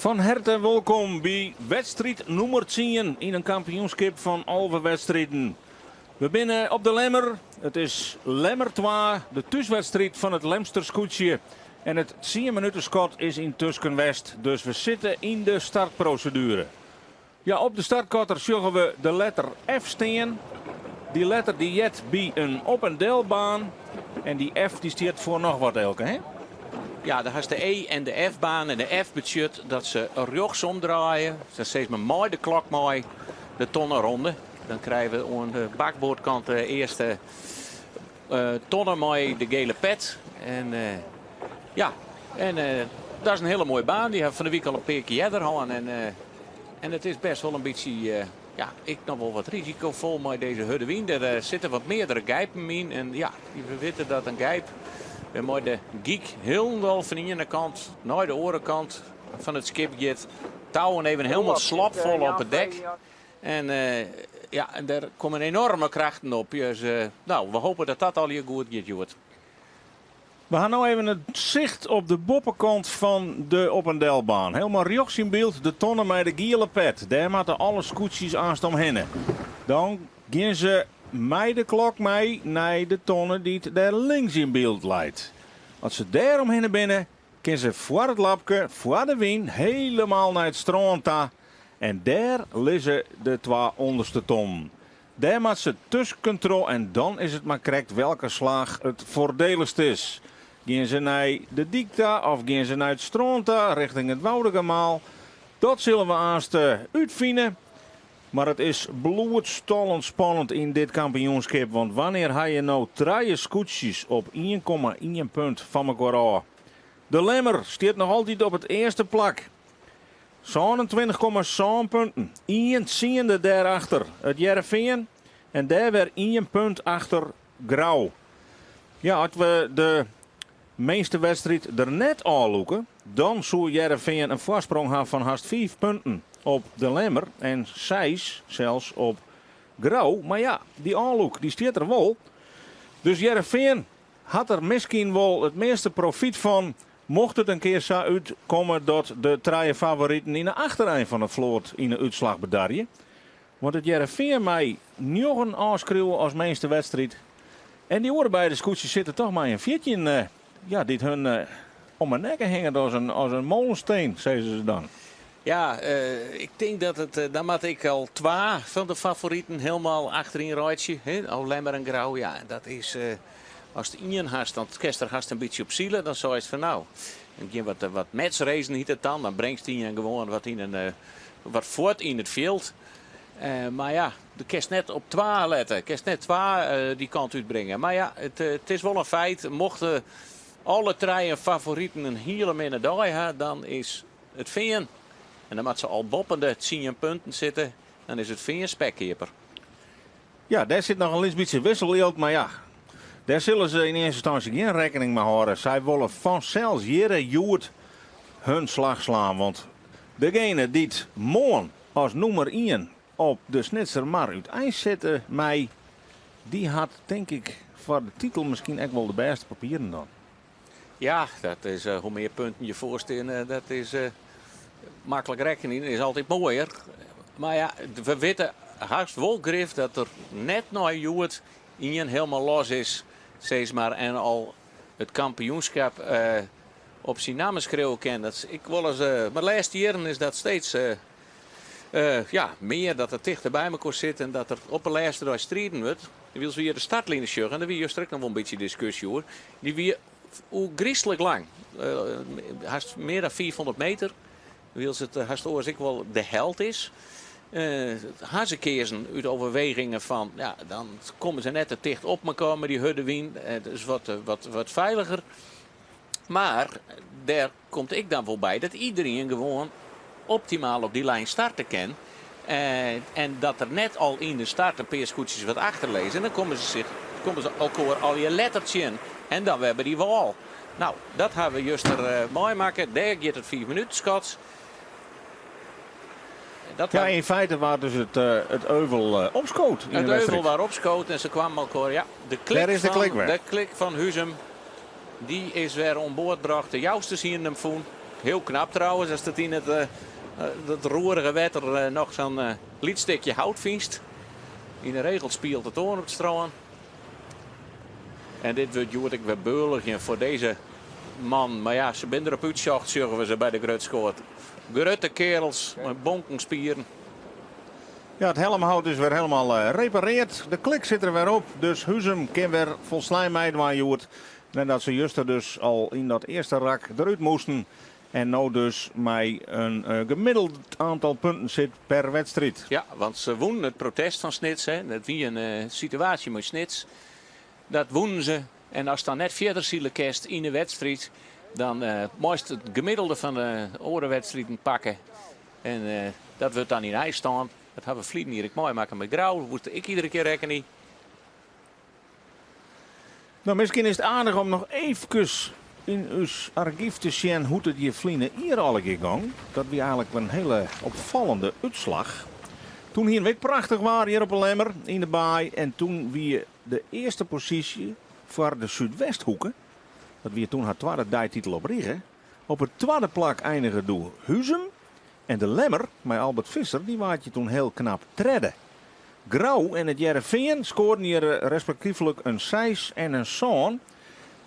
Van harte welkom bij wedstrijd nummer 10 in een kampioenschap van alle wedstrijden. We binnen op de Lemmer. Het is Lemmer 2, de thuiswedstrijd van het Lemster Scootje. En het 10 minuten schot is in Tuskenwest. Dus we zitten in de startprocedure. Ja, op de startkotter zorgen we de letter F staan. Die letter die jet bij een op- en delbaan. En die F die staat voor nog wat elke, hè? Ja, daar is de E en de F-baan. En de F betekent dat ze rechtsom draaien. Dat steeds maar mooi de klok mooi de tonnenronde. Dan krijgen we aan de bakboordkant de eerste tonnen mooi de gele pet. En dat is een hele mooie baan. Die hebben van de week al een paar keer gehad. En het is best wel een beetje, ik nog wel wat risicovol met deze Huddewien. Er zitten wat meerdere gijpen in. En ja, we weten dat een gijp met de giek heel van de ene kant naar de andere kant van het schip gaat. Touwen even helemaal slapvol op het dek. En en daar komen enorme krachten op. Dus we hopen dat dat al hier goed gaat. We gaan nu even het zicht op de boppenkant van de op- en delbaan. Helemaal rechts in beeld de tonnen met de gele pet. Daar moeten alle scootjes aanst omheen. Dan gaan ze met de klok mee naar de tonnen die daar links in beeld leidt. Als ze daar omheen binnen, kunnen ze voor het lapje, voor de wind, helemaal naar het strand toe. En daar liggen de twee onderste tonnen. Daar maakt ze tussencontrole en dan is het maar correct welke slag het voordeligst is. Gaan ze naar de dikta of gaan ze naar het strand richting het Woudegemaal. Dat zullen we aanst uitvinden. Maar het is bloedstollend spannend in dit kampioenschap. Want wanneer ga je nou 3 scootjes op 1,1 punt van elkaar af? De Lemmer staat nog altijd op het eerste plak. 27,7 punten. 1 daarachter het Jereveen. En daar weer 1 punt achter Grauw. Ja, als we de meeste wedstrijd er net aanloeken, dan zou Jereveen een voorsprong hebben van haast 5 punten op de Lemmer. En 6 zelfs op Grauw. Maar ja, die aanloek die staat er wel. Dus Jereveen had er misschien wel het meeste profiet van. Mocht het een keer zo uitkomen dat de 3 favorieten in de achtereind van het vloot in de uitslag bedarjen. Want het Jereveen mij nog een aanschreeuwen als meeste wedstrijd. En die horen bij de scootjes zitten toch maar een veertje dit hun om mijn nekken hangen als een molensteen, zeggen ze dan. Ja, ik denk dat het, dan moet ik al 2 van de favorieten helemaal achterin rijtje. Al Lemmer en Grauw, ja, dat is, als het in haast, dan kerst haast een beetje op zielen, dan zou je het van nou. Dan gaan wat matchracen hiet het dan brengt hij gewoon wat voort in het veld. Maar ja, de kerst net op 2 letten, kerst net 2 die kant uitbrengen. Maar ja, het is wel een feit, mochten alle 3 favorieten een hele minne dag hebben, dan is het Veen. En dan moet ze al boppende 10 punten zitten. Dan is het Veen spekkeper. Ja, daar zit nog een licht beetje wisselbeeld. Maar ja, daar zullen ze in eerste instantie geen rekening mee houden. Zij willen vanzelfs iedere joert hun slag slaan. Want degene die het morgen als nummer 1 op de Snitser maar uit ijs zetten mij, die had denk ik voor de titel misschien echt wel de beste papieren dan. Ja, dat is hoe meer punten je voorstellen, dat is makkelijk rekenen. Dat is altijd mooier. Maar ja, we weten haast wel grif dat er net naar Joert in helemaal los is, zeg maar, en al het kampioenschap op zijn namen schreeuwen kan. Ik wil eens, maar laatste jaren is dat steeds meer dat het dichter bij elkaar zit en dat er op een laatste dag strijden wordt. Dan wil ze weer de startlijnen sjuggen en dan wil je straks nog wel een beetje discussie hoor. Die weer hoe griezelig lang. Haast meer dan 400 meter. Wil ze het haast oors ik wel de held is. Hazekeersen uit overwegingen van, ja, dan komen ze net te dicht op elkaar met die Huddewien. Dus wat veiliger. Maar daar komt ik dan wel bij dat iedereen gewoon optimaal op die lijn starten kan. En dat er net al in de start een paar scootjes wat achterlezen. En dan komen ze elkaar al je lettertje in. En dan hebben die wal. Nou, dat hebben we juist er mooi maken. Daar gaat het 4 minuten schot. Ja, in feite was dus het euvel opschoot. Het euvel waar opschoot en ze kwamen elkaar. Ja, de klik van Huzem, die is weer onboord gebracht. De jouwste zien hem voen. Heel knap trouwens, als dat in dat roerige wetter nog zo'n liedstukje hout vindt. In de regel speelt het oor op het strand. En dit wordt Joert weer beulig voor deze man. Maar ja, ze zijn erop uitzocht, zeggen we ze bij de Grutskoort. Grutte kerels met bonkenspieren. Ja, het helmhout is weer helemaal repareerd. De klik zit er weer op. Dus Huzum kan weer volslijn meedoen, Joert. En dat ze juist dus al in dat eerste rak eruit moesten. En nou dus met een gemiddeld aantal punten zit per wedstrijd. Ja, want ze wonnen het protest van Snits. Hè. Dat wie een situatie met Snits. Dat wonnen ze. En als dan net verder zielen kerst in de wedstrijd. Dan moest het gemiddelde van de orenwedstrijden pakken. En dat wordt dan in ijs staan. Dat hebben we vliegen hier mooi maken met grauw. Dat moest ik iedere keer rekenen. Nou, misschien is het aardig om nog even in uw archief te zien hoe het je vliegen hier al ging. Dat was eigenlijk een hele opvallende uitslag. Toen hier een week prachtig waren hier op een lemmer in de baai. En toen wie de eerste positie voor de Zuidwesthoeken. Dat wie toen haar tweede dijtitel op Riegen. Op het tweede plak eindigen door Huzum. En de lemmer, met Albert Visser, die waard je toen heel knap tredden. Grauw en het Jereveen scoorden hier respectievelijk een 6 en een zoon.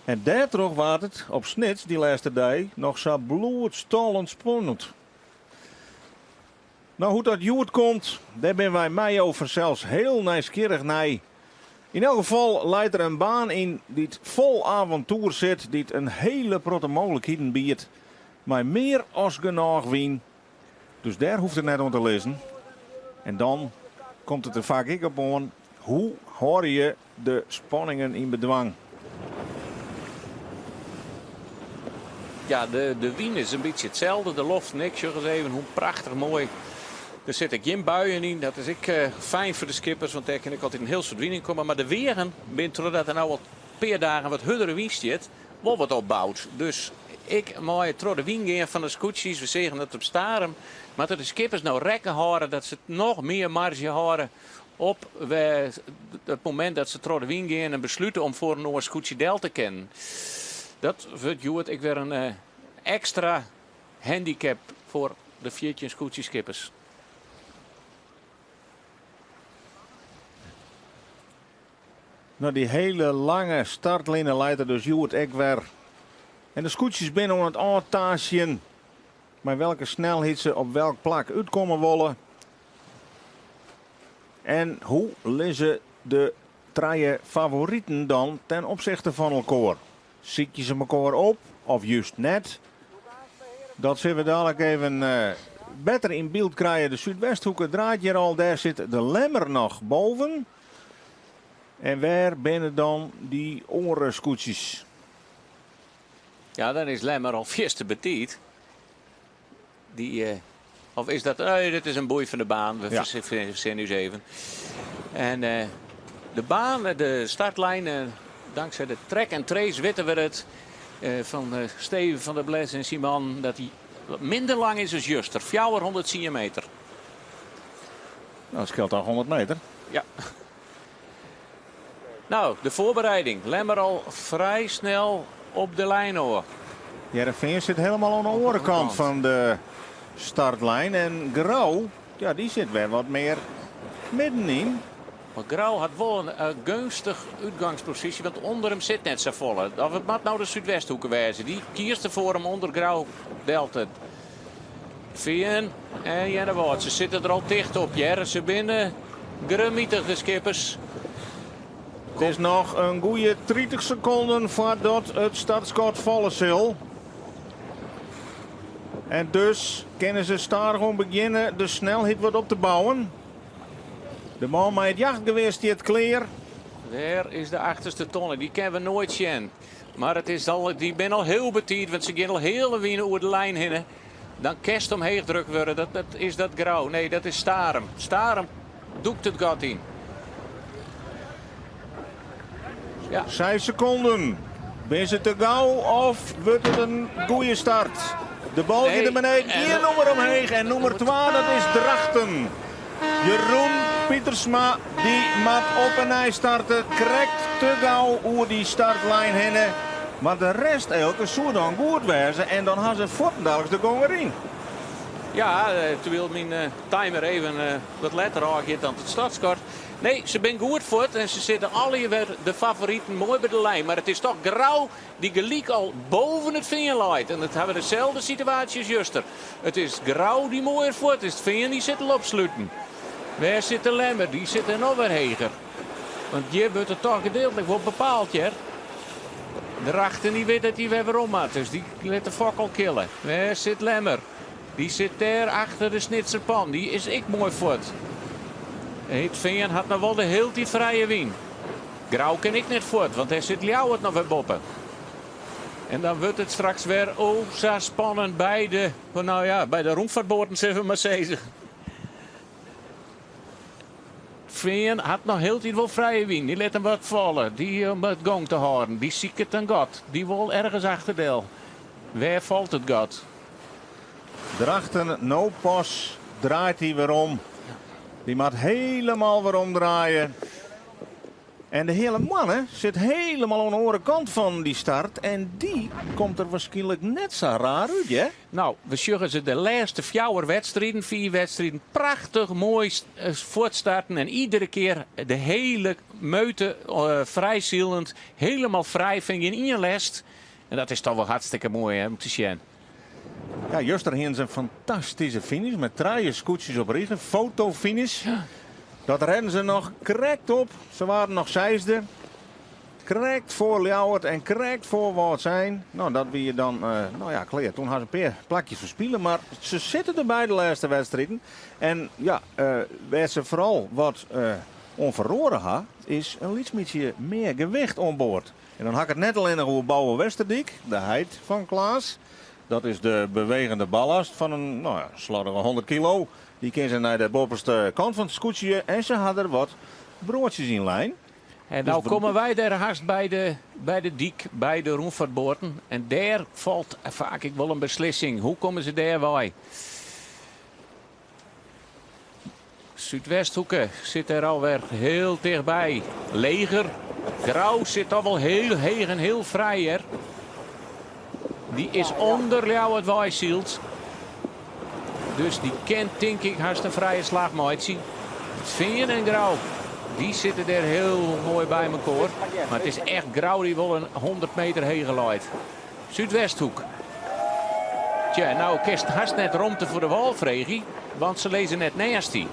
En daardoor was het op Snits die laatste dag nog zo bloedstollend spannend. Nou, hoe dat Joert komt, daar ben wij mij over zelfs heel nieuwsgierig naar. In elk geval leidt er een baan in die het vol avontuur zit, die het een hele grote mogelijkheden biedt. Maar meer als genoeg wien. Dus daar hoeft het net om te lezen. En dan komt het er vaak ik op aan. Hoe hoor je de spanningen in bedwang? Ja, de wien is een beetje hetzelfde. De loft niks, zeg eens even hoe prachtig mooi. Er zitten geen buien in. Dat is fijn voor de skippers, want daar kan ik altijd een heel soort wien komen. Maar de wegen, doordat er nou al paar dagen wat huddere wien zit, wordt wat opbouwd. Dus ik mooi door de wien gaan van de scootjes. We zeggen het op Starem. Maar dat de skippers nou rekken houden, dat ze nog meer marge houden op het moment dat ze door de wien gaan en besluiten om voor een scootje del te kennen. Dat wordt Joert ik weer een extra handicap voor de 14 scootjeskippers. Nou, die hele lange startlijnen leidt er dus Joert ik weer. En de scootjes binnen aan het aantasjen. Maar welke snelheid ze op welk plak uitkomen willen. En hoe lezen de drie favorieten dan ten opzichte van elkaar? Ziet je ze elkaar op of juist net? Dat zullen we dadelijk even beter in beeld krijgen. De Zuidwesthoeken draait hier al, daar zit de lemmer nog boven. En waar binnen dan die oorenscootjes? Ja, dan is Lemmer al eerste betiet. Of is dat... dit is een boei van de baan. We zien nu eens even. En de baan, de startlijn, dankzij de track en trace weten we het. Van Steven van der Bles en Simon. Dat hij minder lang is als Juster. 400 meter. Nou, dat scheelt al 100 meter. Ja. Nou, de voorbereiding. Lemmer al vrij snel op de lijn hoor. Jereveen zit helemaal aan de orenkant van de startlijn. En Grauw, ja, die zit weer wat meer middenin. Maar Grauw had wel een gunstig uitgangspositie, want onder hem zit net zo volle. Of het moet nou de Zuidwesthoeken wijzen. Die kiest ervoor hem onder Grauw delt het. Vien en Jennewoord. Ze zitten er al dicht op. Ze binnen grummietig de skippers. Het is nog een goede 30 seconden voordat het startschot vallen zal. En dus kunnen ze gewoon beginnen de snelheid wat op te bouwen. De man met het jachtgeweer die het kleer. Daar is de achterste tonne. Die kennen we nooit zien. Maar het is die ben al heel betiet. Want ze gaan al heel wien over de lijn heen. Dan kerst omheen druk worden. Dat is dat Grauw. Nee, dat is Starem. Starem doekt het gat in. Ja. 6 seconden. Ben ze te gauw of wordt het een goede start? De bal gaat er beneden. 1 nummer omheen. En nummer 2, dat is Drachten. Jeroen Pietersma, die maakt op en hij starten. Krijgt te gauw over die startlijn heen. Maar de rest elke zou dan goed wezen en dan gaan ze voortdurend de gong erin. Ja, terwijl mijn timer even wat later aangeeft dan het startskort. Nee, ze zijn goed voort en ze zitten alle weer de favorieten mooi bij de lijn. Maar het is toch Grauw die gelijk al boven het Veen leidt. En dat hebben we dezelfde situatie als juster. Het is Grauw die mooier voort. Het is het Veen die zit al opsluiten. Waar zit de Lemmer? Die zit er nog weer heger. Want je wordt er toch gedeeltelijk voor bepaald, hè? De rachter die weet dat hij weer om had. Dus die let de fokkel killen. Waar zit Lemmer? Die zit daar achter de snitserpan. Die is ik mooi voort. Het Veen had nog wel de hele tijd vrije wien. Grauw kan ik net voort, want hij zit Ljouwert nog weer boppen. En dan wordt het straks weer zo spannend bij de, nou ja, bij de rondvaartboten, zullen we maar zeggen. Veen had nog heel tijd wel vrije wien. Die let hem wat vallen. Die om het gong te houden. Die ziet het een gat. Die wil ergens achterdeel. Waar valt het gat? Drachten, no pas, draait hij weer om. Die moet helemaal weer omdraaien. En de hele mannen zit helemaal aan de andere kant van die start. En die komt er waarschijnlijk net zo raar uit, hè? Nou, we zeggen ze de laatste 4 wedstrijden, prachtig mooi voortstarten. En iedere keer de hele meute vrijzielend, helemaal vrij vind je in je lest. En dat is toch wel hartstikke mooi, hè, om te zien. Ja, Juster heeft een fantastische finish met 3 scootjes op regen. Fotofinish. Ja. Dat redden ze nog correct op. Ze waren nog 6e. Correct voor Ljouwert en correct voor wat zijn. Nou, dat wie je dan, nou ja, klaar. Toen hadden ze een paar plakjes verspielen. Maar ze zitten er bij de laatste wedstrijden. En ja, waar ze vooral wat onverroren had, is een beetje meer gewicht aan boord. En dan had ik het net alleen nog over Bouwe Westerdijk, de heid van Klaas. Dat is de bewegende ballast van een, nou ja, slordige 100 kilo. Die kunnen ze naar de bovenste kant van het scootje en ze hadden er wat broodjes in lijn. En nou komen wij daar haast bij de dik, bij de rondvaartboten. En daar valt vaak wel een beslissing. Hoe komen ze daar bij? Zuidwesthoeken zit er alweer heel dichtbij. Leger. Grauw zit al wel heel heeg en heel vrij er. Die is onder Ljouwert Wijsield. Dus die kent, denk ik, haast een vrije slag zien. Veen en Grauw, die zitten er heel mooi bij elkaar. Maar het is echt Grauw die wel een 100 meter heen geleidt. Zuidwesthoek. Tja, nou kist haast net romte voor de walvregie. Want ze lezen net naast die.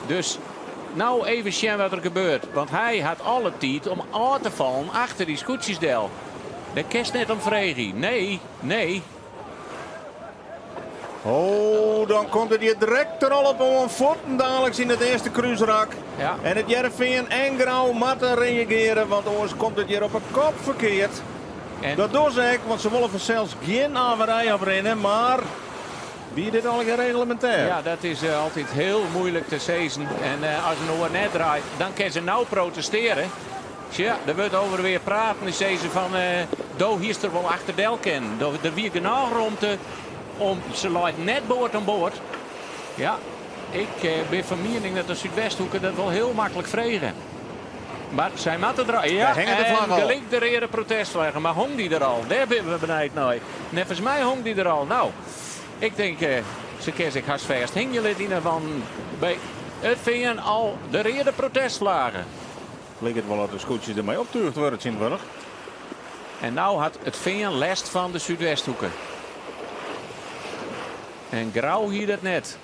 Dus nou even zien wat er gebeurt. Want hij had alle tijd om aan te vallen achter die scootjesdel. De kist net om vregie. Nee. Oh, dan komt het hier direct er al op om een voeten dadelijk in het eerste cruiserak. Ja. En het Jervin en Grauw moeten reageren, want anders komt het hier op een kop verkeerd. En Dat doen ze ook, want ze willen zelfs geen averij oprennen, maar wie dit al gereglementair? ja, dat is altijd heel moeilijk te zeggen. En als een oor net draait, dan kan ze nou protesteren. Tja, er wordt over weer praten. Dan zeggen ze van, do hier is er wel achter del ken. Er wie genoeg romte om, ze leidt net boord aan boord. Ja, ik ben van mening dat de Zuidwesthoeken dat wel heel makkelijk vregen. Maar zij moeten draaien. Ja, hangen de vlag en al. gelijk de reden protest leggen. Maar hong die er al? Daar ben we benijd naar. Net volgens mij hong die er al. Nou, ik denk, ze kan zich hartsvast hing je lid in van bij het Veen al de reden protestslagen. Lijkt het wel dat de scootjes ermee optuigd worden, Sint-Wurg. En nou had het Veen last van de Zuidwesthoeken. En Grauw hier dat net.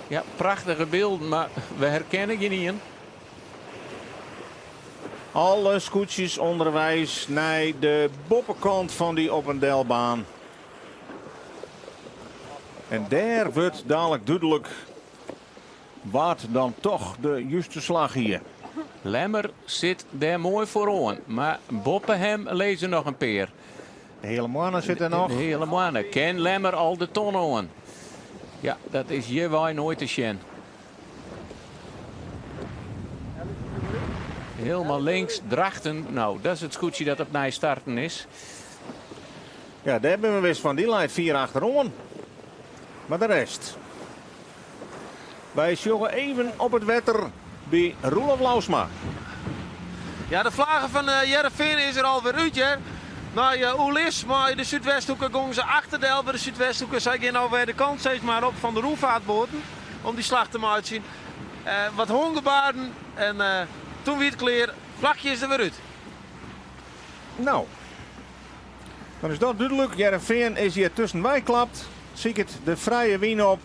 Ja, prachtige beelden, maar we herkennen je niet in. Alle scootjes onderwijs naar de boppenkant van die Oppendelbaan. En daar wordt dadelijk duidelijk wat dan toch de juiste slag hier. Lemmer zit daar mooi vooraan, maar Boppenhem lezen nog een peer. De hele mannen zitten nog. De hele mannen. Ken Lemmer al de ton aan. Ja, dat is je wij nooit te zien. Helemaal links, Drachten. Nou, dat is het scootje dat op nij starten is. Ja, daar hebben we wist van. Die leidt 4 achterom. Maar de rest. Wij joggen even op het wetter bij Roelof Lausma. Ja, de vlaggen van Jereveen is er alweer uit, hè. Nou, Oelis, maar de Zuidwesthoeken gongen ze achter de Elbe. De Zuidwesthoeken zij gaan nou weer de kant steeds maar op van de roevaartboten. Om die slag te maken zien. Wat hongerbaarden en toen weer het kleer. Vlakje is er weer uit. Nou, dan is dat duidelijk. Heerenveen is hier tussenbij klapt. Zie ik het de vrije wien op.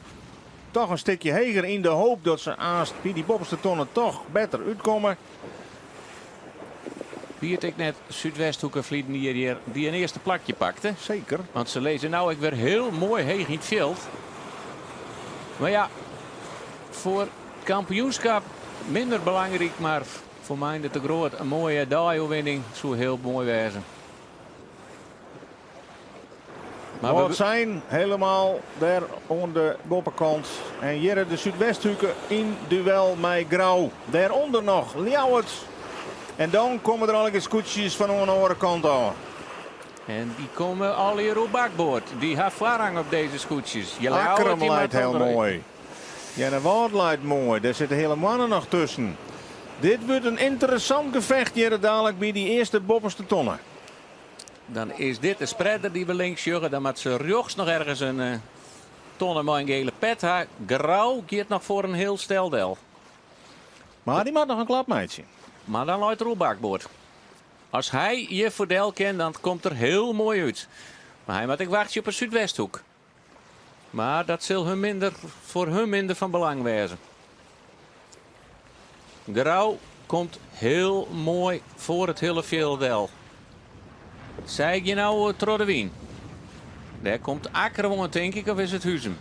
Toch een stukje heger in de hoop dat ze aanst bij die bovenste tonnen toch beter uitkomen. Wie het ik net Zuidwesthoeken vliegen die een eerste plakje pakte. Zeker. Want ze lezen nou ik weer heel mooi heeg in het veld. Maar ja, voor het kampioenschap minder belangrijk, maar voor mij de te groot een mooie dagoverwinning zou heel mooi wezen. Maar Wat zijn helemaal daar aan de boppenkant. En hier de Zuidwesthoeken in duel met Grauw. Daaronder nog Ljouwert. En dan komen er al eens scootjes van aan de andere kant aan. En die komen al hier op bakboord. Die heeft voorrang op deze scootjes. Akkerum leidt heel mooi. Ja, de Woud leidt mooi. Daar zitten hele mannen nog tussen. Dit wordt een interessant gevecht hier dadelijk bij die eerste bovenste tonnen. Dan is dit de spreader die we links juggen. Dan moet ze rechts nog ergens een tonnen met een gele pet hebben. Grauw gaat nog voor een heel steldel. Maar die maakt nog een klapmeidje. Maar dan luidt er op bakboord. Als hij je voordeel kent, dan komt er heel mooi uit. Maar hij moet ik wachten op een Zuidwesthoek. Maar dat zal voor hun minder van belang wezen. Grauw komt heel mooi voor het hele veldel. Zeg je nou Troddewien? Daar komt Akkerwoon, denk ik, of is het Huzem?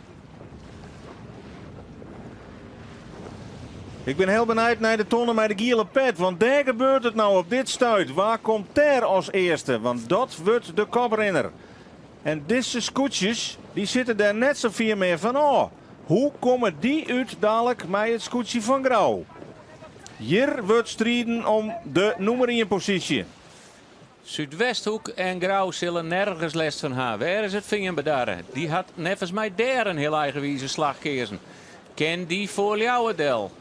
Ik ben heel benieuwd naar de tonnen met de gele pet. Want daar gebeurt het nou op dit stuit. Waar komt Ter als eerste? Want dat wordt de koprenner. En deze scootjes, die zitten daar net zo vier meer van. Oh, hoe komen die uit dadelijk met het scootje van Grauw? Hier wordt strijden om de nummer 1 positie. Zuidwesthoek en Grauw zullen nergens les van hebben. Waar is het vingerbedaren? Die had nevens mij daar een heel eigenwijze slag kezen. Ken die voor Ljouwerdel?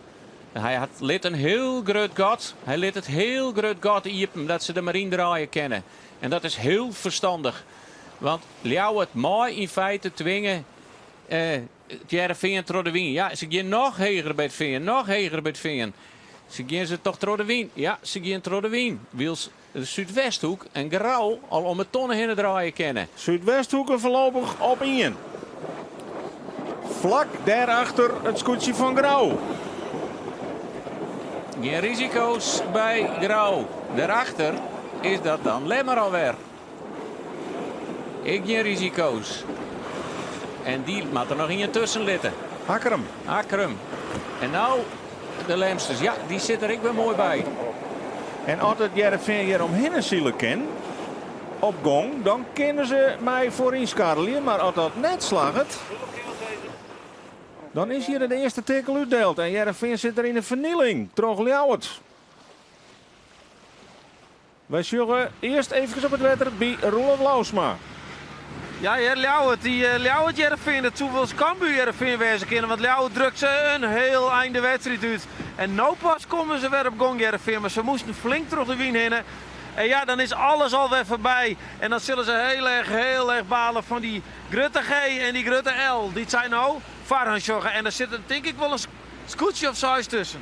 Hij had lid een heel groot gat. Hij liet het heel groot gat iepen dat ze de marine draaien kennen. En dat is heel verstandig. Want Ljouwert mag in feite dwingen het Heerenveen Troddewien. Ja, ze gaan nog heger bij het veen, nog heger bij het veen. Ze gaan ze toch Troddewien? Ja, ze gaan Troddewien. Wils de Zuidwesthoek en Grauw al om het tonnen heen draaien kennen. Zuidwesthoeken voorlopig op 1. Vlak daarachter het scootje van Grauw. Geen risico's bij Grauw. Daarachter is dat dan Lemmer alweer. Ik geen risico's. En die moet er nog in je tussen zitten. Akkerum. Akkerum. En nou de Lemsters. Ja, die zit er ik weer mooi bij. En als het Heerenveen hier omheen zielen ken, op gong, dan kunnen ze mij voorin skarrelen. Maar als dat net slaget, dan is hier de eerste tackle uitdeeld. En Heerenveen zit er in een vernieling. Trog Ljouwert. Wij zullen eerst even op het wetter bij Roelof Lausma. Ja, Ljouwert, die Ljouwert Heerenveen, dat zou wel eens Cambuur Heerenveen wezen kunnen. Want Ljouwert drukt ze een heel einde wedstrijd uit. En nou pas komen ze weer op gong Heerenveen. Maar ze moesten flink terug de wien heen. En ja, dan is alles alweer voorbij. En dan zullen ze heel erg balen van die Grutte G en die Grutte L. Die zijn nou Varhansjoggen. En daar zit er denk ik wel een scootje of zo tussen.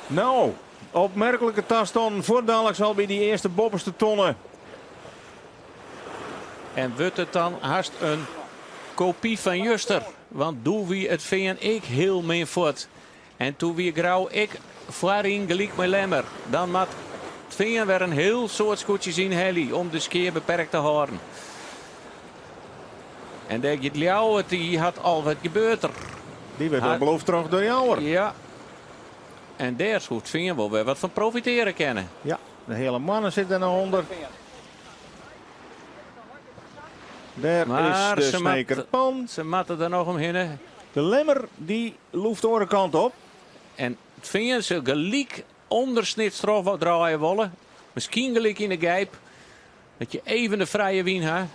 Nou, opmerkelijke taston voor dadelijk zal bij die eerste bovenste tonnen. En wordt het dan haast een kopie van Juster. Want doe wie het veen ik heel min voort. En toen wie Grauw ik voorin gelijk met Lemmer. Dan moet het veen weer een heel soort scootjes in heli om de skeer beperkt te houden. En denk je, Ljouwert die had al wat gebeurd er. Die werd ook beloofd terug door Jouwer. Ja. En daar zou het veen wel weer wat van profiteren kennen. Ja, de hele mannen zitten er nog onder. Daar Maar is de Snekerpan. Ze matten er nog omheen. De Lemmer die loeft de andere kant op. En het veen ze gelijk ondersnit strof draaien willen. Misschien gelijk in de gijp. Dat je even de vrije wien hebt.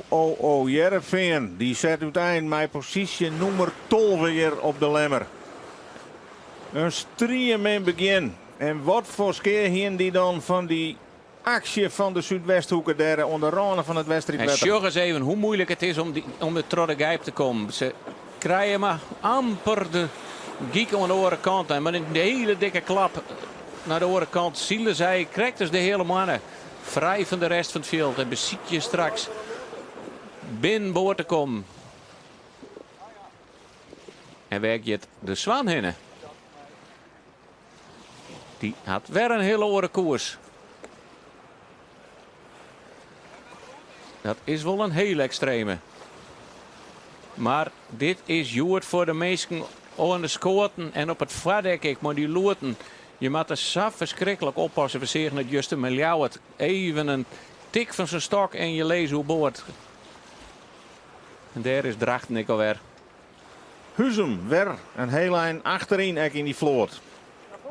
Oh, Heerenveen. Die zet uiteindelijk mijn positie nummer 12 weer op de Lemmer. Een striem in begin En wat voor skeer hier die dan van die actie van de Zuidwesthoeken daar onder randen van het En wedstrijd? zorg eens even hoe moeilijk het is om de Troddegijp te komen. Ze krijgen maar amper de giek aan de andere kant. En met een hele dikke klap naar de andere kant zielen zij. Krijgt dus de hele mannen vrij van de rest van het veld. En beziek je straks binnenboord te komen. En werk je het de Zwan hinnen. Die had weer een hele oren koers. Dat is wel een heel extreme. Maar dit is Joert voor de meesten aan de schoten en op het vaardek. Maar die loerten, je moet er zo verschrikkelijk oppassen. We zeggen het juist een het even een tik van zijn stok en je leest hoe boord. En daar is Drachten alweer. Huzum, weer een heel eind achterin in die vloot.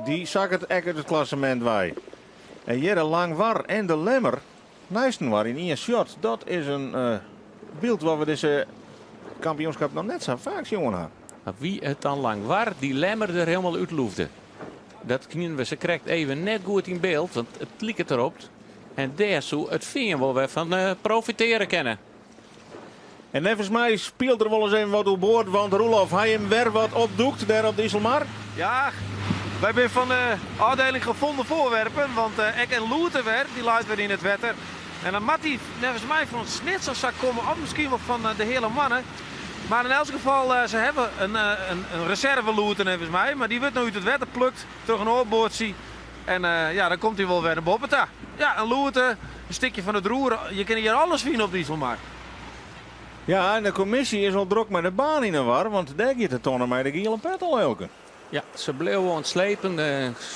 Die zak het uit het klassement wij. En Jere Langwar en de Lemmer, Nijsten waar in één shot. Dat is een beeld waar we deze kampioenschap nog net zo vaak jongen hebben. Maar wie het dan lang waar, die Lemmer er helemaal uitloefde. Dat kunnen we, ze krijgt even net goed in beeld, want het liep het erop. En daar zo het veen waar we van profiteren kennen. En nevens mij speelt er wel eens even wat op boord, want Roelof, hij hem weer wat opdoekt daar op de Isselmar. Ja, wij zijn van de afdeling gevonden voorwerpen, want ik en Loerten weer, die luidt weer in het wetter. En dan moet hij nevens mij van het snitselzak komen, of misschien wel van de hele mannen. Maar in elk geval, ze hebben een reserve Loerten nevens mij, maar die wordt nu uit het wetter plukt, terug een oorboord zie. En ja, dan komt hij wel weer naar Boppeta. Ja, een Loerten, een stukje van het roer, je kan hier alles zien op de Isselmar. Ja, en de commissie is al druk met de baan in de war, want daar gaat de tonnen met de gele pet al elke. Ja, ze bleven ontslepen.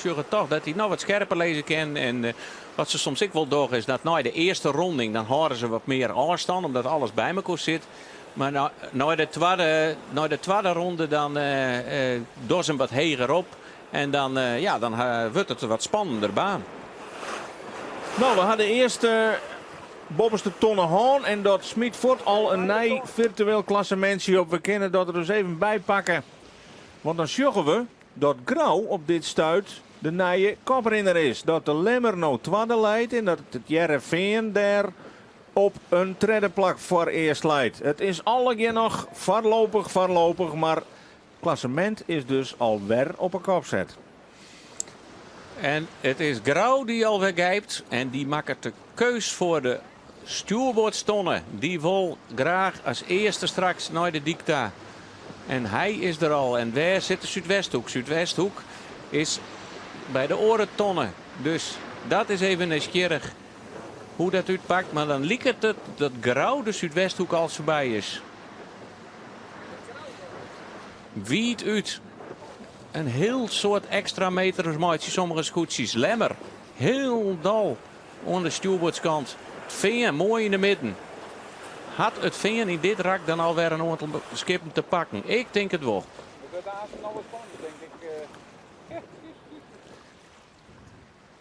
Zorgen toch dat hij nog wat scherper lezen kan. En wat ze soms ook wel door is dat na de eerste ronding dan houden ze wat meer afstand, omdat alles bij elkaar zit. Maar na de tweede ronde dan doen ze hem wat heger op. En dan, dan wordt het een wat spannender baan. Nou, we hadden eerst bovenste tonnen haan en dat Smit Fort al een nieuw virtueel klassementje op. We kunnen dat er dus even bij pakken. Want dan zorgen we dat Grauw op dit stuit de nieuwe koprenner is. Dat de Lemmer nou tweede leidt en dat het Jereveen daar op een derde plak voor eerst leidt. Het is allemaal nog voorlopig, maar het klassement is dus alweer op een kop zet. En het is Grauw die al wegrijpt en die maakt de keus voor de stuurboordstonnen. Die wil graag als eerste straks naar de dicta. En hij is er al. En waar zit de Zuidwesthoek? Zuidwesthoek is bij de orentonnen. Dus dat is even nieuwsgierig hoe dat uitpakt. Maar dan lijkt het dat Grauw de Zuidwesthoek al voorbij is. Wie het uit. Een heel soort extra meters maakt sommige scootjes. Lemmer. Heel dal aan de stuurboordskant. Het veen mooi in de midden. Had het veen in dit rak dan alweer een aantal skippen te pakken? Ik denk het wel.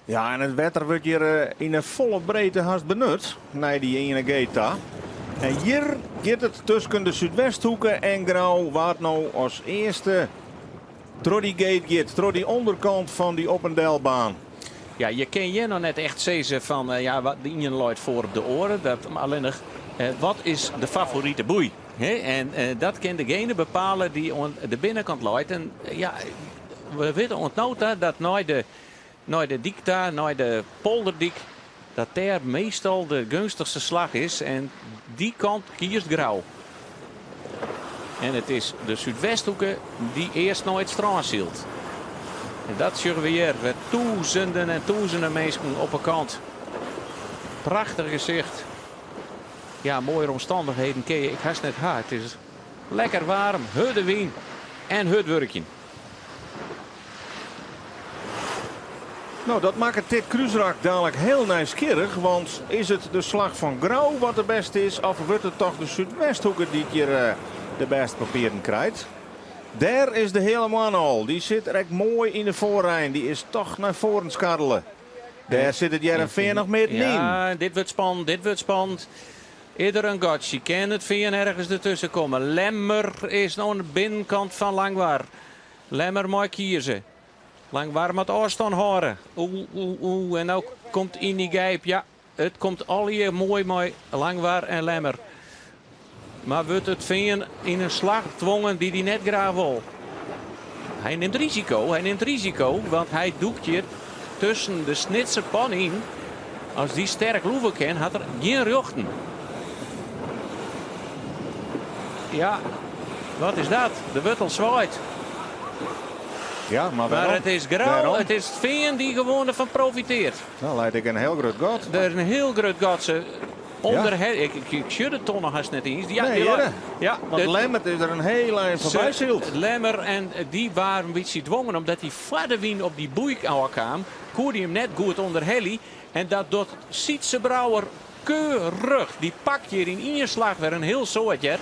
Ja, en het wetter wordt hier in een volle breedte haast benut. Nee, die ene gate daar. En hier gaat het tussen de Zuidwesthoeken en Grauw. Waar het nou als eerste door die gate gaat. Door die onderkant van die op-en-delbaan. Ja, je kan je nog net echt zeggen van wat die je luidt voor op de oren. Dat alleen nog, wat is de favoriete boei? En dat kan degene bepalen die aan de binnenkant luidt. En ja, we weten ontnota dat naar de dikta, naar de polderdik, dat daar meestal de gunstigste slag is. En die kant kiest Grauw. En het is de Zuidwesthoeken die eerst naar het strand zielt. En dat zullen we hier. Duizenden en duizenden mensen op een kant. Prachtig gezicht. Ja, mooie omstandigheden. Ik haast net hard. Het is lekker warm. Hudde wien en hudwerkje. Nou, dat maakt dit cruiserak dadelijk heel nieuwsgierig. Want is het de slag van Grauw wat de beste is? Of wordt het toch de Zuidwesthoeken die hier de beste papieren krijgt? Daar is de hele man al. Die zit er echt mooi in de voorrij. Die is toch naar voren scharrelen. Daar zit het Jereveen nog middenin. Ja, dit wordt spannend. Dit wordt spannend. Ieder een gotje. Kan het veen ergens ertussen komen. Lemmer is nou aan de binnenkant van Langwar. Lemmer mag kiezen. Lang warm het afstand horen. En nou komt in die gijp. Ja, het komt al hier mooi Langwaar en Lemmer. Maar wordt het Veen in een slag gedwongen die hij net graag wil. Hij neemt risico, want hij doekt je tussen de snitse pan in. Als die sterk loeven kan, had er geen rechten. Ja, wat is dat? De wuttel zwaait. Ja, maar Maar het is grauw, het is Veen die gewoon ervan profiteert. Nou, leid ik een heel groot gat. Er is een heel groot gatse onder het. Ik zie de tonnen haast net eens. Ja, Nee, ja, ja. ja, Want Lemmert is er een heel eind voorbij zield. Lemmer en die waren een beetje gedwongen omdat hij verder wien op die boeik kwam. Koerde hij hem net goed onder Helly. En dat doet Sietse Brouwer keurig. Die pakt hier in inslag weer een heel soortje.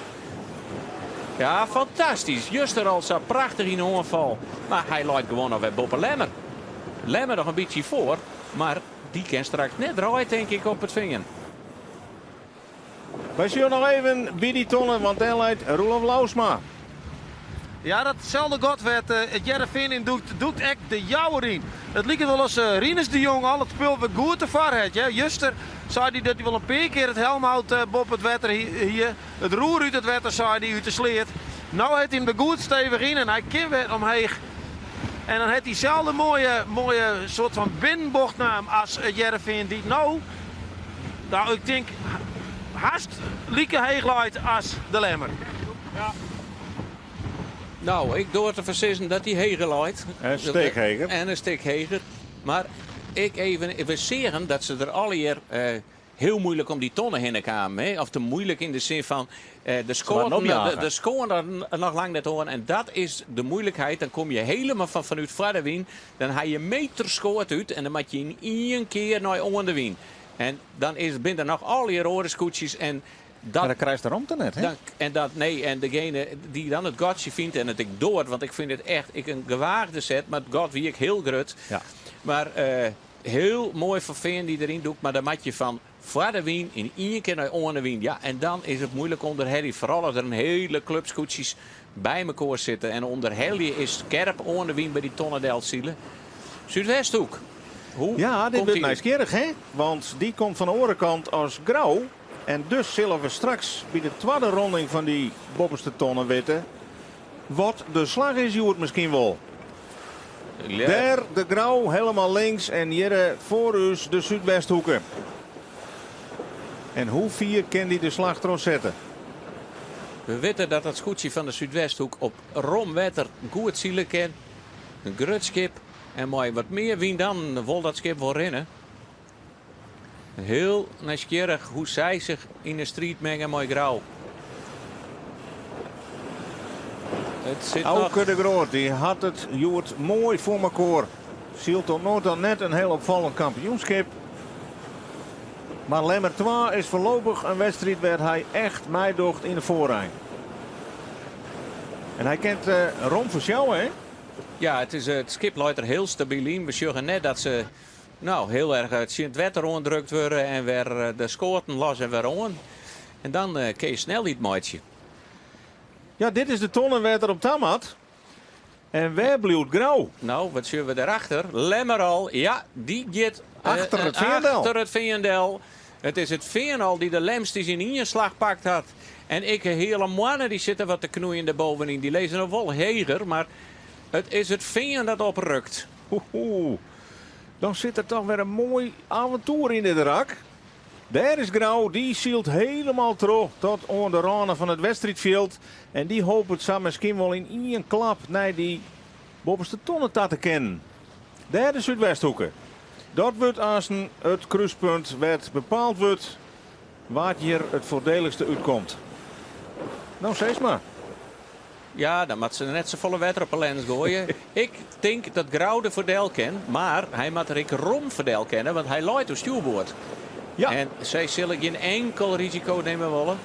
Ja, fantastisch. Juster al zo prachtig in de onval. Maar hij laat gewoon nog weer boppen Lemmer. Lemmer nog een beetje voor. Maar die kan straks net draaien, denk ik, op het vinger. Wij zien nog even bij die tonnen, want daar leidt Roelof Lausma. Ja, datzelfde god werd het Jereveen in doet echt de jouwer in. Het lijkt wel als Rinus de Jong al het spul weer goed te var heeft. Ja. Juster zei hij dat hij wel een paar keer het helm houdt boven het wetter hier. Het roer uit het wetter zei hij uit de sleet. Nou heeft hij hem er goed stevig in en hij kan weer omheen. En dan heeft hij zelf een mooie soort van binnenbochtnaam als het Jereveen die nou ik denk haast lieke heegluid als de Lemmer. Ja. Nou, ik door te verzissen dat hij heger leidt. En stikheger. En een stuk heger. Maar we zeggen dat ze er alle hier heel moeilijk om die tonnen heen kwamen. Hè? Of te moeilijk in de zin van de scoren er nog lang net horen. En dat is de moeilijkheid. Dan kom je helemaal vanuit Vardewien. Dan haal je meter scoort uit. En dan moet je in één keer naar onder de wien. En dan is binnen nog al die rode scootjes. En dat krijgt de romte net, hè? En degene die dan het gotje vindt en het ik door, want ik vind het echt een gewaagde set, maar het got wie ik heel grut. Ja. Maar heel mooi voor Veen die erin doet, maar dan moet je van Vardewien in één keer naar Oornewien. Ja, en dan is het moeilijk onder Helly, vooral als er een hele club scootjes bij elkaar zitten. En onder Helly is scherp Oornewien bij die tonnendelzielen. Zuidwesthoek. Ja, dit wordt nieuwsgierig, hè? Want die komt van de orenkant als grauw. En dus zullen we straks bij de tweede ronding van die bovenste tonnen weten wat de slag is, Joert misschien wel. Ja. Daar de grauw helemaal links en hier voor ons de Zuidwesthoeken. En hoe vier kan die de slag erom zetten? We weten dat het scootje van de Zuidwesthoek op romwetter goed zielen kan. Een grutskip en mooi wat meer wien dan wil dat schip wel rennen. Heel nieuwsgierig hoe zij zich in de street mengen, mooi grauw. Het zit Auke de Groot, die had het Joert mooi voor elkaar. Zielt tot nooit dan net een heel opvallend kampioenschap. Maar Lemmer 2 is voorlopig een wedstrijd waar hij echt meedocht in de voorrij. En hij kent Ron voor jou, hè? Ja, het schip loopt er heel stabiel in. We zeggen net dat ze heel erg het wetter ondrukt worden en weer de scoorten los en weer on. En dan kun je snel iets maatje. Ja, dit is de tonnenwetter op Tamat. En waar blijft grauw? Nou, wat zien we daarachter? Lemmer al, ja, die gaat achter het Veendel. Achter het Veendel. Het is het Veendel die de lemsties in inslag pakt had. En ik hele mannen die zitten wat te knoeien erbovenin. Die lezen nog wel heger, maar het is het Veen dat oprukt. Dan zit er toch weer een mooi avontuur in de rak. Daar is grauw, die zielt helemaal terug tot aan de randen van het wedstrijdveld. En die hoopt het samen misschien wel in één klap naar die bovenste tonnen te kennen. Daar de Zuidwesthoeken. Dat wordt als het kruispunt werd bepaald wordt waar hier het voordeligste uitkomt. Nou, zeg maar. Ja, dan moet ze net zo volle wetter op een lens gooien. Ik denk dat Grauw de voordeel kent, maar hij moet Rick Rom voordeel kennen, want hij loopt op stuurboord. Ja. En zij zullen geen enkel risico nemen willen.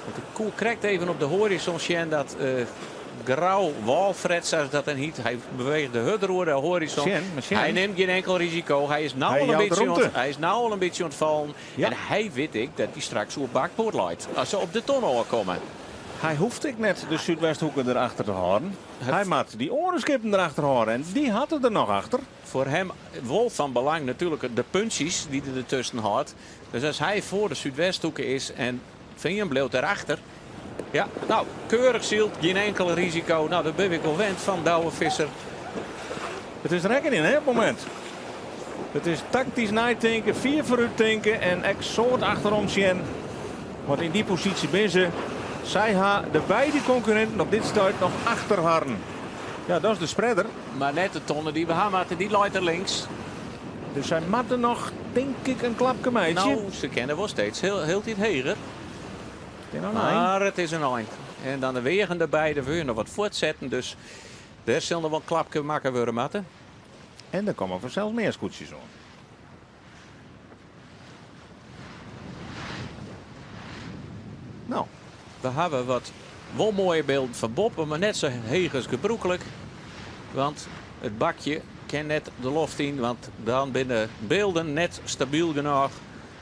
Want de koel krijgt even op de horizon zien dat Grauw Walfred, zoals dat dan heet. Hij beweegt de hut door de horizon. Hij neemt geen enkel risico. Hij is nou al een beetje ontvallen. Ja. En hij weet ik dat hij straks op bakboord leidt als ze op de tonnen komen. Hij hoeft ik net de Zuidwesthoeken erachter te houden. Hij moet die orenskippen erachter houden. En die had het er nog achter. Voor hem wel van belang natuurlijk de puntjes die er ertussen had. Dus als hij voor de Zuidwesthoeken is en Veen bleef erachter. Ja, nou, keurig zielt, geen enkel risico. Nou, dat ben ik al wend van Douwe Visser. Het is rekening hè, op het moment. Het is tactisch nadenken, 4 vooruit denken en ik soort achterom zien. Want in die positie ben ze. Zij hebben de beide concurrenten op dit stuit nog achter harden. Ja, dat is de spreader. Maar net de tonnen die we hebben, die leidt er links. Dus zij moeten nog, denk ik, een klapje meidje. Nou, ze kennen wel steeds heel dit heger. Maar het is een eind. En dan de wegen erbij, daar wil je nog wat voortzetten. Dus daar zullen we wel een klapje maken worden, matten. En er komen vanzelfs meer scootjes aan. Nou. We hebben wat wel mooie beelden van Bob, maar net zo heeg als gebroekelijk. Want het bakje kan net de loft in, want dan binnen beelden net stabiel genoeg.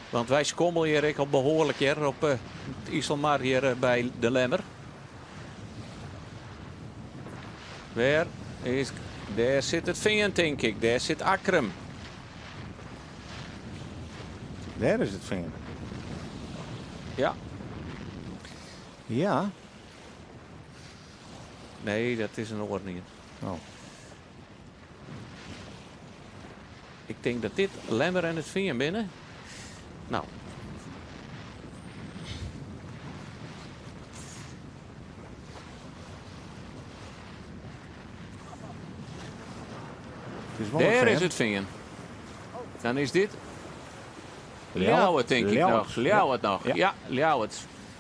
Want wij schommelen hier al behoorlijk hier op het Iselmar hier bij de Lemmer. Daar zit het Veen, denk ik. Daar zit Akrum. Daar is het Veen. Ja. Ja. Nee, dat is een oor niet. Oh. Ik denk dat dit Lemmer en het Veen binnen. Nou. Daar is het Veen. Dan is dit Ljouwert, denk ik nog. Ljouwert nog. Ja, Ljouwert.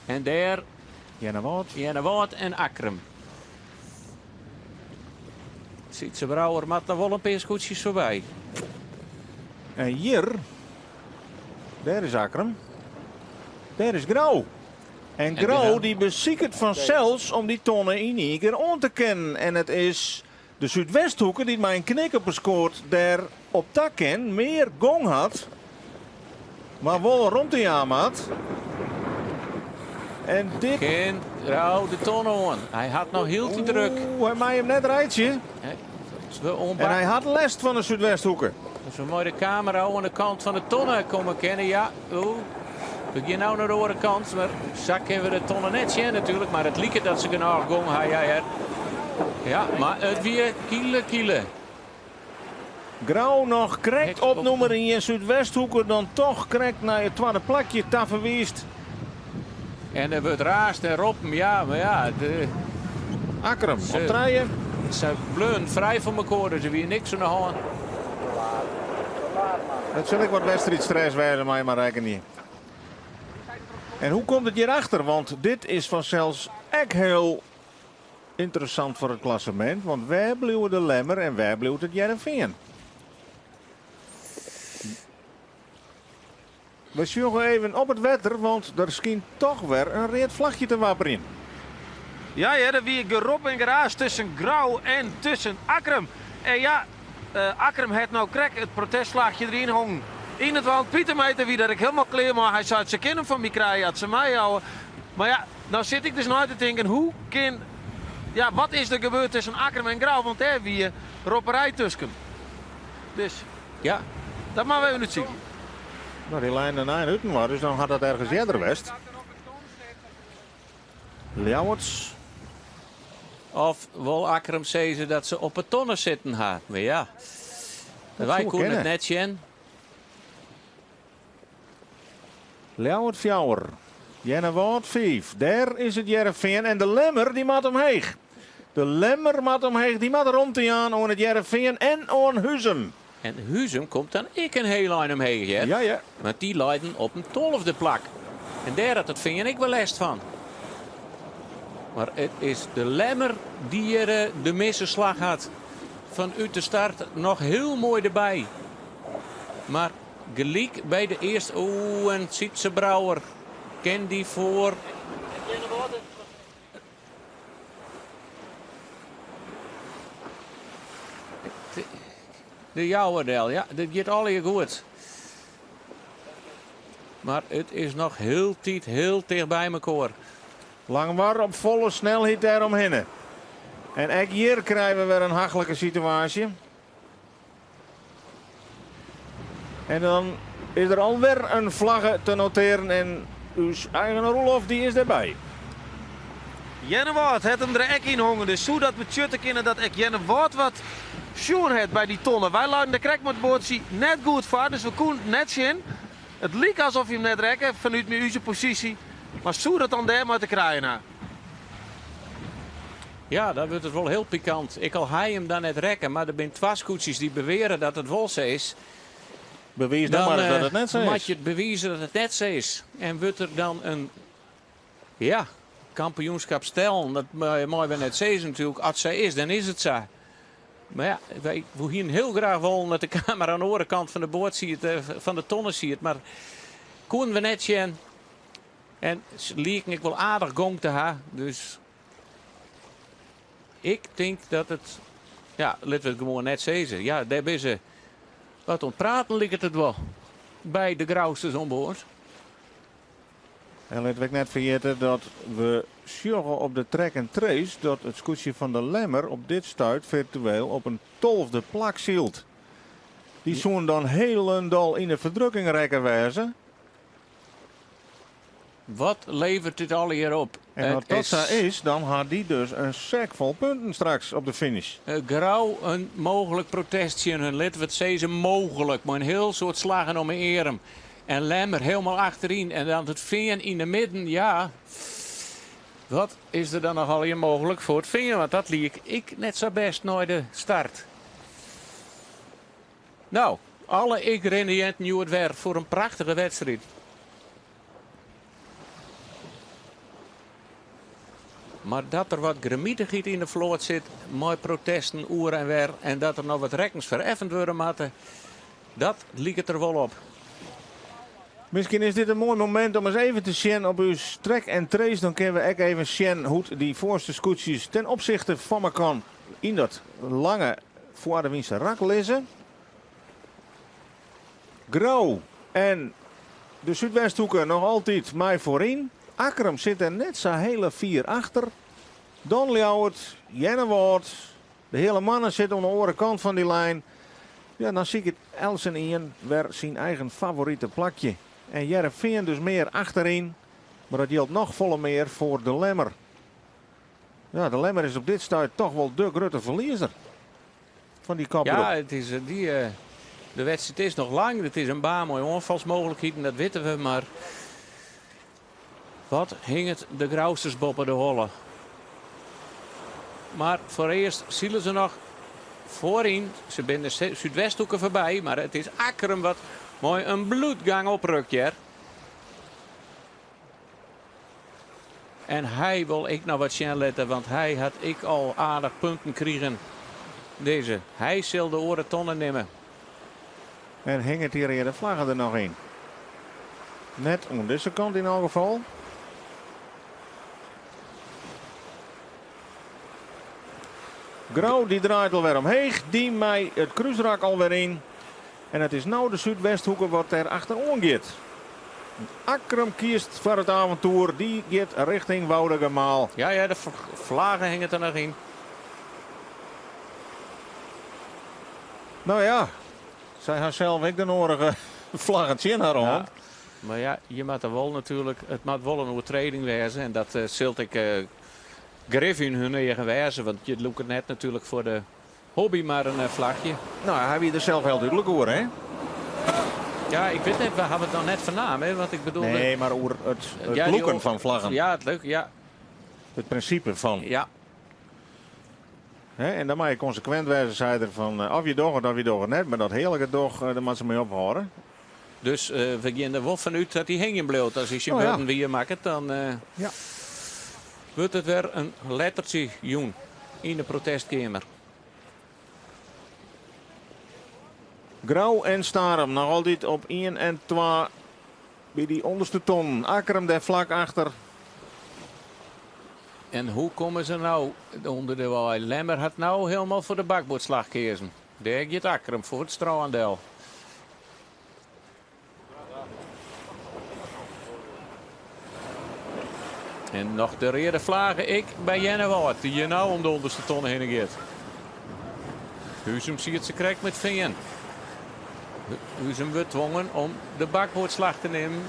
En daar Jennewoord en Akrum. Ziet ze Brouwer, maar er wel een paar scootjes voorbij. En hier, daar is Akrum. Daar is Grauw. En Grauw die beziekert vanzelfs om die tonnen in één keer aan te kennen. En het is de Zuidwesthoeken die mijn knikker bescoort daar op takken meer gong had. Maar wel rond de jaam had. En dit... Geen Grauw de tonnen aan. Hij had nog heel te druk. Hij maakt hem net rijtje. En hij had last van de Zuidwesthoeken. Als we mooi de camera aan de kant van de tonnen komen kennen, ja. We gaan nou naar de andere kant, maar zak hebben we de tonnen net zien natuurlijk. Maar het liep dat ze genoeg gong. Ja, maar het weer kielen. Grauw nog correct opnoemen in je Zuidwesthoeken. Dan toch correct naar je tweede plakje verwiest. En er wordt raast en roepen, ja, maar ja. Akrum, op draaien. Ze bleun vrij van elkaar, dus er weer niks aan de hand. Dat zal ik wat wedstrijdstress wijzen, maar reken niet. En hoe komt het hierachter? Want dit is vanzelfs echt heel interessant voor het klassement. Want wij blijven de Lemmer en wij blijven het Jereveen. We zien even op het wetter, want er schijnt toch weer een reed vlagje te wapperen in. Ja, er weer gerop en geraas tussen Grauw en tussen Akrum. En ja, Akrum heeft nou krek het protestslaagje erin hongen. In het want Pieter meter wie dat ik helemaal kleer, maar hij zou ze kennen van mij krijgen, had ze mij houden. Maar ja, nou zit ik dus nou te denken, wat is er gebeurd tussen Akrum en Grauw? Want daar weer ropperij tussen. Dus ja, dat maken we even niet zien. Nou, die lijn en een hutten was, dus dan had dat ergens eerder west. Ljouwerts. Of wel Akrum zei ze dat ze op het tonnen zitten haar. Maar ja, wij konden het net zien. Ljouwert 4. Jennewoord 5. Daar is het Jereveen en de Lemmer die maakt omheeg. De Lemmer maakt omheeg, die maakt rond te aan het Jereveen en aan Huzum. En Huzum komt dan ik een heel lijn omheen. Hè? Ja. Want die leiden op een 12e plak. En daar had het Veen ik wel last van. Maar het is de Lemmer die er de missenslag had. Vanuit de start nog heel mooi erbij. Maar gelijk bij de eerste... en Sietse Brouwer. Ken die voor... De Jouwerdel, ja. Dat gaat al hier goed. Maar het is nog heel dicht bij elkaar. Langwaar op volle snelheid daaromheen. En ook hier krijgen we weer een hachelijke situatie. En dan is er alweer een vlagge te noteren en uw eigen Roelof die is erbij. Jenne Wout het hem er ook in hongen. Dus zo dat we tjutten kunnen dat ik Jenne Wout wat schoon heeft bij die tonnen. Wij laten de krekmootbootje net goed voor, dus we konden net zien. Het leek alsof je hem net rekken vanuit mijn positie. Maar zo dat dan daar maar te krijgen. Nou. Ja, dat wordt het wel heel pikant. Ik al hij hem dan net rekken, maar er zijn 2 scootjes die beweren dat het wel zo is. Bewijs dan maar dat het net zo is. Moet je het bewijzen dat het net zo is. En wordt er dan een kampioenschap stellen. Dat mooi we net zeggen natuurlijk. Als het zo is, dan is het zo. Maar ja, wij hier heel graag wel dat de camera aan de andere kant van de boot ziet, van de tonnen ziet. Maar konden we net zien. En lieken ik wel aardig gong te hebben. Dus ik denk dat het, ja, laten we het gewoon net zeggen. Ja, daar is ze. Wat ontpraten ligt het wel. Bij de grauwsters onboord. En laten we net vergeten dat we sjoggen op de track en trace dat het scootje van de Lemmer op dit stuit virtueel op een 12e plak zielt. Die zo'n dan helemaal in de verdrukking rekken wijzen. Wat levert dit al hier op? En als dat zo is, dan had die dus een zak vol punten straks op de finish. Grauw een mogelijk protestje in hun lid. Wat zeggen mogelijk, maar een heel soort slagen om een erem. En Lemmer helemaal achterin. En dan het Veen in de midden, ja. Wat is er dan nogal hier mogelijk voor het Veen? Want dat liep ik net zo best naar de start. Nou, alle ingrediënten nu het werk voor een prachtige wedstrijd. Maar dat er wat gemietigheid in de vloot zit, mooi protesten, oer en weer, en dat er nog wat rekkens vereffend worden moeten, dat liep het er wel op. Misschien is dit een mooi moment om eens even te zien op uw track en trace. Dan kunnen we ook even zien hoe die voorste scootjes ten opzichte van elkaar in dat lange voor de winst rak liggen. Grauw en de Zuidwesthoeken nog altijd mij voorin. Akkerum zit er net zo hele 4 achter. Don Ljouwert, Jenne Wout, de hele mannen zitten aan de andere kant van die lijn. Ja, dan zie ik het Elsen in weer zijn eigen favoriete plakje. En Jereveen dus meer achterin. Maar dat geldt nog volle meer voor de Lemmer. Ja, de Lemmer is op dit stuit toch wel de grote verliezer van die kopgroep. Ja, het is, de wedstrijd is nog lang. Het is een baan mooie onvalsmogelijkheden, dat weten we. Maar wat hing het de grauwsters boppen de holle. Maar voor eerst zien ze nog voorin. Ze zijn de Zuidwesthoeken voorbij. Maar het is Akkerum wat mooi een bloedgang oprukt. Ja. En hij wil ik nou wat zien letten. Want hij had ik al aardig punten kregen. Deze. Hij zal de oren tonnen nemen. En hing het hier de vlaggen er nog in. Net aan deze kant in elk geval. Grauw die draait alweer omheen. Die mij het kruisrak alweer in. En het is nou de Zuidwesthoeken wat er achterom gaat. Akkerum kiest voor het avontuur. Die gaat richting Woudegemaal. Ja, de vlaggen hingen er nog in. Nou ja, zij had zelf ook de nodige vlaggetje in haar hand. Ja, maar ja, je moet er wel natuurlijk, het moet wel een overtreding wezen. En dat zult ik grif in hun eigen wijze. Want je doet het net natuurlijk voor de hobby maar een vlagje. Nou, hij wie er zelf heel duidelijk hoor, hè? Ja, ik weet net, we hebben het nog net vernaam, hè? Want ik bedoel. Nee, maar over het ja, loeken van vlaggen. Ja, het leuk, ja. Het principe van. Ja. Hè? En dan mag je consequent wezen, zei er van of je doch of je doch net. Maar dat heerlijke doch, daar moet ze mee ophouden. Dus we gaan er wel vanuit dat hij hingen bloot. Als je ja. weer maakt, dan Ja. wordt het weer een lettertje joen in de protestkamer. Grauw en Starum nog altijd op 1 en 2 bij die onderste ton. Akkerum daar vlak achter. En hoe komen ze nou onder de waai? Lemmer had nou helemaal voor de bakboordslag gekozen. Daar gaat Akkerum voor het strooandel. En nog de reden vlagen ik bij Jennewaard. Die hier nou om de onderste tonnen heen gaat. Huzum ziet ze krijgt met Veen. Huzum wordt dwongen om de bakboordslag te nemen.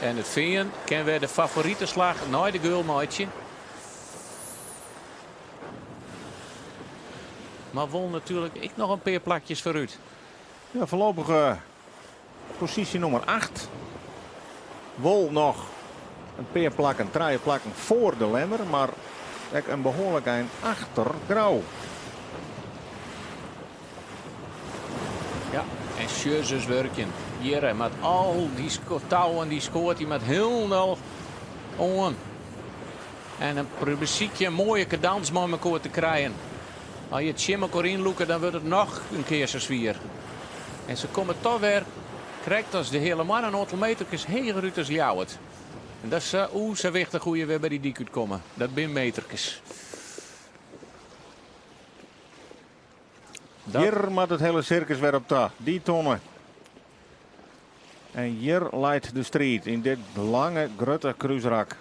En het Veen kennen we de favoriete slag naar de goalmaatje. Maar won natuurlijk ik nog een paar plakjes vooruit. Ja, voorlopig positie nummer 8. Wol nog een paar plakken, 3 plakken voor de Lemmer. Maar ook een behoorlijk eind achter Grauw. Ja, en Sjözus werken. Hier met al die touwen, die scoort hij met heel veel on. En een muziekje, een mooie cadans met elkaar te krijgen. Als je het chimmer inloeken, dan wordt het nog een keer zo zwier. En ze komen toch weer, krijgt als de hele man een aantal metertjes heger uit als Ljouwert. En dat is zo wichtig hoe je weer bij die dik uitkomen. Dat zijn metertjes. Hier maakt het hele circus weer op ta. Die tonnen. En hier leidt de strijd in dit lange, grote kruisrak.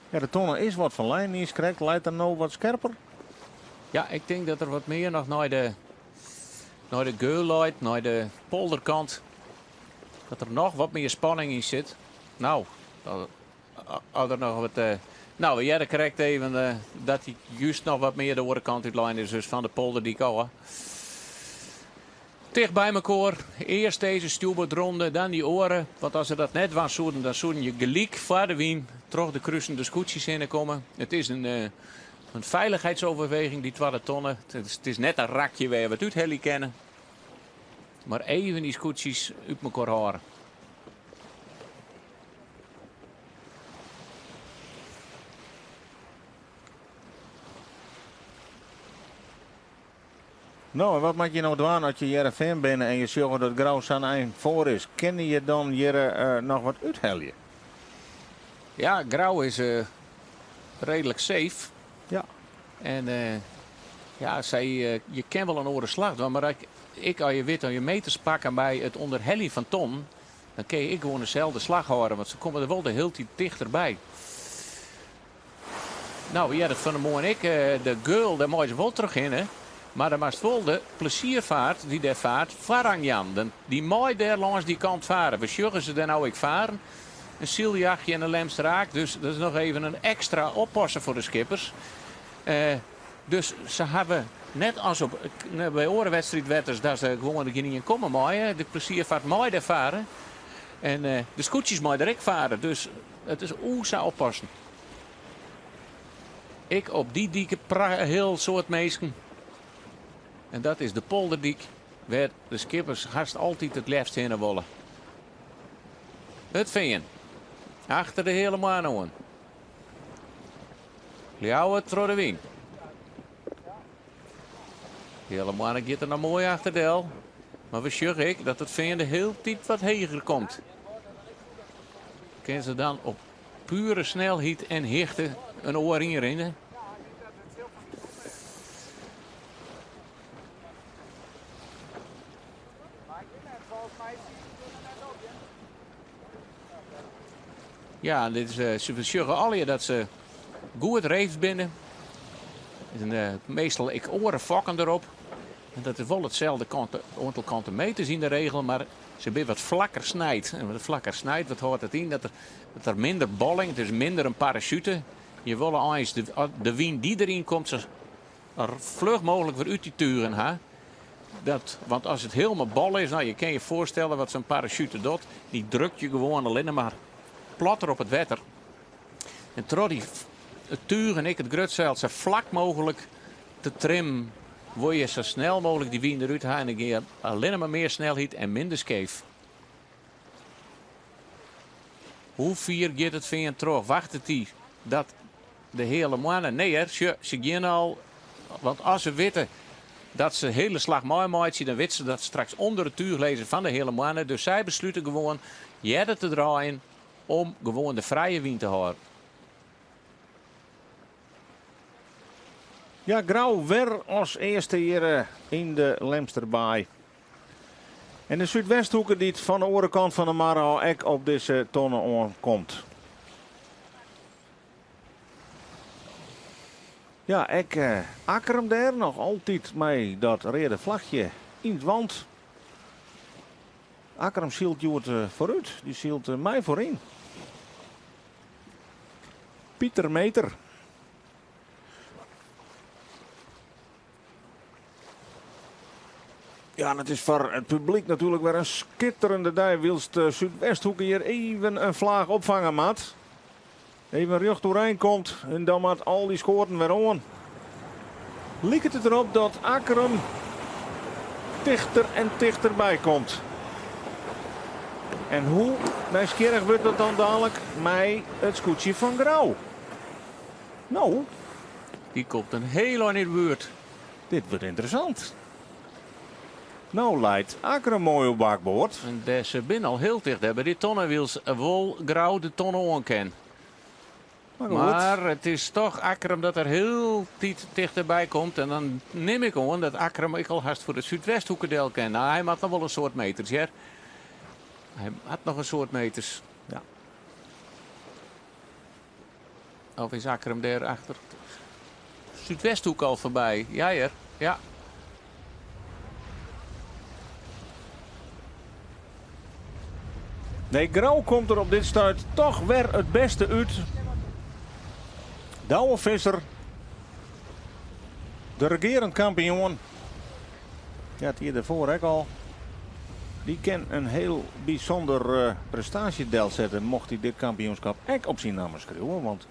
Ja, de tonnen is wat van lijn is krijgt. Leidt er nou wat scherper? Ja, ik denk dat er wat meer nog naar de geul leidt, naar de polderkant. Dat er nog wat meer spanning in zit. Nou, als er nog wat... nou, jij krijgt even dat hij juist nog wat meer de orenkant uit lijn is. Dus van de polder die kouwen. Dicht bij elkaar. Eerst deze stuurboordronde, dan die oren. Want als ze dat net was, dan zouden je gelijk voor de wien terug de kruisende scootjes in komen. Het is een veiligheidsoverweging, die 12 tonnen. Het is net een rakje waar we het uit heli kennen. Maar even die scootjes uit elkaar houden. Nou, en wat maak je nou doen als je hier fan bent en je zorgt dat Grauw zijn eind voor is? Ken je dan hier nog wat uitheljen? Ja, Grauw is redelijk safe. Ja. En ja, je kent wel een oren slag doen, maar ik als je weet aan je meters pakken bij het onderhelly van Ton, dan kun je gewoon dezelfde slag houden, want ze komen er wel de hele tijd dichterbij. Nou ja, dat van mooi en ik, de girl, daar moet je wel terug in, hè. Maar dan was wel de pleziervaart die daar vaart, Varangjan. Die mooi daar langs die kant varen. We sjuggen ze dan nou ik varen. Een zieljachtje en een lemstraak. Dus dat is nog even een extra oppassen voor de skippers. Dus ze hebben, net als bij orenwedstrijdwetters, dat ze gewoon er niet in komen mooi. De pleziervaart mooi daar varen. En de scootjes mooi direct varen. Dus het is zo oppassen. Ik op die dieke heel soort meesken. En dat is de polderdiek, waar de skippers haast altijd het liefst heen willen. Het Veen. Achter de hele maan aan. Ljouwert door de wien. De hele maan gaat er nou mooi achter de hel. Maar we zeggen ik dat het Veen de hele tijd wat heger komt. Kunnen ze dan op pure snelheid en hichte een oor inrennen? Ja, dit is, ze zeggen alle dat ze goed reeft binnen. Meestal ik oren fokken erop. En dat is wel hetzelfde aantal kanten meters in de regel, maar ze zijn wat vlakker snijdt. En wat vlakker snijdt, wat houdt het in? Dat er minder bolling, het is minder een parachute. Je wil eens de wien die erin komt, er vlug mogelijk weer uit die turen. Hè? Want als het helemaal bol is, nou, je kan je voorstellen wat zo'n parachute doet. Die drukt je gewoon alleen maar platter op het water. En terwijl het tuur en ik het grutzeil zo vlak mogelijk te trimmen, wil je zo snel mogelijk die wien eruit halen. En dan je alleen maar meer snelheid en minder scheef. Hoe vier gaat het Veen terug? Wacht het die dat de hele mannen? Nee, ze gaan al. Want als ze weten dat ze de hele slag mooi maken, dan weten ze dat straks onder het tuur lezen van de hele mannen. Dus zij besluiten gewoon jaren te draaien om gewoon de vrije wien te houden. Ja, Grauw weer als eerste hier in de Lemsterbaai. En de Zuidwesthoeker die het van de andere kant van de Mara ook op deze tonnen aankomt. Ja, ik akker hem daar nog altijd mee dat rode vlagje in het wand. Akker hem zielt je het vooruit, die zielt mij voorin. Pieter Meter. Ja, en het is voor het publiek natuurlijk weer een schitterende dag. Wilst Zuidwesthoeker hier even een vlaag opvangen, maat. Even recht doorheen komt en dan maakt al die scoorten weer aan. Lijkt het erop dat Akkerum dichter en dichterbij komt. En hoe nieuwsgierig wordt dat dan dadelijk met het scootje van Grauw? Nou, Die komt een heel lang in de buurt. dit wordt interessant. Nou leidt Akkerum mooi op bakboord. En deze binnen al heel dicht hebben. Die tonnen wil wel Grauw de tonnen aankennen. Maar goed. Maar het is toch Akkerum dat er heel dichterbij komt. En dan neem ik aan dat Akkerum ik al haast voor de Zuidwesthoekerdeel kent. Nou, hij had nog wel een soort meters, ja. Hij had nog een soort meters. Ja. Of is Akkerum daarachter? Zuidwesthoek al voorbij. Ja, ja. Ja. Nee, Grauw komt er op dit stuit toch weer het beste uit. Douwe Visser. De regerend kampioen. Ja, het hier daarvoor ook al. Die kan een heel bijzonder prestatiedeel zetten. Mocht hij dit kampioenschap ook op zijn naam schreeuwen. Want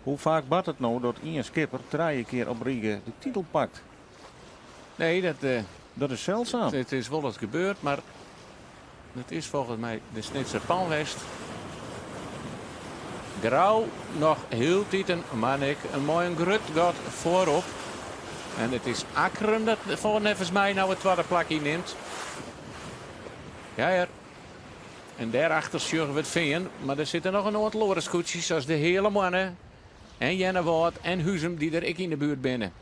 hoe vaak bad het nou dat Ian Skipper 3 keer op Riege de titel pakt? Nee, Dat is zeldzaam. het is wel eens gebeurd, maar het is volgens mij de Snitser Panwest. Grauw nog heel tieten, maar ik een mooie grut gaat voorop. En het is Akkerum dat volgens mij nou het tweede plakje neemt. Ja, ja. En daarachter zorgen we het vinden. Maar er zitten nog een aantal lorenskoetjes zoals de hele mannen. En Jennewoord en Huzum die er ik in de buurt binnen.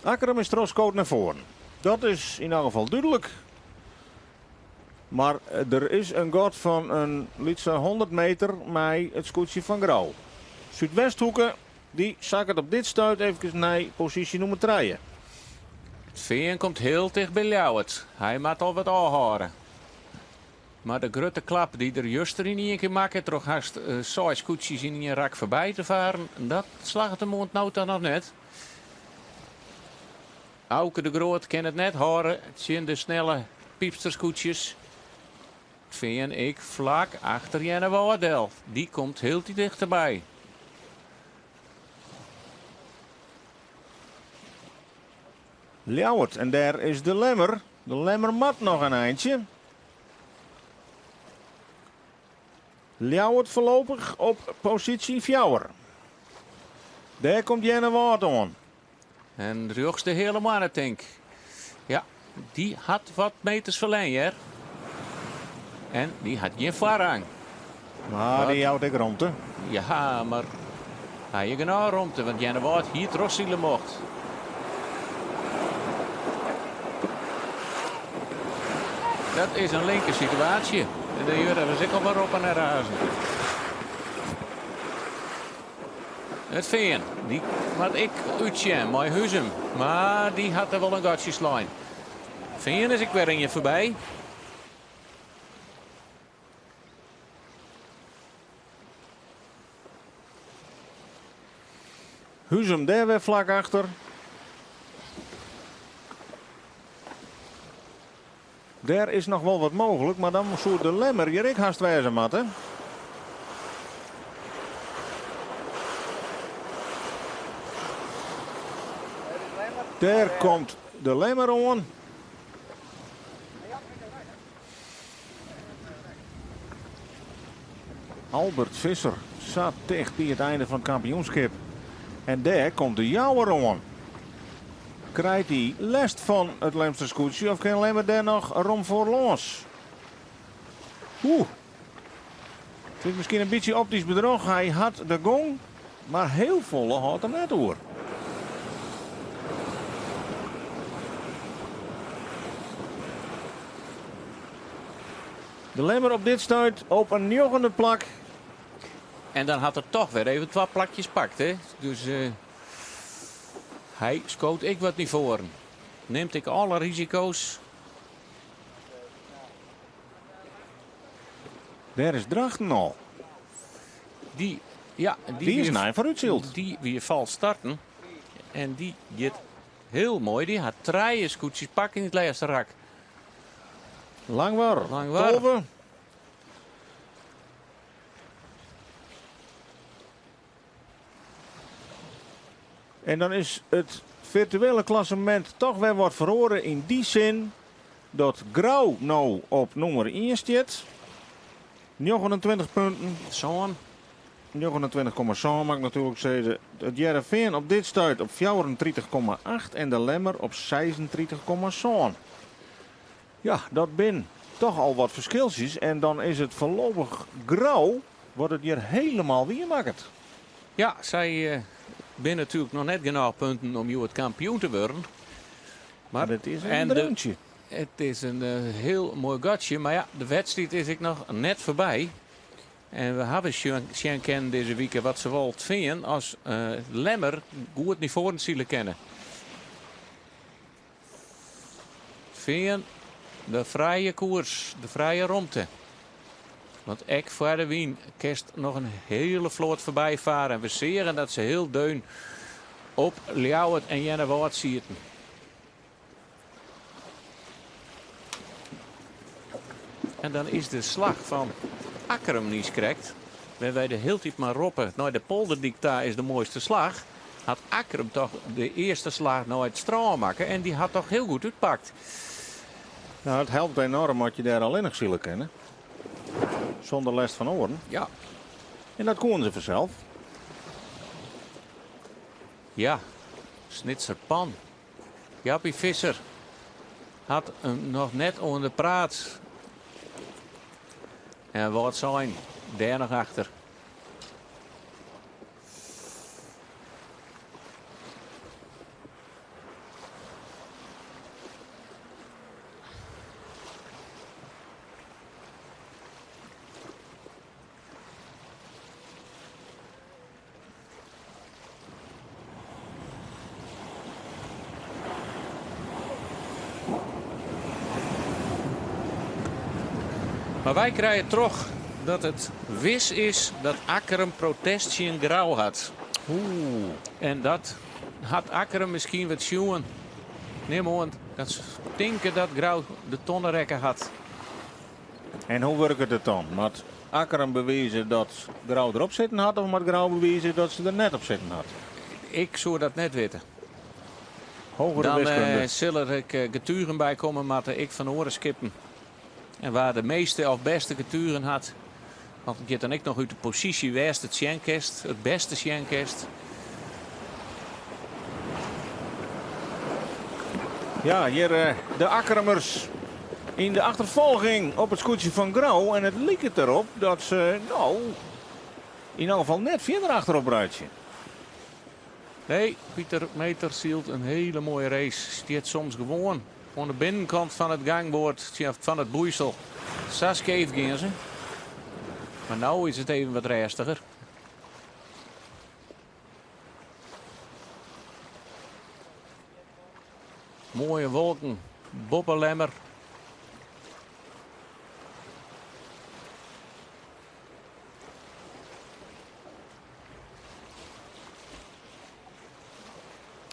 Akkerum is troscoot naar voren. Dat is in elk geval duidelijk. Maar er is een god van een lietse 100 meter met het scootje van Grauw. Zuidwesthoeken, die zakt het op dit stuit even naar positie nummer 3. Het veen komt heel dicht bij Ljouwert. Hij moet al wat aanhouden. Maar de grote klap die er juist er in één keer maakt, toch haast 6 scootjes in een rak voorbij te varen, dat slaagt de mond nou dan nog net. Auke de Groot kan het net horen. Het zijn de snelle piepsterskoetjes. Vind ik vlak achter Jenne Waardel. Die komt heel dichterbij. Ljouwert, en daar is de Lemmer. De Lemmer mat nog een eindje. Ljouwert voorlopig op positie 4. Daar komt Jenne Waard aan. En de hoogste hele mannentank. Ja, die had wat meters verlengd, hè. En die had geen voorrang. Maar die houdt ik rond, hè. Ja, maar hij je genau rond, want Jenne Waard hier trossielen mocht. Dat is een linker situatie. En de jurren was ik al maar op en naar huizen. Het veen, die had ik uitje, mooi Huzum. Maar die had er wel een gatje slaan. Veen is ik weer in je voorbij. Huzum daar weer vlak achter. Daar is nog wel wat mogelijk, maar dan moet de Lemmer hier ik haast wijzen, matten. Daar komt de Lemmer aan. Albert Visser zat dicht bij het einde van het kampioenschap. En daar komt de Jouwer aan. Krijgt hij last van het Lemster scootje of kan Lemmer daar nog rom voor los? Het is misschien een beetje optisch bedrog. Hij had de gong, maar heel volle had hem net door. De Lemmer op dit stuit op een joggende plak. En dan had er toch weer even 2 plakjes pakt, hè. Dus hij scoot ik wat niet voor. Neemt ik alle risico's. Daar is Drachten al. Die is naar vooruitzield. Die weer valt starten. En die gaat heel mooi. Die had 3 scootjes pakken in het laatste rak. Lang waar. Tolve. En dan is het virtuele klassement toch weer wat verloren in die zin dat Grauw nou op nummer 1 staat. 29 punten. Zo'n. 29,7 mag ik natuurlijk zeggen. Het Jereveen op dit stuit op 34,8 en de Lemmer op 36,7. Ja, dat bin toch al wat verschilsjes. En dan is het voorlopig Grauw, wordt het hier helemaal weer maakt. Ja, zij ben natuurlijk nog net genoeg punten om het kampioen te worden. Maar het is een dreuntje. Het is een heel mooi gatje. Maar ja, de wedstrijd is ik nog net voorbij. En we hebben zien deze week wat ze wel vinden als Lemmer goed niet voor het zielen kennen. Vinden de vrije koers, de vrije romte. Want ek voor de wien kerst nog een hele vloot voorbij varen. En we zien dat ze heel deun op Ljouwert en Jennewaard zitten. En dan is de slag van Akkerum niet correct. Wij de hele tijd maar roepen. Nou, de polderdikta is de mooiste slag. Had Akkerum toch de eerste slag nou het straal maken. En die had toch heel goed uitpakt. Nou, het helpt enorm dat je daar alleen nog zielen kennen. Zonder les van oren. Ja. En dat konden ze vanzelf. Ja. Snitser Pan. Jappie Visser. Had hem nog net onder de praat. En wat zijn daar nog achter. Maar wij krijgen toch dat het wis is dat Akkerum protestje Grauw had. Oeh. En dat had Akkerum misschien wat zien. Nee, maar dat ze denken dat Grauw de tonnenrekken had. En hoe werkt het dan? Moet Akkerum bewezen dat Grauw erop zitten had of moet Grauw bewezen dat ze er net op zitten had? Ik zou dat net weten. Hogere Dan wiskunde. zullen er getuigen bij komen, maar ik van oren skippen. En waar de meeste of beste getuigen had. Want ik heb dan ik nog uit de positie west het Sjenkest, het beste Sjenkest. Ja, hier de Akkeremers in de achtervolging op het scootje van Grauw. En het leek het erop dat ze, nou, in elk geval net verder achterop rijden. Nee, Pieter Meter zielt een hele mooie race. Stiert soms gewoon aan de binnenkant van het gangboord van het boeisel. Saskeef gingen ze. Maar nu is het even wat rustiger. Mooie wolken. Boppelemmer.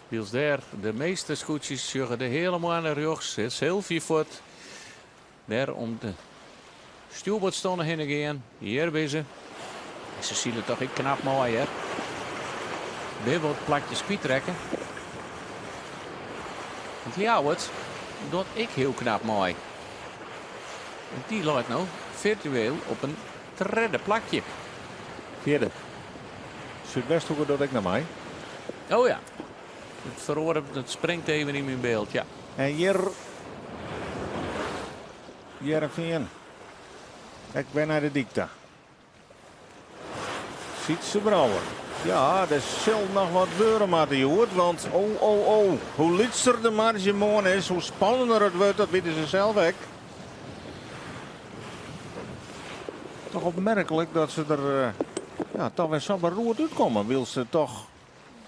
Wiels daar de meeste scootjes juggen de helemaal aan de rug. Het is heel veel voet. Daar om de stuurboordstonden heen gaan. Hier bij ze. Ze zien het toch ik knap mooi hè. Weer wat plakjes piet trekken. Want Ljouwert doet ik heel knap mooi. En die loopt nou virtueel op een derde plakje. Vierde. Zuidwesthoeken dat ik naar mij. Oh ja. Het verhoor, het springt even in mijn beeld, ja. En hier. Jereveen. Ik ben naar de dikta. Ziet ze Brouwer. Ja, er zal nog wat gebeuren, Matthew. Want hoe litser de marge mooi is, hoe spannender het wordt, dat weten ze zelf ook. Toch opmerkelijk dat ze er toch weer zo beroerd uitkomen. Wil ze toch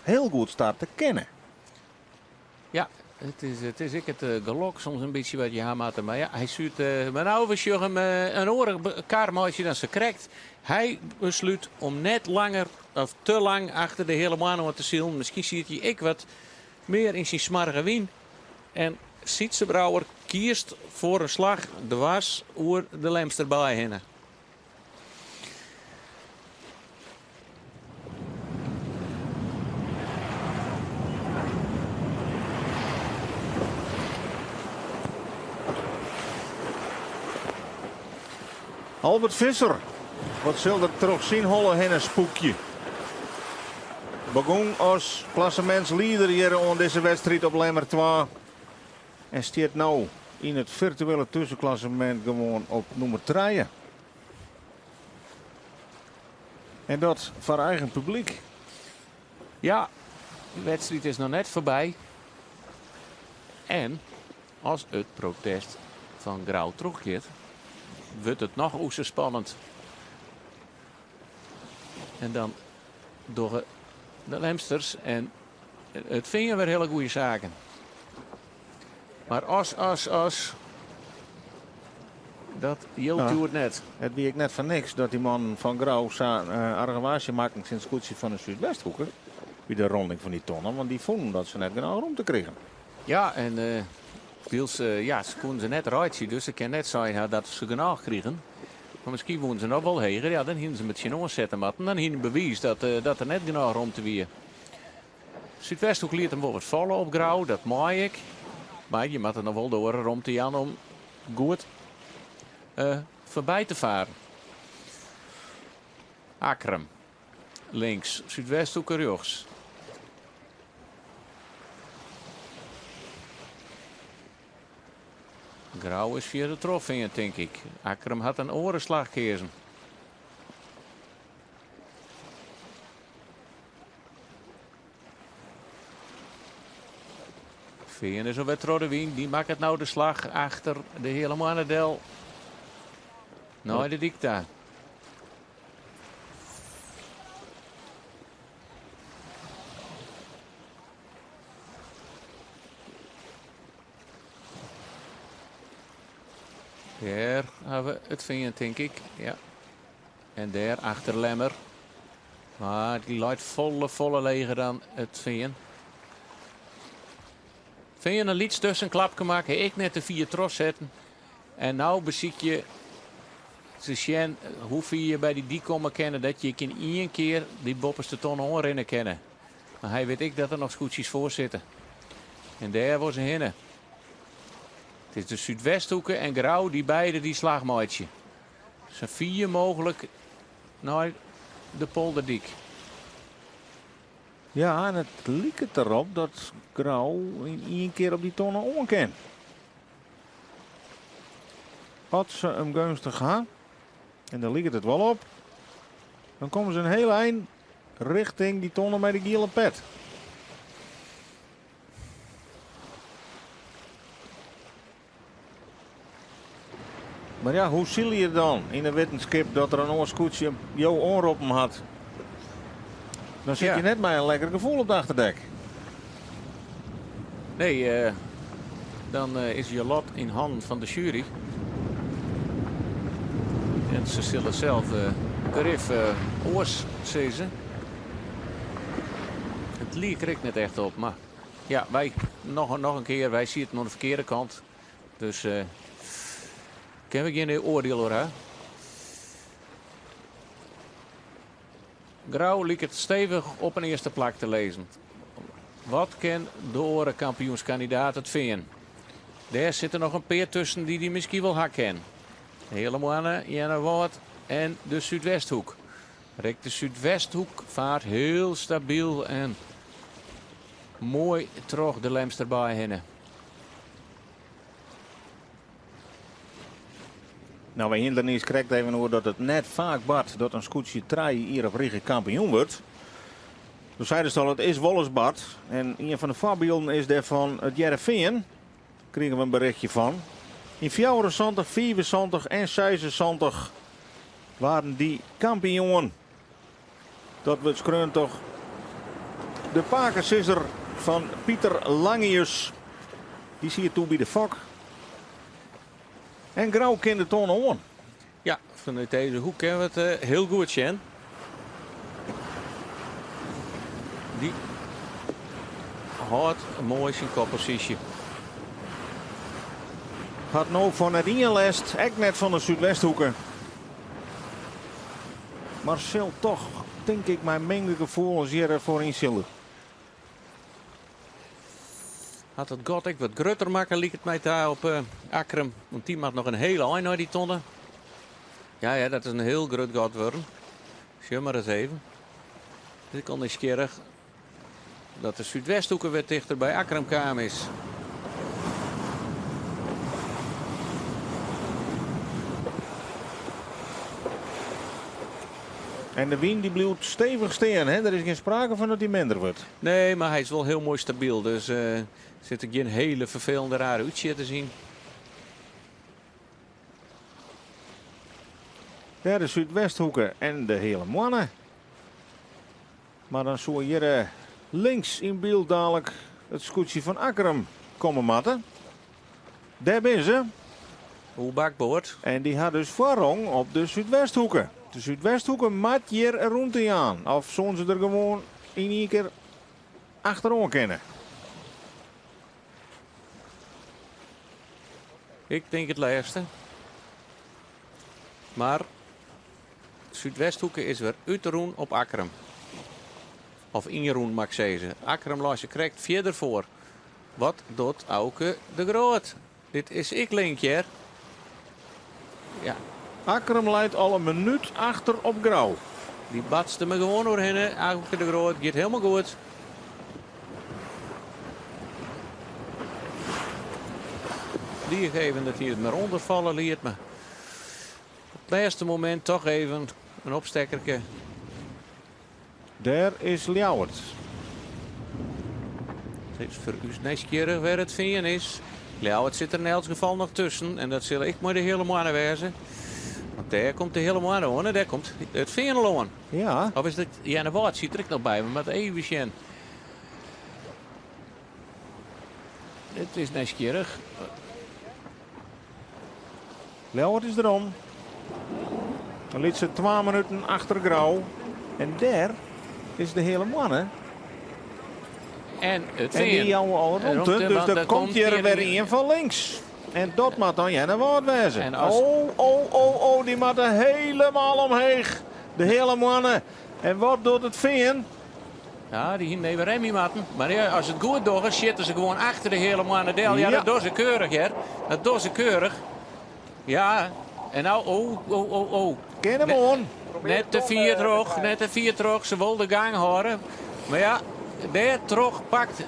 heel goed starten kennen. Ja, het is ik het gelok soms een beetje wat je haat. Maar ja, hij stuurt mijn oude hem een oren kaartmaatje dan ze krijgt. Hij besluit om net langer of te lang achter de hele man te zielen. Misschien ziet hij ik wat meer in zijn smarge wien. En Sietse Brouwer kiest voor een slag dwars oer de Lemster bij hen. Albert Visser. Wat zult er terug zien hollen hen een spookje. Begon als klassementsleider hier aan deze wedstrijd op Lemmer 2. En staat nou in het virtuele tussenklassement gewoon op nummer 3. En dat voor eigen publiek. Ja, de wedstrijd is nog net voorbij. En als het protest van Grauw terugkeert, wordt het nog oester spannend. En dan door de Lemsters. En het vinden weer hele goede zaken. Maar als. Dat hield het net. Het wie ik net van niks dat die man van Grauw argwage maakte sinds koetsie van de Zuidwesthoeken. Bij de ronding van die tonnen. Want die vonden dat ze net genoeg rond te krijgen. Ja, en ze konden ze net rijden. Dus ik kan net zeggen dat ze genoeg kregen. Maar misschien woonden ze nog wel heger. Ja, dan hielden ze met z'n zetten. Maar dan hielden bewijs dat er net genoeg rond te weer. Zuidwesthoek liet hem wel wat vallen op Grauw. Dat maak ik. Maar je moet er nog wel door rond te Jan om goed voorbij te varen. Akram. Links. Zuidwesthoek rechts. Grauw is via de trofee, denk ik. Akram had een orenslag gegeven. Veen is alweer Troddewien. Die maakt het nou de slag achter de hele Mannendel. Nou, de dicta. Daar hebben we het vinden, denk ik. Ja. En daar achter Lemmer. Maar die luidt volle leger dan het vinden. Vind je een lied tussen een klapje maken? Ik net de 4 tros zetten. En nou beziek je. Hoeveel je bij die komen kennen dat je in één keer die bopperste tonnen onrennen kennen. Maar hij weet ik dat er nog scootjes voor zitten. En daar was ze hinnen. Het is de Zuidwesthoeken en Grauw, die beide die slagmaatje. Er zijn 4 mogelijk naar de Polderdiek. Ja, en het lijkt erop dat Grauw in één keer op die tonnen onken. Had ze hem gunstig gaan, en daar lijkt het wel op, dan komen ze een heel eind richting die tonnen met de gele pet. Maar ja, hoe zie je dan in de wetenschap dat er een oorskoetsje jou onroepen had? Dan zit je net met een lekker gevoel op de achterdek. Nee, dan is je lot in handen van de jury. En ze zullen zelf Griff oors zezen. Het liek er net echt op, maar ja, wij nog een keer, wij zien het aan de verkeerde kant. Dus ken we geen oordeel hoor, hè? Grauw liep het stevig op een eerste plek te lezen. Wat kan de orenkampioenskandidaat het vinden? Daar zitten nog een paar tussen die misschien wel hakken. Helemaal Jenne Woord en de Zuidwesthoek. Rick de Zuidwesthoek vaart heel stabiel en mooi terug de Lemster bij hen. Nou, wij hindernis krijgt even hoor dat het net vaak bad dat een scootje 3 hier op Riege kampioen wordt. Dus zeiden ze al, het is Wollesbad. En een van de voorbeelden is daarvan het Jereveen. Kregen we een berichtje van. In 74, 75 en 76 waren die kampioen. Dat wordt skreun toch de pakensisser van Pieter Langius. Die zie je toe bij de fok. En Grauw kent de tonen aan. Ja, vanuit deze hoek hebben we het heel goed, Sjen. Die houdt mooi zijn koppositie. Had nou van het inlest, ook net van de Zuidwesthoeken. Maar zal toch, denk ik, mijn mengde gevoelens hier voor inzillen. Had het God ik wat grutter maken, liep het mij daar op Akrum. Want die mag nog een hele eind naar die tonnen. Ja, dat is een heel groot God worden. Zie maar eens even. Dus ik kon nieuwsgierig dat de Zuidwesthoeken weer dichter bij Akrum kwamen is. En de wind die blijft stevig staan, hè? Er is geen sprake van dat hij minder wordt. Nee, maar hij is wel heel mooi stabiel. Dus zit er geen hele vervelende rare uitzicht te zien. Ja, de Zuidwesthoeken en de hele mannen. Maar dan zou hier links in beeld dadelijk het scootje van Akrum komen matten. Daar ben ze. Hoe bakboord. En die had dus voorrang op de Zuidwesthoeken. De Zuidwesthoeken mat hier een rondte aan. Of zullen ze er gewoon in één keer achterom kennen. Ik denk het laatste. Maar Zuidwesthoeken is weer uit de roen op Akrum. Of in roen mag ik zeggen. Akrum laat je krijgt verder voor. Wat doet Auke de Groot? Dit is ik linkje. Ja, Akrum leidt al een minuut achter op Grauw. die batste me gewoon doorheen. Auke de Groot gaat helemaal goed. Die geven dat hij het maar ondervallen liet me. Op het laatste moment toch even een opstekkerke. Daar is Ljouwert. Het is voor u nieuwsgierig waar het vinden is. Ja, het zit er in elk geval nog tussen. En dat zal ik maar de hele mannen wezen. Want daar komt de hele mannen aan en daar komt het vinden aan. Ja, Of is dat Janne Waard zit er ook nog bij me met even zien. Het is nieuwsgierig. Ljouwert is erom. Dan liet ze 2 minuten achter Grauw. En daar is de hele mannen. En het En die vinden. jouwen al rond. Dus er komt hier weer een van links. En dat moet dan Janne Waard wezen. En als- Oh, die moet er helemaal omheen. De hele mannen. En wat doet het veen? Ja, die hier even Remy matten. Maar ja, als het goed doet, zitten ze gewoon achter de hele mannen del. Ja, Ja. dat doen ze keurig, hè. Dat doen ze keurig. Ja, en nou, oh. Ken hem Nee. aan. Net te vier terug. Ze wilden de gang houden. Maar ja, daar terug pakt Daar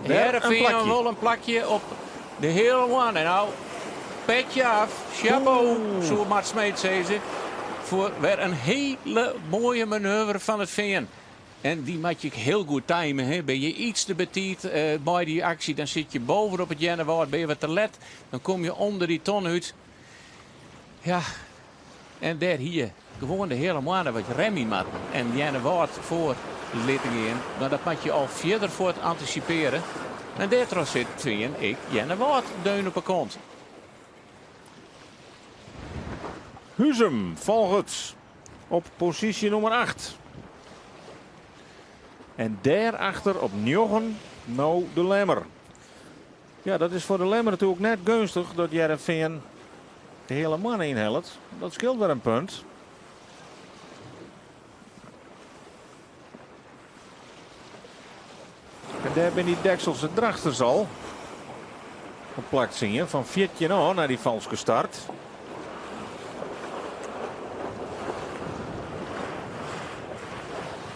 een Heerenveen plakje. wel een plakje op de hele one. En nou, petje af, chapeau, zo Mart Smeet zei ze. Voor weer een hele mooie manoeuvre van het Veen. En die maak je heel goed timen. Hè. Ben je iets te betiet bij die actie, dan zit je boven op het Jennewoord. Ben je wat te let, dan kom je onder die ton uit. Ja, en daar hier gewoon de hele maanden wat Remy maakt. En Jennewoord voor lieten in. Maar dat maak je al verder voor het anticiperen. En daar zit, vind ik, Jennewoord deun op een kont. Huzum volgt op positie nummer 8. En daarachter op 9 nou de Lemmer. Ja, dat is voor de Lemmer natuurlijk net gunstig dat Heerenveen de hele man inhelpt. Dat scheelt weer een punt. En daar ben die dekselse drachters al. Geplakt zien je van Vietje naar die valske start.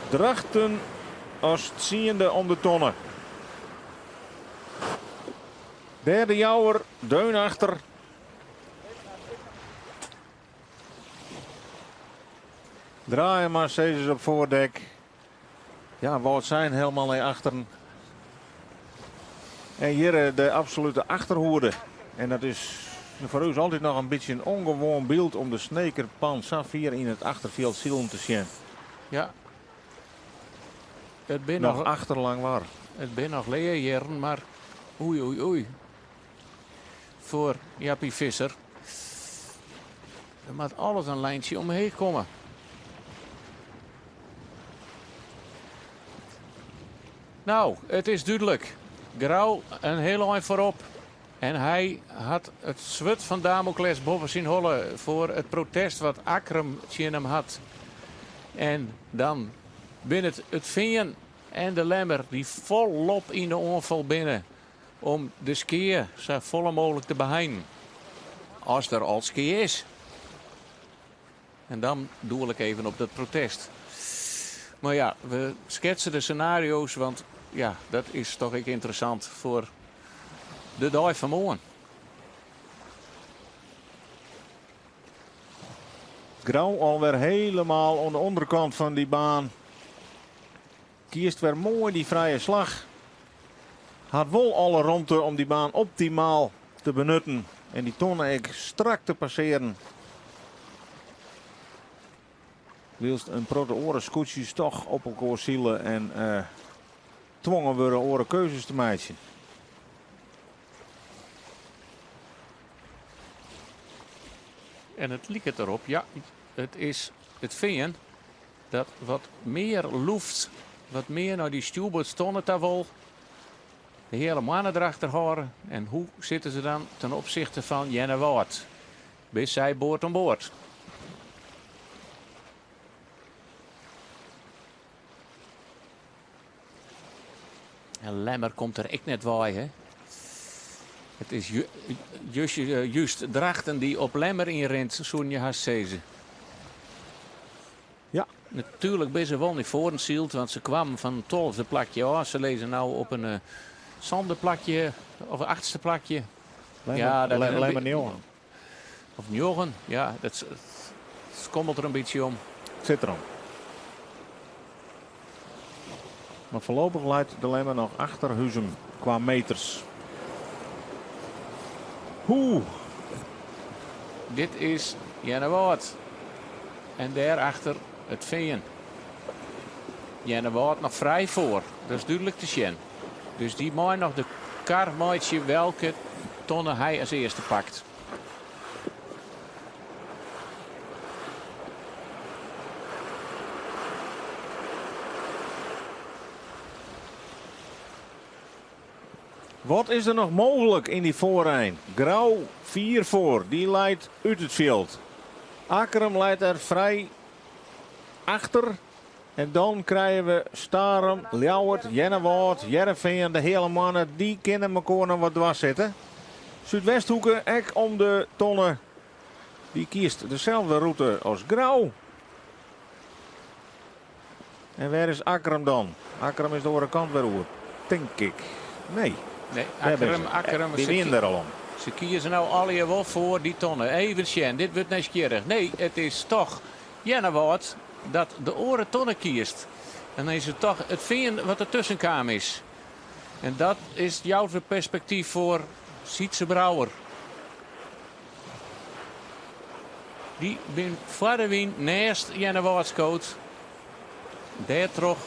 Drachten als het ziende om de tonnen. Derde Jouwer, deun achter. Draaien maar steeds op voordek. Ja, Wout zijn helemaal naar achteren. En hier de absolute achterhoede. En dat is Voor u is altijd nog een beetje een ongewoon beeld om de snekerpan Safir in het achterveld zielen te zien. Ja. Het ben Nog nog, achterlang waar. het ben nog leerjaren, maar oei oei oei. Voor Jappie Visser. Er moet alles een lijntje omheen komen. Nou, het is duidelijk. Grauw een heel eind voorop. En hij had het zwart van Damocles boven zijn holle voor het protest wat Akram tegen hem had. En dan binnen het Veen en de Lemmer die volop in de onval binnen. Om de skiën zo vol mogelijk te beheinen. Als er al ski is. En dan doe ik even op dat protest. Maar ja, we schetsen de scenario's, want ja, dat is toch ook interessant voor de dag van morgen. Grauw alweer helemaal aan de onderkant van die baan. Kiest weer mooi die vrije slag. Had wel alle ruimte om die baan optimaal te benutten. En die tonnen ik strak te passeren. Wilst een prote oren scootjes toch op elkaar zielen en dwongen worden oren keuzes te maken. En het liep het erop, ja, het is het Veen dat wat meer loeft, wat meer naar die stuurboot stonden daar wel. De hele mannen erachter horen. En hoe zitten ze dan ten opzichte van Jenne Wout? Bis zij boord aan boord. En Lemmer komt er echt net bij, hè? Het is juist Drachten die op Lemmer inrent, zo'n je haast zezen. Ja. Natuurlijk ben ze wel niet voor een zield, want ze kwam van het 12e plakje af. Ze lezen nou op een zandenplakje of een 8e plakje. Ja, dat Lemmer Njogen. Of Njogen, ja, dat schommelt er een beetje om. Zit erom. Maar voorlopig leidt de Lemmer nog achter Huzum qua meters. Dit is Jenne Wout. En daarachter het Veen. Jenne Wout nog vrij voor. Dat is duidelijk te zien. Dus die moet nog de kar maatje welke tonnen hij als eerste pakt. Wat is er nog mogelijk in die voorrij? Grauw 4 voor. Die leidt uit het veld. Akram leidt er vrij achter. En dan krijgen we Starum, Ljouwert, Jennewoud, Jereveen. De hele mannen die kunnen elkaar nog wat dwars zitten. Zuidwesthoeken, ek om de tonnen. Die kiest dezelfde route als Grauw. En waar is Akram dan? Akram is de andere kant weer over. Denk ik. Nee. Nee, Akram. Die winnen er al om. Ze kiezen nou alle wel voor die tonnen. Even zien, dit wordt nieuwsgierig. Nee, het is toch Jennewoud dat de oren tonnen kiest. En dan is het toch het Veen wat ertussen kwam is. En dat is jouw perspectief voor Sietse Brouwer. Die ben voor de win naast Jennewoud's coach. Daar toch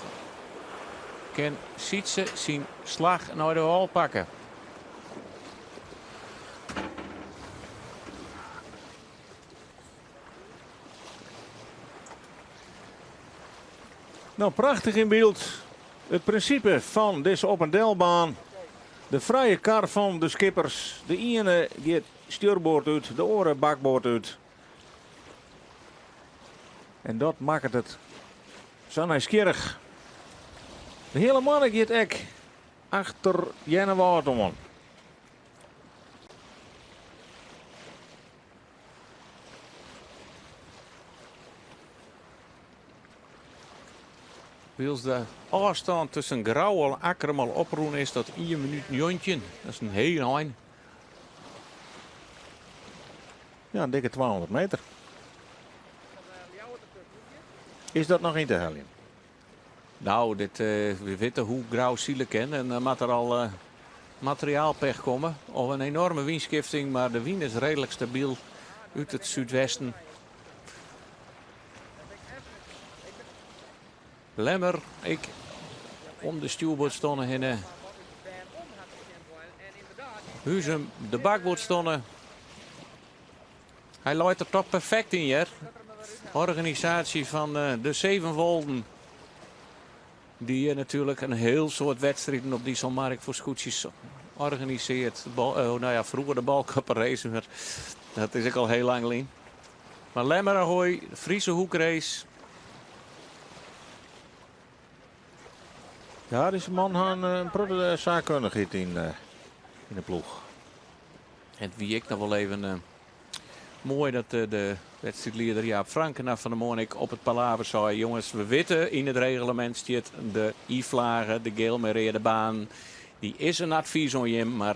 kan Sietse zijn slag naar de wal pakken. Nou, prachtig in beeld. Het principe van deze op-en-delbaan. De vrije kar van de skippers. De ene gaat stuurboord uit, de andere bakboord uit. En dat maakt het zo nieuwsgierig. De hele mannen gaat ek achter Jennewoud om. Wils de afstand tussen Grauw en Akram al oproen is dat 1 minuut jontje. Dat is een heel eind. Ja, een dikke 200 meter. Is dat nog in te halen? Nou, we weten hoe Grauw zielen kent. En dan moet er al materiaalpech komen. Of een enorme windskifting, maar de wind is redelijk stabiel uit het zuidwesten. Lemmer, ik om de stuurboot stonden heen. Huizem de bakboot stonden. Hij loopt er toch perfect in hier. Organisatie van de Zevenwolden. Die natuurlijk een heel soort wedstrijden op Dieselmarkt voor scootjes organiseert. Vroeger de balkapperrace, maar dat is ook al heel lang geleden. Maar Lemmer Ahoy, Friese hoekrace. Ja, deze man had een prille zaakkundigheid in de ploeg. En wie ik nog wel even mooi dat de wedstrijdleider Jaap Franken van de Monnik op het palaver zei. Jongens, we weten in het reglement staat de I-vlagen, de geel baan. Die is een advies aan je, maar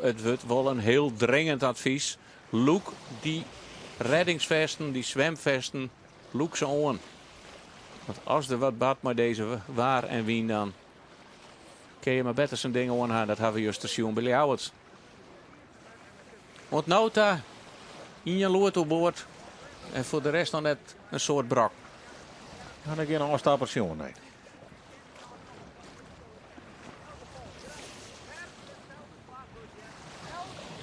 het wordt wel een heel dringend advies. Look die reddingsvesten, die zwemvesten, look ze aan. Want als er wat bad met deze waar en wien dan, kun je maar beter zijn dingen aan. Dat hebben we juist te zien bij Ljouwert. Want nou daar in je lood op boord en voor de rest dan net een soort brok. Had ik geen afstappers jongen, nee.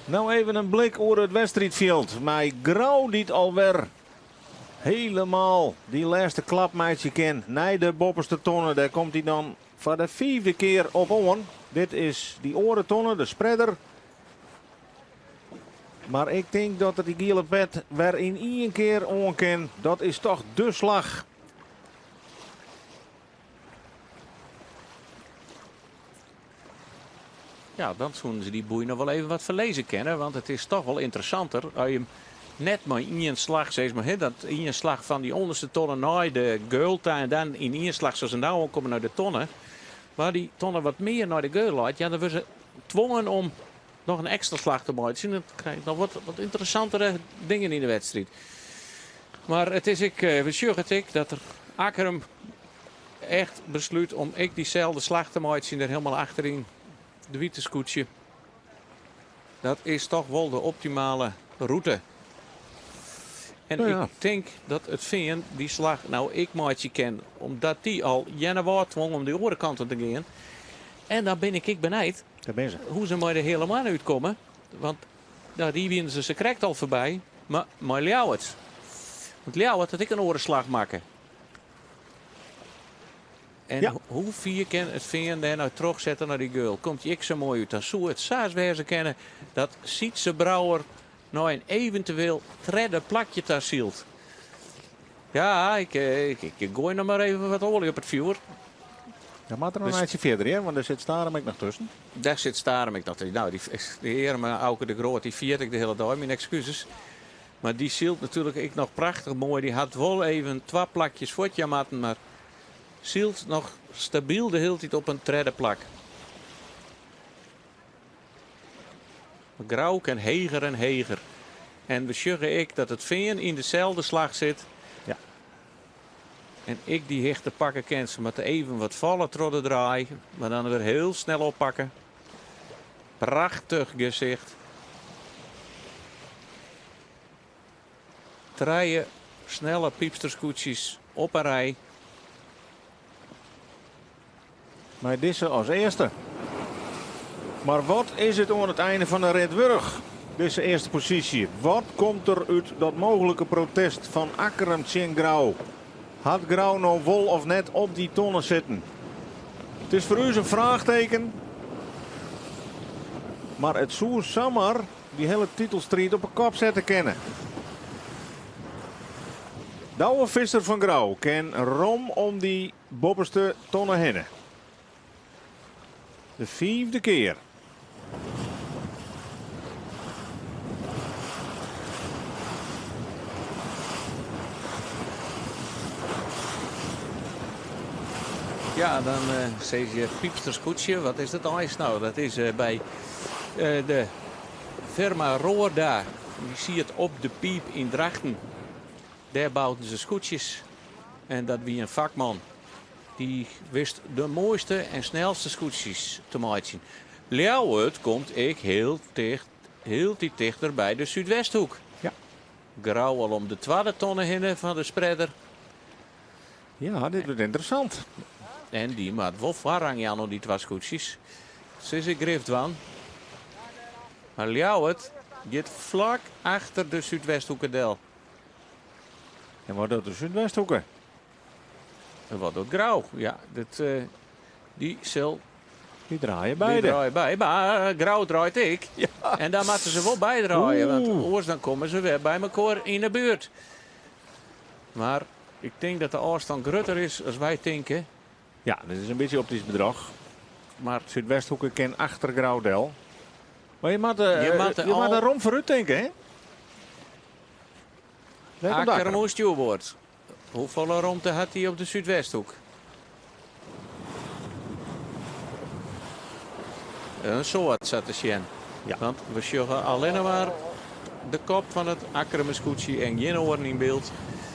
Nou even een blik over het wedstrijdveld. Maar Grauw die het alweer helemaal die laatste klapmeidje kent. Nee, de bopperste tonnen, daar komt hij dan voor de 4e keer op on. Dit is die orentonne, de spreader. Maar ik denk dat het die gele pet weer in één keer onken. Dat is toch de slag. Ja, dan zouden ze die boei nog wel even wat verlezen kennen. Want het is toch wel interessanter als je hem net maar in een slag, zeg maar, dat in een slag van die onderste tonnen naar de geulta en dan in een slag zoals ze nou komen naar de tonnen. Waar die tonnen wat meer naar de geul laat, ja, dan worden ze dwongen om nog een extra slag te maken. Dan krijg je nog wat interessantere dingen in de wedstrijd. Maar het is dat er Akkerum echt besluit om diezelfde slag te maken er helemaal achterin. De witte scootje. Dat is toch wel de optimale route. En ik denk dat het Veen die slag nou ik maatje ken. Omdat die al januari dwong om de andere kant te gaan. En dan ben ik benijd hoe ze maar er helemaal uitkomen. Want nou, die winnen ze krijgt al voorbij. Maar Ljouwert. Want Ljouwert had ik een orenslag maken. En hoe vier kan het Veen daar nou terugzetten naar die geul? Komt die ik zo mooi uit. Dan zou het saas wezen kennen dat Sietse Brouwer nou een eventueel tredde plakje daar zielt. Ja, ik gooi nog maar even wat olie op het vuur. Ja, maar er een eindje verder, hè? Want daar zit Staremik nog tussen. Daar zit Staremik nog tussen. Nou, die heer, maar Auke de Groot, die viert ik de hele dag. Mijn excuses. Maar die zielt natuurlijk ik nog prachtig mooi. Die had wel even 2 plakjes voortjamatten, maar zielt nog stabiel de hele tijd op een tredde plak. Grauw en heger en heger. En we zeggen ik dat het Veen in dezelfde slag zit. Ja. En ik die hechte pakken ken ze met even wat vallen trodden draai. Maar dan weer heel snel oppakken. Prachtig gezicht. Treien snelle piepsterscootjes op een rij. Maar deze als eerste. Maar wat is het aan het einde van de Redwurg? Deze eerste positie. Wat komt er uit dat mogelijke protest van Akkerum tegen Grauw? Had Grauw nou wol of net op die tonnen zitten? Het is voor u een vraagteken. Maar het zou zomaar die hele titelstrijd op een kop zetten kennen. Douwe Visser van Grauw kan rom om die bopperste tonnen heen. De 5e keer. Ja, dan zie je piepsterskoetsje. Wat is dat ijs nou? Dat is bij de firma Roorda. Je ziet het op de piep in Drachten. Daar bouwden ze scootjes. En dat wie een vakman. Die wist de mooiste en snelste scootjes te maken. Ljouwert komt ik heel dichter bij de Zuidwesthoek. Ja. Grauw al om de 12 tonnen heen van de spreader. Ja, dit wordt interessant. En die maakt wel varang aan die twee scootjes. Ze is een grift van. Maar Ljouwert gaat vlak achter de Zuidwesthoekendel. En wat doet de Zuidwesthoeken? En wat doet Grauw? Ja, die zal Die draaien die beide. draaien bij. Maar Grauw draait ik. Ja. En daar moeten ze wel bij draaien. Want Oeh. anders dan komen ze weer bij elkaar in de buurt. Maar ik denk dat de afstand groter is als wij denken. Ja, dit is een beetje optisch bedrag. Maar Zuidwesthoeken ken achter Graudel. Maar je moet al- er rond vooruit denken, hè? Daar komt Akker Akker. moest stuurboord. Hoeveel ruimte had hij op de Zuidwesthoek? Een soort zat te zien. Ja. Want we zien alleen maar de kop van het Akkermescootje en geen oren in beeld.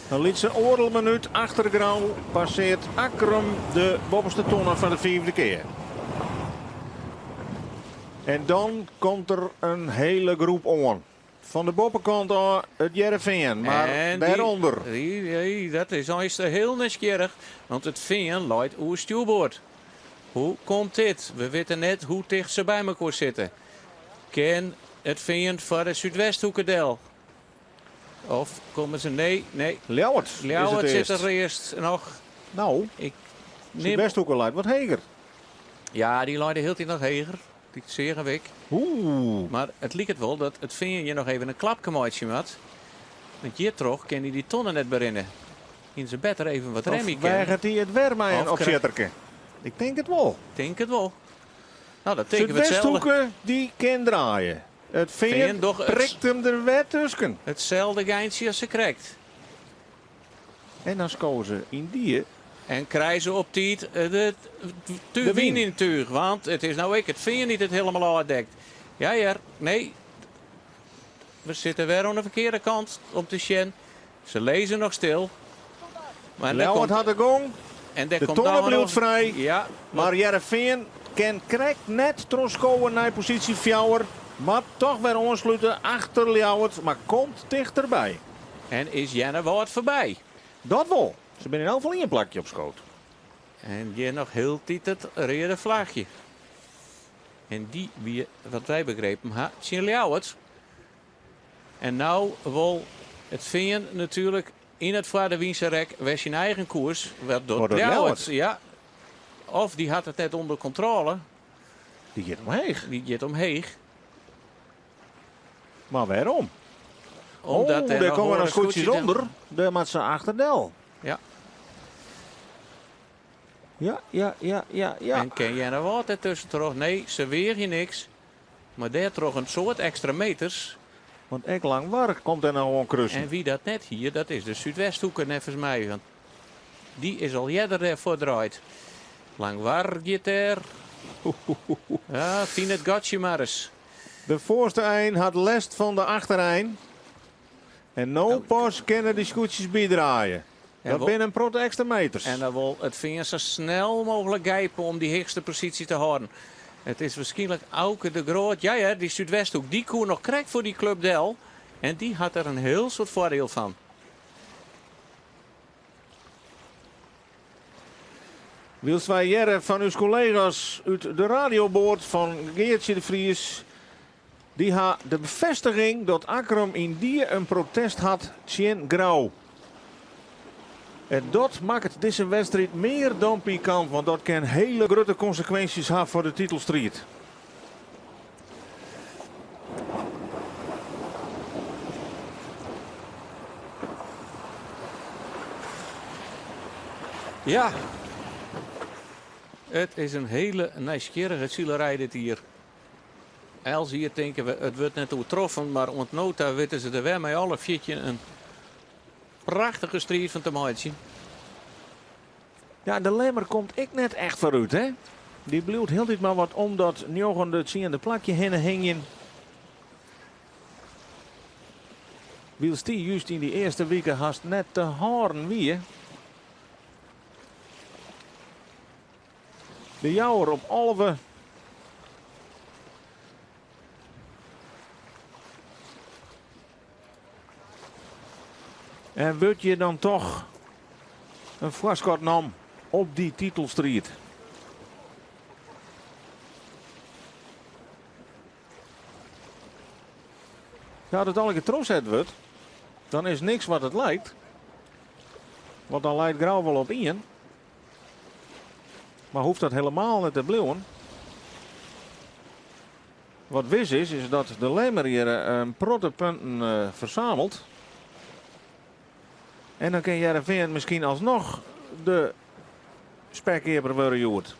Dan liet ze oordelminuut achter Grauw. Passeert Akkerum de bovenste tonnen van de 4e keer. En dan komt er een hele groep on. Van de boppenkant aan het Jereveen, maar En daaronder. Dat is al heel nieuwsgierig. Want het veen leidt oer stuurboord. Hoe komt dit? We weten net hoe dicht ze bij elkaar zitten. Ken het veen van de Zuidwesthoekendel? Of komen ze... Nee. Ljouwert is Ljouwert het zit eerst. er eerst nog. Nou, Ik neem... Zuidwesthoeken leidt wat heger. Ja, die leidde heel tijd nog heger. Die zeggen we. Oeh. Maar het lijkt het wel dat het veen je nog even een klapkemaatje had. Want hier toch kan hij die tonnen net berinnen. In zijn bed er even wat remmen Of kan. weigert hij het weer mij Of een opzetterke? Ik denk het wel. Denk het wel. Nou, dat tekenen we hetzelfde. Zuidwesthoeken, die kan draaien. Het Veen veen toch het- prikt hem er weer tussen. Hetzelfde geintje als ze krijgt. En dan scoren ze in die. En krijgen ze op tijd de wien. wien in tuig. Want het is nou ik het veen niet het helemaal uitdekt. Ja, nee. We zitten weer aan de verkeerde kant op de Sjen. Ze lezen nog stil. Maar daar Ljouwert komt- had de gong, en daar de komt tonnen nou bleef nog- vrij. Ja, Maar Jereveen kan correct net troskomen naar positie 4. Maar toch weer aansluiten achter Ljouwert, maar komt dichterbij. en is Jenne wat voorbij. Dat wel. Ze zijn in elk geval in een plakje op schoot. En je nog heel tijd het rode vlagje. En die, wie, wat wij begrepen, zien Ljouwert. En nou wil het veen natuurlijk in het Vader Wiense rek weer zijn eigen koers. Wat door Wordt door Ljouwert. Ljouwert. Ja. Of die had het net onder controle. Die gaat omheen. Die gaat omheen. Maar waarom? Omdat daar nog komen een nog scootjes scootje- onder. Daar moet ze achter Del. Ja. Ja. En ken jij nou wat ertussen terug? Nee, ze weer je niks. Maar daar toch een soort extra meters. Want ik lang waar komt er nou aan kruisen. En wie dat net hier, dat is de Zuidwesthoeker nevens mij. Want die is al jeder ervoor draait. Lang waar je er. Ja, tien het gatje maar eens. De voorste eind had lest van de achtereind. En nou pas kunnen die scootjes bijdraaien. Dat wel- binnen een prot extra meters. En dan wil het vinger zo snel mogelijk gijpen om die hoogste positie te houden. Het is waarschijnlijk Auke de Groot. Ja, die Zuidwesthoek, die koer nog krijgt voor die Club Del. En die had er een heel soort voordeel van. Wils wij jaren van uw collega's uit de radioboord van Geertje de Vries. Die had de bevestiging dat Akkerum in die een protest had tegen Grauw. En dat maakt deze wedstrijd meer dan pikant, want dat kan hele grote consequenties hebben voor de titelstrijd. Ja. Het is een hele nieuwsgierige zielerij dit hier. Els hier denken we, het wordt net overtroffen, maar ontnota weten ze er weer met alle vietje een prachtige strijd van te maken. Ja, de Lemmer komt ik net echt vooruit, hè? Die blijft heel dit maar wat om dat Njogen het ziende plakje heen hingen. Wils die juist in die eerste weken haast net te horen wie. De jouwer op Alve. En wordt je dan toch een voorschot nam op die titelstrijd? Ja, als het al getroost wordt, dan is niks wat het lijkt. Want dan lijkt Grauw wel op Ian. Maar hoeft dat helemaal niet te blijven. Wat wis is dat de Lemmer hier een protte punten verzamelt. En dan kan Heerenveen misschien alsnog de spekkeper worden joerd.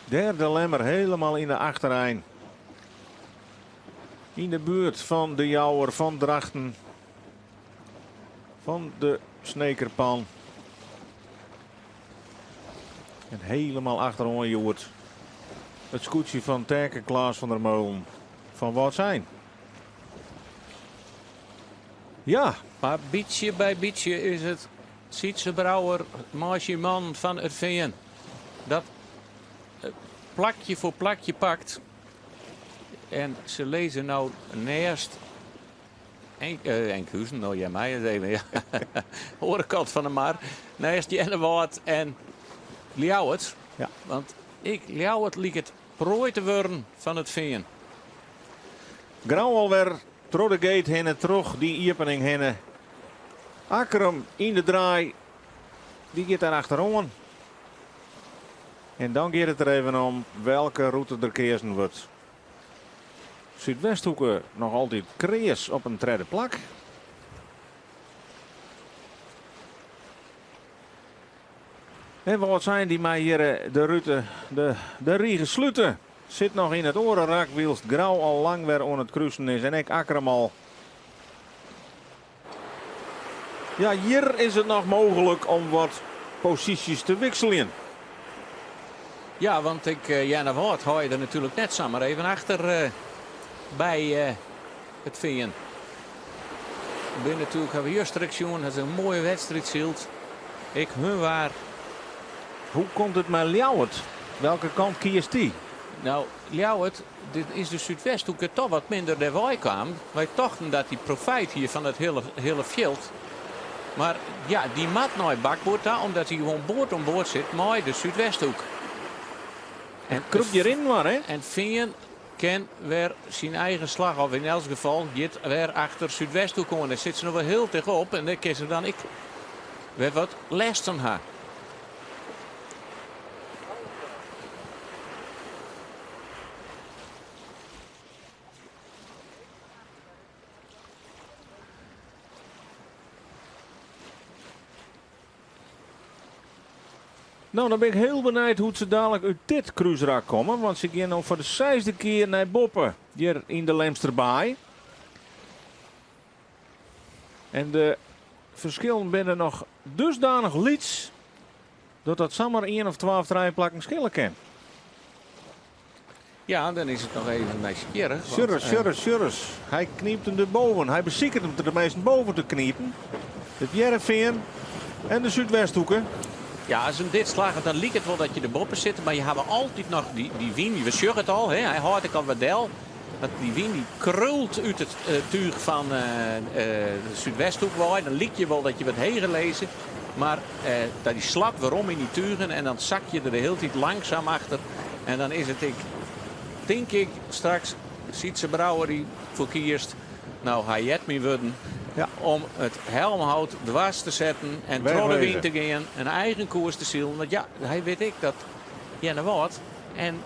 Derde Lemmer helemaal in de achterijn. In de buurt van de Jouwer, van Drachten. Van de Snekerpan. En helemaal achterom joert. Het scootje van Terke Klaas van der Molen. Van wat zijn? Ja. Maar beetje bij beetje is het Sietse Brouwer, man van het VN. Dat plakje voor plakje pakt. En ze lezen nou naast Enkhuizen, nou ja, mij eens even, ja. Andere kant van de maar. Naast Jennewaard en Ljouwert. Ja. Want Ljouwert liet het prooi te worden van het VN. Grauw alweer, door de gate heen terug, die opening heen. Akkerum in de draai, die gaat daar achterom. En dan gaat het er even om welke route er keersen wordt. Zuidwesthoeken nog altijd Krees op een derde plak. En wat zijn die mij hier de route, de riegen sluiten. Zit nog in het orenrak, wielst Grauw al lang weer aan het kruisen is en ik Akkerum al. Ja, hier is het nog mogelijk om wat posities te wisselen. Ja, want Janne Woord hou je er natuurlijk net samen even achter bij het VN. Ik ben natuurlijk hebben we juist dat is een mooie wedstrijd zielt. Ik hun waar. Hoe komt het met Ljouwert? Welke kant kiest die? Nou, Ljouwert, dit is de Zuidwesthoek het toch wat minder erbij kwam. Wij dachten dat die profijt hier van het hele veld. Maar ja, die mat nooit bakboord daar, omdat hij gewoon boord om boord zit, maar de Zuidwesthoek. En kroep je erin maar, hè? En Veen kan weer zijn eigen slag, of in elk geval, dit weer achter Zuidwesthoek komen. Daar zit ze nog wel heel tegenop en dan kan ze dan weer wat lesten haar. Nou, dan ben ik heel benieuwd hoe ze dadelijk uit dit cruiserak komen. Want ze gaan nou voor de 6e keer naar Boppen. Hier in de Leemsterbaai. En de verschillen binnen nog dusdanig liets. Dat zomaar 1 of 12 rijplakken schillen kan. Ja, dan is het nog even een meisje keren. Sjurres. Hij kniept hem erboven. Hij beziekert hem er meestal boven te kniepen. Het Heerenveen en de Zuidwesthoeken. Ja, als hem dit slagen, dan liep het wel dat je de boppen zit. Maar je hebt altijd nog die wien. We zeggen het al, hè? Hij houdt ik al wat del. Dat die wien die krult uit het tuig van de Zuidwesthoek. Dan liep je wel dat je wat heen gelezen. Maar dat die slapt waarom in die tuigen. En dan zak je er de hele tijd langzaam achter. En dan is het, denk ik, straks Sietse Brouwer die voor kiest. Nou, hij jet me worden. Ja. Om het helmhout dwars te zetten en door de wind te gaan. Een eigen koers te zielen. Want ja, hij weet ik dat Janne Woord en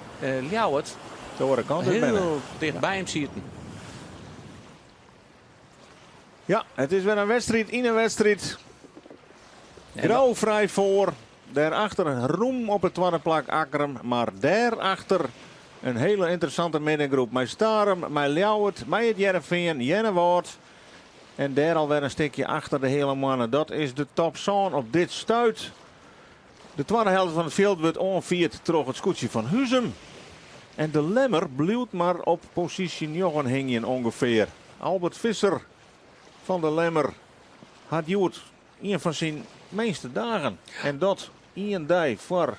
Ljouwert heel dichtbij hem zitten. Ja, het is weer een wedstrijd in een wedstrijd. Grauw vrij voor. Daarachter Roem op het tweede plak Akkerum. Maar daarachter een hele interessante middengroep. Met Starum, met Ljouwert, met het Heerenveen, Janne Woord. En daar alweer een stukje achter de hele mannen. Dat is de top zone op dit stuit. De tweede helft van het veld wordt onvierd terug het scootje van Huzem. En de Lemmer blijft maar op positie 9 hingen ongeveer. Albert Visser van de Lemmer had Joert een van zijn meeste dagen. En dat 1 dag voor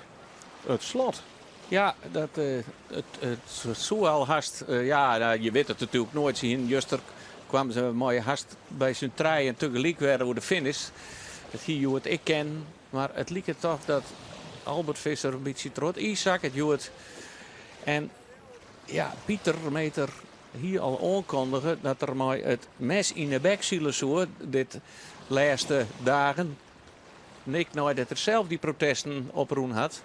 het slot. Ja, het zo al haast. Ja, nou, je weet het natuurlijk nooit. In Juster kwamen ze een mooie haast bij zijn trein en tegelijk werden we de finish. Het hier wat ik ken. Maar het liep het toch dat Albert Visser een beetje trot. Isaac het Joet. En ja, Pieter Meter hier al aankondigen dat er maar het mes in de bek zullen zo dit laatste dagen. Nick nou dat er zelf die protesten oproen had.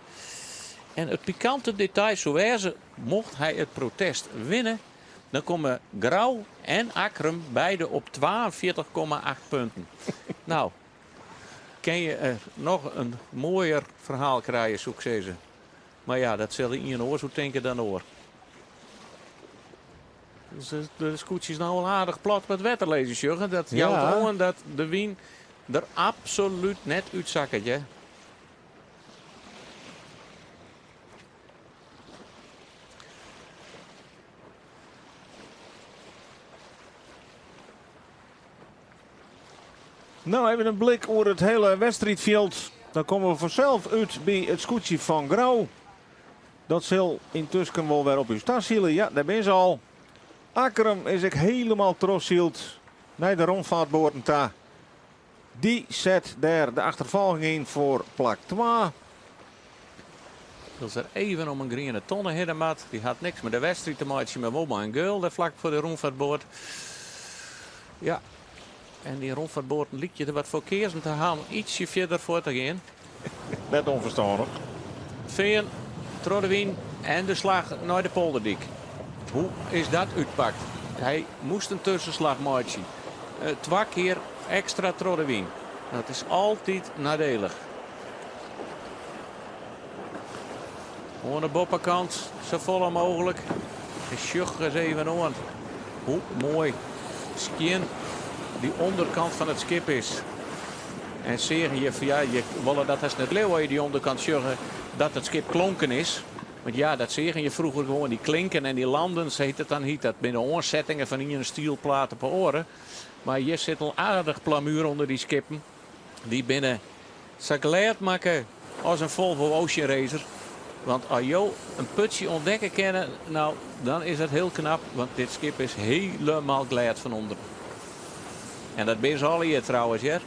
En het pikante detail, zoals mocht hij het protest winnen, dan komen Grauw en Akrum beide op 42,8 punten. Nou, kan je er nog een mooier verhaal krijgen, zoek ze. Maar ja, dat zal in je oor zo denken dan hoor. Dus de scootjes nou al aardig plat met wetterlezers, Jurgen. Dat jouw gewoon dat de wien er absoluut net uitzakken, hè. Nou, even een blik over het hele wedstrijdveld. Dan komen we vanzelf uit bij het scootje van Grauw. Dat zal intussen wel weer op uw stadshielen. Ja, daar ben ze al. Akrum is ik helemaal trotshield naar de rondvaartboorden ta. Die zet daar de achtervolging in voor plak 2. Wil ze er even om een groene tonnen heen, maat. Die had niks met de wedstrijd te maken, maar wel maar een goal daar vlak voor de rondvaartboord. Ja. En die rondvaartboorden liet je er wat voor keersen te halen. Ietsje verder voor te gaan. Net onverstandig. Veen, Troddewien en de slag naar de Polderdiek. Hoe is dat uitpakt? Hij moest een tussenslag maken. 2 keer extra Troddewien. Dat is altijd nadelig. Aan de boppenkant zo vol mogelijk. De sjuch eens even aan. Hoe mooi. Skien die onderkant van het schip is. En zeggen je van ja, je willen dat is net leeuw je die onderkant zeggen dat het schip klonken is. Want ja, dat zeggen je vroeger gewoon die klinken en die landen, heet het dan niet. Dat binnen oorzettingen van in een stielplaten per oren. Maar hier zit al aardig plamuur onder die skippen. Die binnen ze geleerd maken als een Volvo Ocean Racer. Want als je een putje ontdekken kennen, nou dan is het heel knap. Want dit schip is helemaal glad van onder. En dat ben ze al hier trouwens, ja.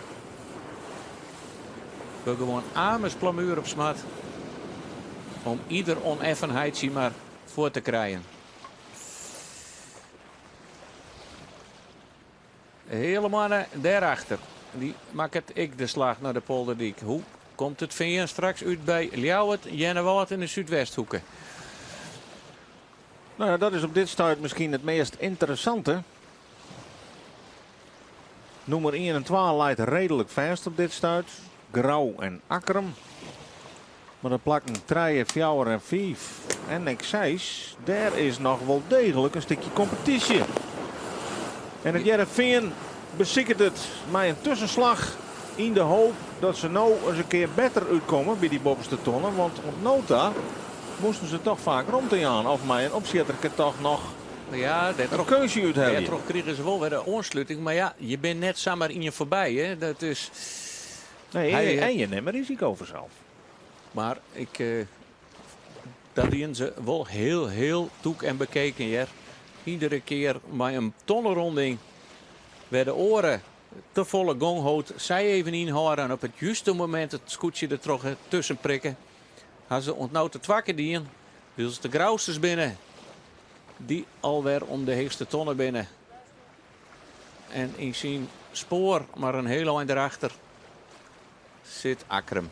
We gewoon ames plamuur op smat. Om ieder oneffenheidje maar voor te krijgen. Hele mannen daarachter. Die maakt het ik de slag naar de Polderdiek. Hoe komt het VN straks uit bij Ljouwert, Jennewoud in de Zuidwesthoeken? Nou ja, dat is op dit start misschien het meest interessante. Nummer 1 en 2 leidt redelijk vast op dit stuit. Grauw en Akrum. Maar dan plakken 3, 4 en 5 en ik 6. Daar is nog wel degelijk een stukje competitie. En het Jereveen beziekert het met een tussenslag. In de hoop dat ze nou eens een keer beter uitkomen bij die bovenste tonnen. Want op nota moesten ze toch vaak rond te gaan. Of mij een opzetterke toch nog ja, een keuze uit hebben. Ja, toch kregen ze wel weer de aansluiting. Maar ja, je bent net samen in je voorbij. Hè? Dat is... Nee, en je neemt risico voor zelf. Maar dat doen ze wel heel toek en bekeken. Ja. Iedere keer bij een tonnenronding waar de oren te volle gong houdt. Zij even inhouden en op het juiste moment het scootje er toch tussen prikken. Gaan ze ontnauwd de twakken dienen. Wil ze de grauwsters binnen. Die alweer om de heegste tonnen binnen. En in zijn spoor, maar een heel eind erachter, zit Akrum.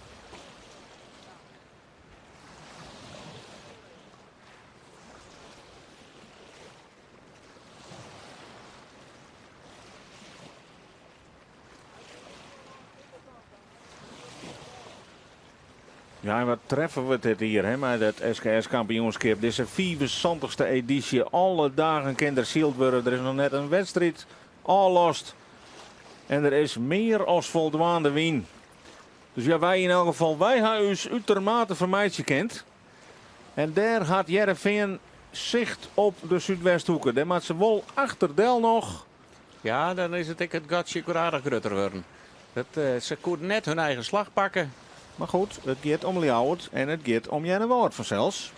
Ja, en wat treffen we dit hier, hè, met het SKS-kampioenschap. Dit is de 74ste editie. Alle dagen kan er sealed worden. Er is nog net een wedstrijd. All lost. En er is meer als voldoende win. Dus ja, wij in elk geval, wij hebben ons uitermate vermijdje kent. En daar gaat Jereveen zicht op de Zuidwesthoeken. Daar maakt ze wel achter Del nog. Ja, dan is het het gatje aardig grutter worden. Ze konden net hun eigen slag pakken. Maar goed, het gaat om Ljouwert en het gaat om Jennewoud vanzelfs.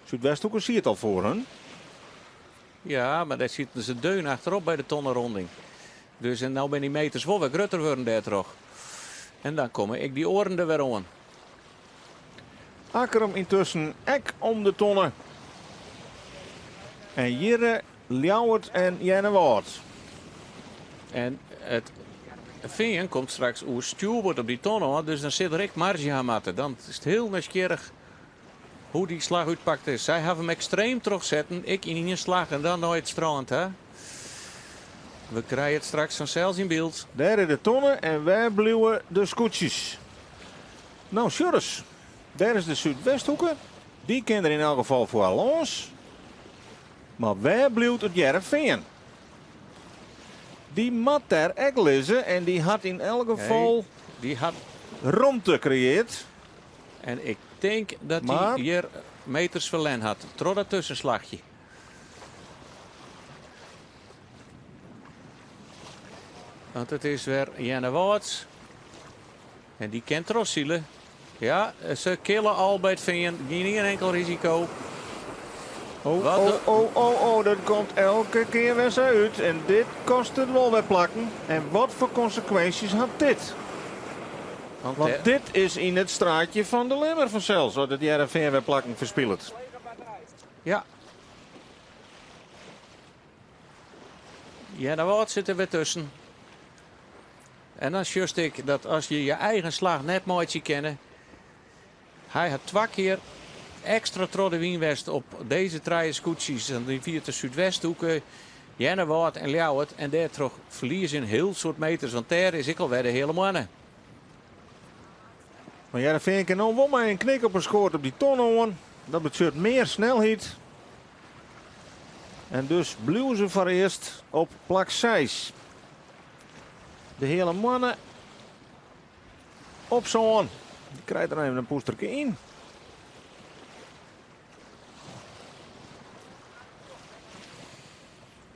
Zuidwesthoeken zie je het al voor hun. Ja, maar daar zitten ze deun achterop bij de tonnenronding. Dus en nou ben die meters wel weer groter worden daar toch. En dan komen ik die oren er weer aan. Akkerum intussen ek om de tonnen. En Jirre, Ljouwert en Jennewaard. En het veen komt straks oer stuurboord op die tonnen. Dus dan zit er echt marge aan matten. Dan is het heel nieuwsgierig hoe die slag uitpakt is. Zij hebben hem extreem terugzetten. Ik in een slag en dan nooit strand. Hè? We krijgen het straks vanzelfs in beeld. Daar is de tonnen en waar blijven de scootjes. Nou, Sjurres. Daar is de Zuidwesthoeken. Die kent er in elk geval voor los. Maar waar blijft het Jereveen? Die mat daar ook lezen en die had in elk geval Nee, die had. ruimte gecreëerd. En ik denk dat Maar- hij hier meters verlen had. Tro dat tussenslagje. Want het is weer Janne Waarts. En die kent Rossielen. Ja, ze killen al bij het veen. Geen enkel risico. Oh, Wat oh, dat komt elke keer weer zo uit. En dit kost het wel weer plakken. En wat voor consequenties had dit? Want dit is in het straatje van de Lemmer vanzelfs. Wat het Jereveen weer plakken verspillet. Ja. Janne Waarts zit er weer tussen. En dan just ik dat als je je eigen slag net mooi ziet kennen. Hij had 2 keer extra trode wienwest op deze drie scootjes. En die via de Zuidwesthoeken, Jennewaard en Ljouwert. En daar toch verlies in heel soort meters. Want daar is ik alweer de hele mannen. Maar Jereveen kan nou wel maar een knik op een scoort op die tonnen. Dat betekent meer snelheid. En dus blijven ze voor eerst op plak 6. De hele mannen op zo'n. Die krijgt er even een poesterke in.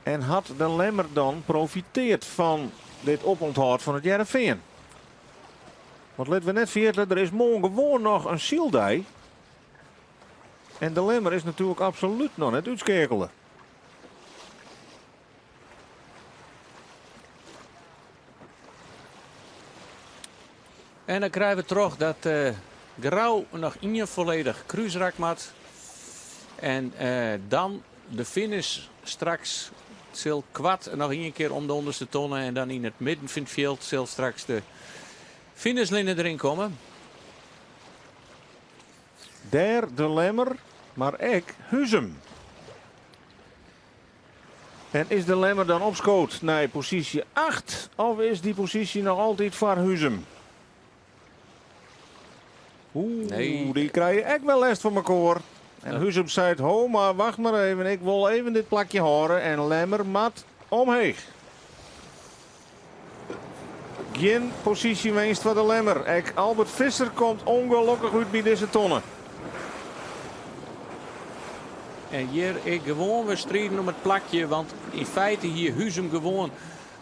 En had de Lemmer dan profiteerd van dit oponthoud van het Jereveen? Want laten we net vergeten, er is morgen gewoon nog een Sieldij. En de Lemmer is natuurlijk absoluut nog net uitschakelen. En dan krijgen we terug dat Grauw nog in je volledig kruisrak maakt. En dan de finish straks zal kwart nog een keer om de onderste tonnen. En dan in het midden van het veld zal straks de finishlijnen erin komen. Daar de Lemmer, maar ik Huzum. En is de Lemmer dan opschoot naar positie 8? Of is die positie nog altijd voor Huzum? Oeh, Nee. die krijgen echt wel last van elkaar. En Huzum zei, ho, maar wacht maar even. Ik wil even dit plakje horen. En Lemmer mat omheen. Geen positiewinst voor de Lemmer. Ek Albert Visser komt ongelukkig uit bij deze tonnen. En hier ik gewoon weer strijden om het plakje. Want in feite hier Huzum gewoon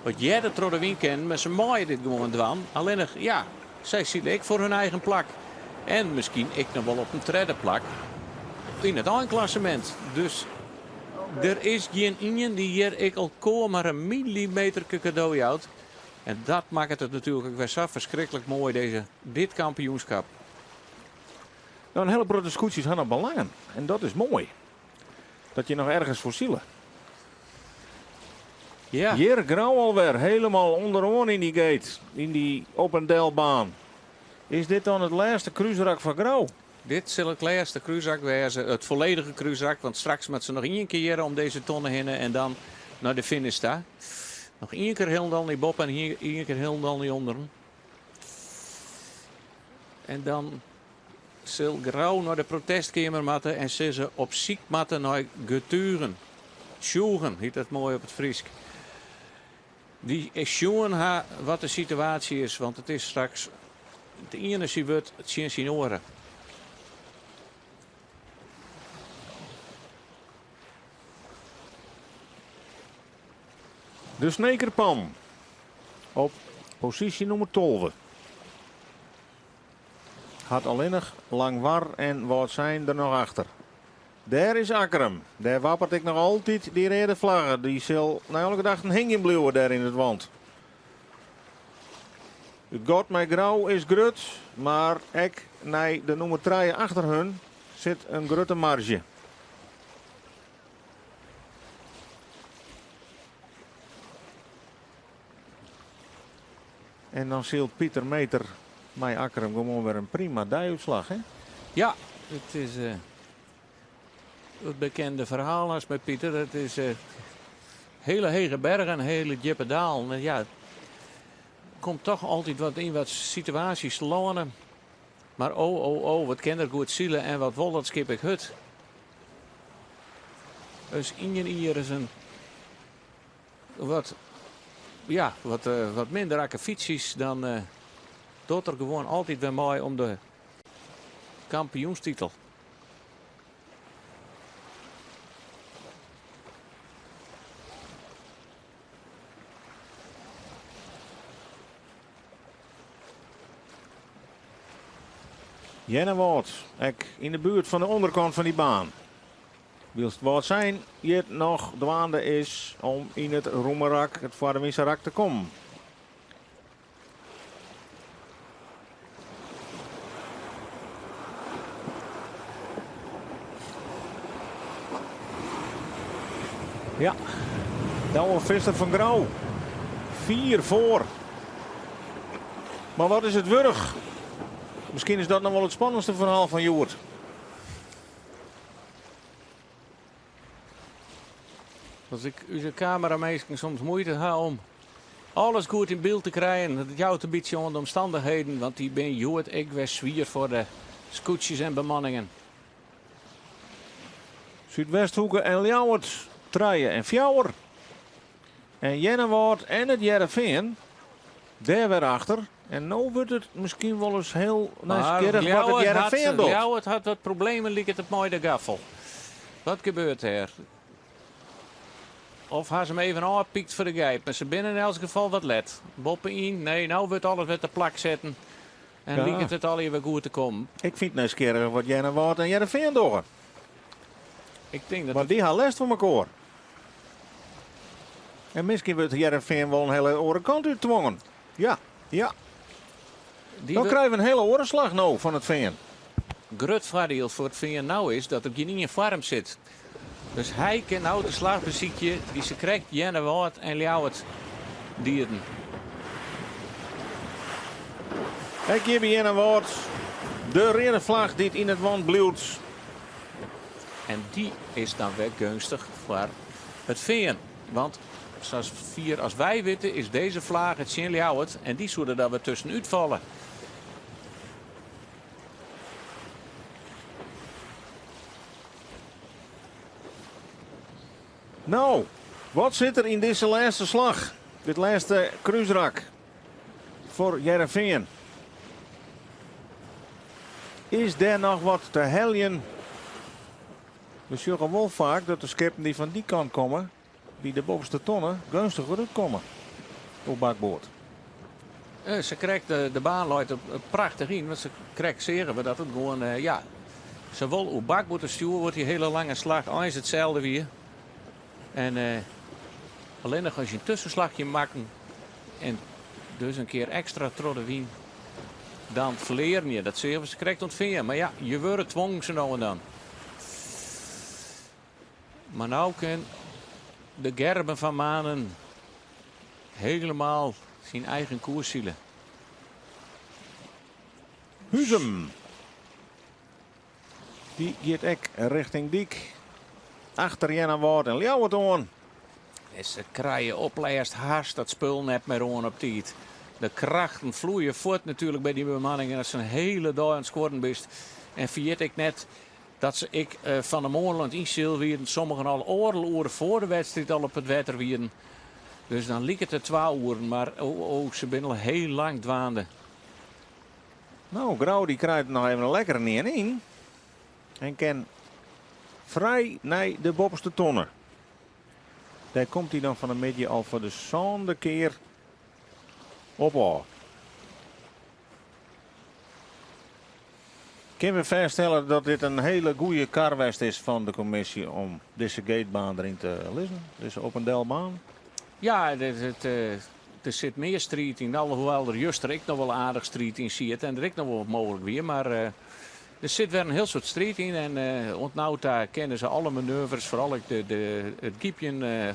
wat jij de trode win kent. Maar ze maaien dit gewoon dwan. Alleen nog, ja, zij zien ik voor hun eigen plak. En misschien ik nog wel op een derde plak. In het eindklassement. Dus er is geen ingen die hier ik al maar een millimeter cadeau houdt. En dat maakt het natuurlijk ook weer zo verschrikkelijk mooi dit kampioenschap. Nou, een hele grote scootjes hadden belangen. En dat is mooi. Dat je nog ergens voor zielen. Ja. Hier Grauw alweer helemaal onderaan in die gate. In die op-en-delbaan. Is dit dan het laatste cruiserak van Grauw? Dit zal het laatste cruiserak wezen. Het volledige cruiserak. Want straks moet ze nog één keer om deze tonnen heen. En dan naar de finish staan. Nog één keer helemaal niet Bob en hier één keer helemaal niet onderen. En dan zal Grauw naar de protestkamer matten. En ze op ziek matten naar geturen. Sjoegen, heet dat mooi op het Fries. Die sjoegen haar wat de situatie is. Want het is straks... Het ene zie wordt het zien zijn oren. De Snekerpan. Op positie nummer 12. Had alleen nog Langwar en wat zijn er nog achter. Daar is Akkerum. Daar wappert ik nog altijd die rode vlaggen. Die zal na elke dag een hingje blijven daar in het wand. Het god met grauw is grut, maar ek naar de nummer 3 achter hun zit een grote marge. En dan ziet Pieter Meter met Akkerum gewoon weer een prima dijuitslag, hè? Ja, het is het bekende verhaal als met Pieter. Het is hele hege bergen, hele diepe dalen. En ja, komt toch altijd wat situaties lonen. Maar oh, wat kan er goed zielen en wat wil dat skip ik hut. Dus hier is een wat minder akkefietsjes dan doet er gewoon altijd weer mooi om de kampioenstitel. Jennewoord, ek in de buurt van de onderkant van die baan. Wil het wat zijn, je het nog dwaande is om in het Roemerak, het Vaardewisserak te komen. Ja, Douwe Visser van Grauw. 4 voor. Maar wat is het wurg? Misschien is dat nog wel het spannendste verhaal van Joert. Als ik uw camerameester soms moeite heb om alles goed in beeld te krijgen, dat het jou een beetje onder de omstandigheden, want die ben Joert, ik was zwier voor de scootjes en bemanningen. Zuidwesthoeken en Ljouwert, Truien en Fjouwer. En Jennewoord en het Jereveen, daar weer achter. En nu wordt het misschien wel eens heel nieuwsgierig wat het Jereveen doet. Ljouwert had wat problemen, liep het op mooi de gaffel. Wat gebeurt er? Of haar ze hem even aanpiekt voor de gijp. Maar ze binnen in elk geval wat let. Boppen in. Nee, nou wordt alles met de plak zetten. En Ja. liep het al even goed te komen. Ik vind het nieuwsgierig wat Jennewoord en Jereveen doen. Ik denk dat Want het, die gaan les van elkaar. En misschien wordt Jereveen wel een hele oren kant uitdwongen. Ja. die Dan krijgen we een hele orenslag nou van het veen. grut voordeel voor het VN nou is dat er geen in je farm zit. Dus hij kan nou de slagbeziekje die ze krijgt, Jennewoord en Ljouwert dieren. Ik geef je een woord. De rode vlag die in het wand blijft. En die is dan weer gunstig voor het VN. Want zoals als wij weten is deze vlag het Ljouwert en die zullen daar weer tussenuit vallen. Nou, wat zit er in deze laatste slag? Dit laatste kruisrak voor Jereveen. Is er nog wat te heljen? We zien wel vaak dat de schepen die van die kant komen, die de bovenste tonnen, gunstiger uitkomen op bakboord. Ze krijgt de baan loopt prachtig in, want ze krijgt zeggen we dat het gewoon, zowel op bakboord als stuur wordt die hele lange slag eens hetzelfde weer. En alleen nog als je een tussenslagje maakt en dus een keer extra trodden wien, dan verleren je. Dat zeggen we, ze krijgt ontvingen. Maar ja, je wordt dwongen ze nou en dan. Maar nou kan de Gerben van Manen helemaal zijn eigen koers zielen. Huzem. Die gaat ek richting Diek. Achter Jennewoord en Ljouwert aan. En ze krijgen opleest haast dat spul net meer aan op tijd. De krachten vloeien voort natuurlijk bij die bemanning. En dat ze een hele dag aan het scoren best. En vergeet ik net dat ze van de Moorland in Silveren. Sommigen al oren voor de wedstrijd al op het wetter wierden. Dus dan liep het er 12 uur. Maar ze zijn al heel lang dwaande. Nou, Grauw die krijgt nog even een lekkere neer in. En kan vrij naar de bovenste tonnen. Daar komt hij dan van een midje al voor de zonde keer op. Kunnen we vaststellen dat dit een hele goede karwest is van de commissie om deze gatebaan erin te lezen? Deze Opendelbaan? Ja, er zit meer street in. Alhoewel er juist er ik nog wel aardig street in ziet. En er ik nog wel mogelijk weer. Maar er zit weer een heel soort street in. En ontnauwd daar kennen ze alle manoeuvres. Vooral het giepje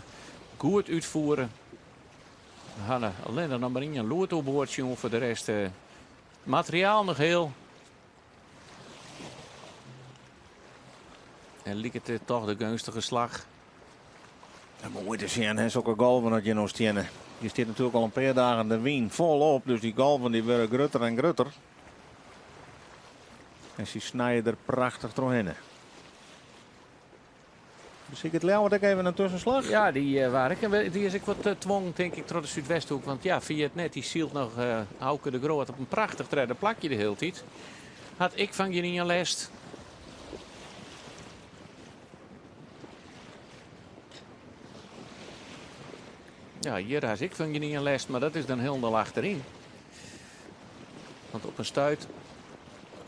goed uitvoeren. We hadden alleen nog maar in een lotoboordje. Voor de rest materiaal nog heel. En liep het toch de gunstige slag. Ja, mooi te zien, hè, zulke golven dat je nog stenen. Je zit natuurlijk al een paar dagen de wien volop, dus die golven die worden grutter en grutter. En ze snijden er prachtig doorheen. Dus ik het Leeuwen ook even een tussenslag. Ja, die is ik wat twong, denk ik, door de Zuidwesthoek. Want ja, via het net, die zielt nog Hauke de Groot op een prachtig treden plakje de hele tijd. Had ik van je niet een les. Ja, hier had ik van je niet een les, maar dat is dan helemaal achterin. Want op een stuit,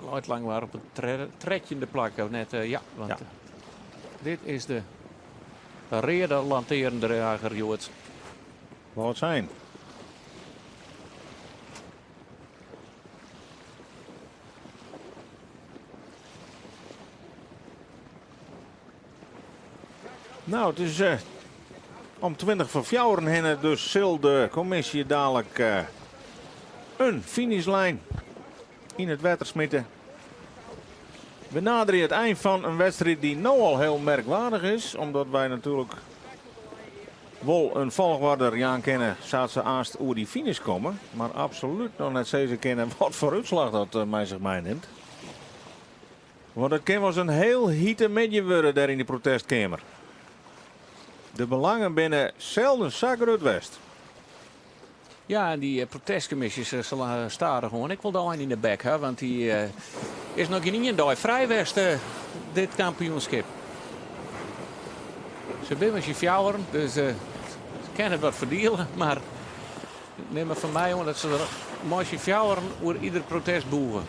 nooit lang waar op een tredje plak. Of net, ja, want Ja. Dit is de rede lanterendrager, Jood. Wat het zijn. Nou, het is om 20 voor fjouwen heen, dus zal de commissie dadelijk een finishlijn in het water smitten. We naderen het eind van een wedstrijd die nou al heel merkwaardig is, omdat wij natuurlijk wel een volgorde Jaan kennen, zodat ze aanst over die finish komen, maar absoluut nog net zeker kennen wat voor uitslag dat mij zich neemt. Want het kan wel eens een heel hiete midje worden daar in die protestkamer. De belangen binnen zelden zakken uit West. Ja, en die protestcommissies staren gewoon. Ik wil daar een in de bek, hè, want die is nog niet een dag vrij West, dit kampioenschap. Ze zijn met je fjouweren, dus ze kunnen het wat verdelen. Maar neem maar van mij, jongen, dat ze er mooi je fjouweren over ieder protest boeren.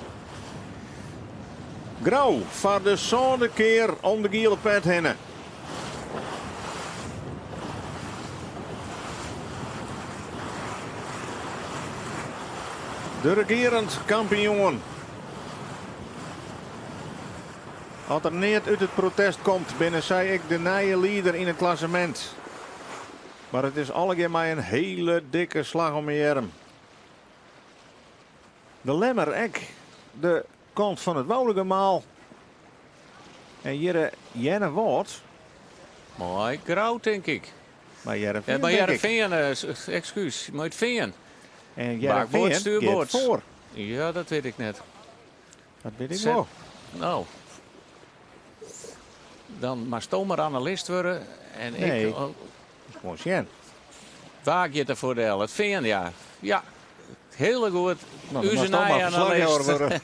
Grauw voor de zonde keer om de gele pet heen. De regerend kampioen. Als er niet uit het protest komt, binnen zei ik de nieuwe leider in het klassement. Maar het is allemaal een hele dikke slag om je arm. De lemmer ek, de kant van het Woudegemaal. En hier Jenne Woord. Mooi grauw, denk ik. Maar Jereveen, Ja, maar denk ik. Jereveen, excuus, moet Veen. En Bakboord, Jereveen stuurboord. gaat voor. Ja, dat weet ik net. Dat weet ik Zet- wel. Nou, dan maar stomer analist worden. En Nee. ik Gewoon zien. waak je het voor de helft. Veen, ja. Ja, heel goed. Nou, U dan zijn mag het maar verslaghouder analist. worden.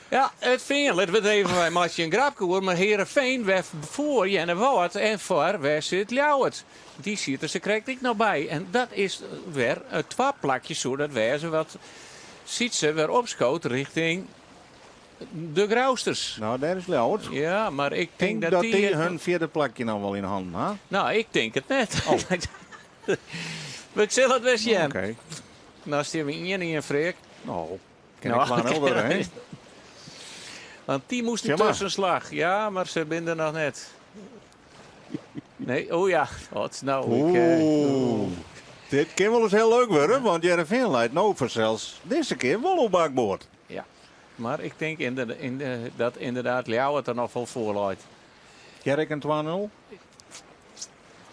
Ja, het Veen. Laten we het even bij Matje een grapje hoor. Maar Heerenveen werd voor Jenne Woord en voor waar zit Ljouwert. Die ziet er ze krijgt ik nog bij. En dat is weer het twaalfplakje zodat wij ze wat ziet ze weer opschoot richting de Grauwsters. Nou, daar is Leeuwert. Ja, maar ik Ik denk denk dat die... die hun vierde plakje nou wel in handen had. Nou, ik denk het net. Oh. Maar ik zal het wel zien. Oké. Nou, stuur me in een freak. Nou, ken Nou, ik maar helder, hè? Want die moest een Zeg maar. tussenslag. Ja, maar ze binden nog net. Nee, oh ja. Wat nou? Oeh. Dit kan wel eens heel leuk worden, want Jereveen leidt nou voor zelfs deze keer wel op bakboord. Ja, maar ik denk dat inderdaad Ljouwert er nog wel voor leidt. Jerk en 2-0.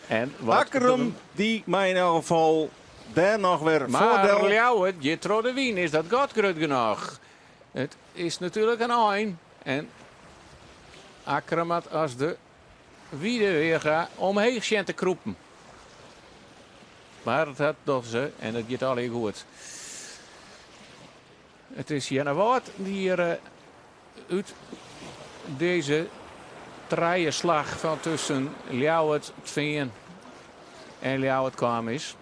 En wat Akkerum, die mij in elk geval daar nog weer Maar voordeel. Ljouwert, je trouw de wien, is dat goed genoeg? Het is natuurlijk een ein. En Akkerum had als de wiede weer gaat omheen zien te kroepen. Maar het had toch ze en het gaat alleen goed. Het is Jenne Woord die hier uit deze slag van tussen Ljouwert, Veen en Ljouwert kwam is.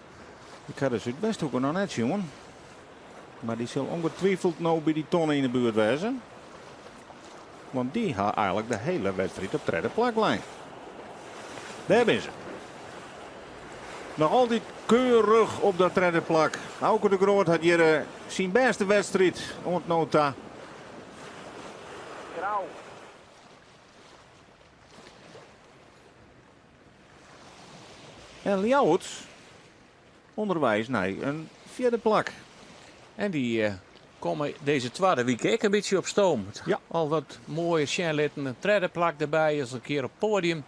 Ik ga dus het best ook nog net, jongen. Maar die zal ongetwijfeld nou bij die tonnen in de buurt wezen. Want die had eigenlijk de hele wedstrijd op derde plaklijn. Daar ben ze. Nog altijd keurig op dat derde plak. Auke de Groot had hier zijn beste wedstrijd ontnota. Grauw. En Ljouwert onderwijs naar een vierde plak. En die komen deze tweede week ook een beetje op stoom. Ja. Al wat mooie Sjenlitten, een derde plak erbij, als een keer op podium.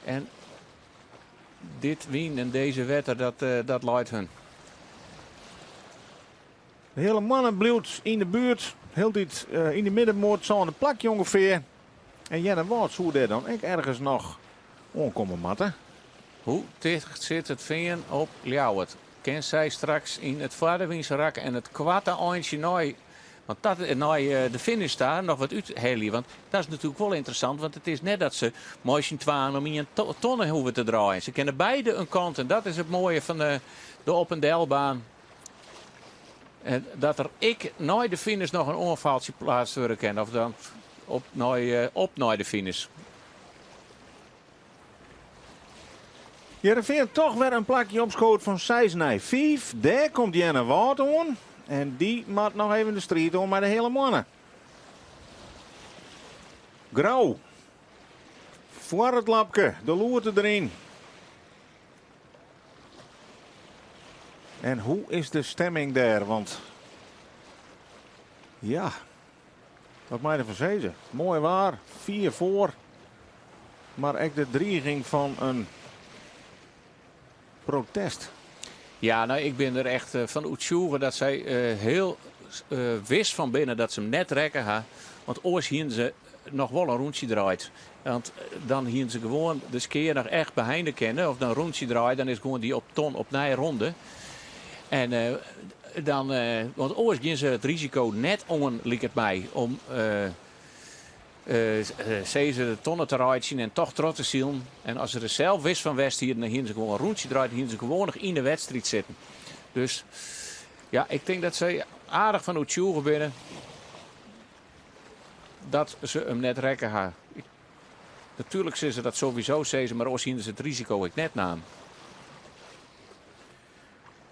En dit wien en deze wetter, dat leidt hun. De hele mannen blijft in de buurt. Heel dit in de middenmoot zo'n plakje ongeveer. En Jenne Wout zou daar dan ook ergens nog onkomen matten. Hoe dicht zit het veen op Ljouwert? Ken zij straks in het vaderwinsrak en het kwarte eindje nooit. Want dat de finish daar nog wat uithelen. Want dat is natuurlijk wel interessant. Want het is net dat ze mooi twaan om in een tonnen hoeven te draaien. Ze kennen beide een kant. En dat is het mooie van de op- en delbaan. En dat er nooit de finish nog een onvaltje plaats worden kan. Of dan op naar de finish. Heerenveen toch weer een plakje op schoot van 6 naar 5. Daar komt Jenne Wout aan. En die maakt nog even de strijd om met de hele mannen. Grauw. Voor het lapje. De loerte erin. En hoe is de stemming daar? Want ja, wat mij ervan zeggen. Mooi waar. 4 voor. Maar ook de dreiging van een protest. Ja, nou, ik ben er echt van uitzoeken dat zij heel wist van binnen dat ze hem net rekken gaan. Want oors hier ze nog wel een rondje draait. Want dan hier ze gewoon de skeer nog echt behind kennen. Of dan een rondje draait, dan is gewoon die op ton op nij ronde. En want oors gaan ze het risico net om, liep het mij, om ze de tonnen te rijden en toch trots te zien. En als ze er zelf wist van West hier, dan hier ze gewoon een rondje draait, hier ze gewoon nog in de wedstrijd zitten. Dus ja, ik denk dat ze aardig van Oetsjoegen binnen. Dat ze hem net rekken gaan. Natuurlijk zeggen ze dat sowieso, maar als zien ze het risico ik net naam.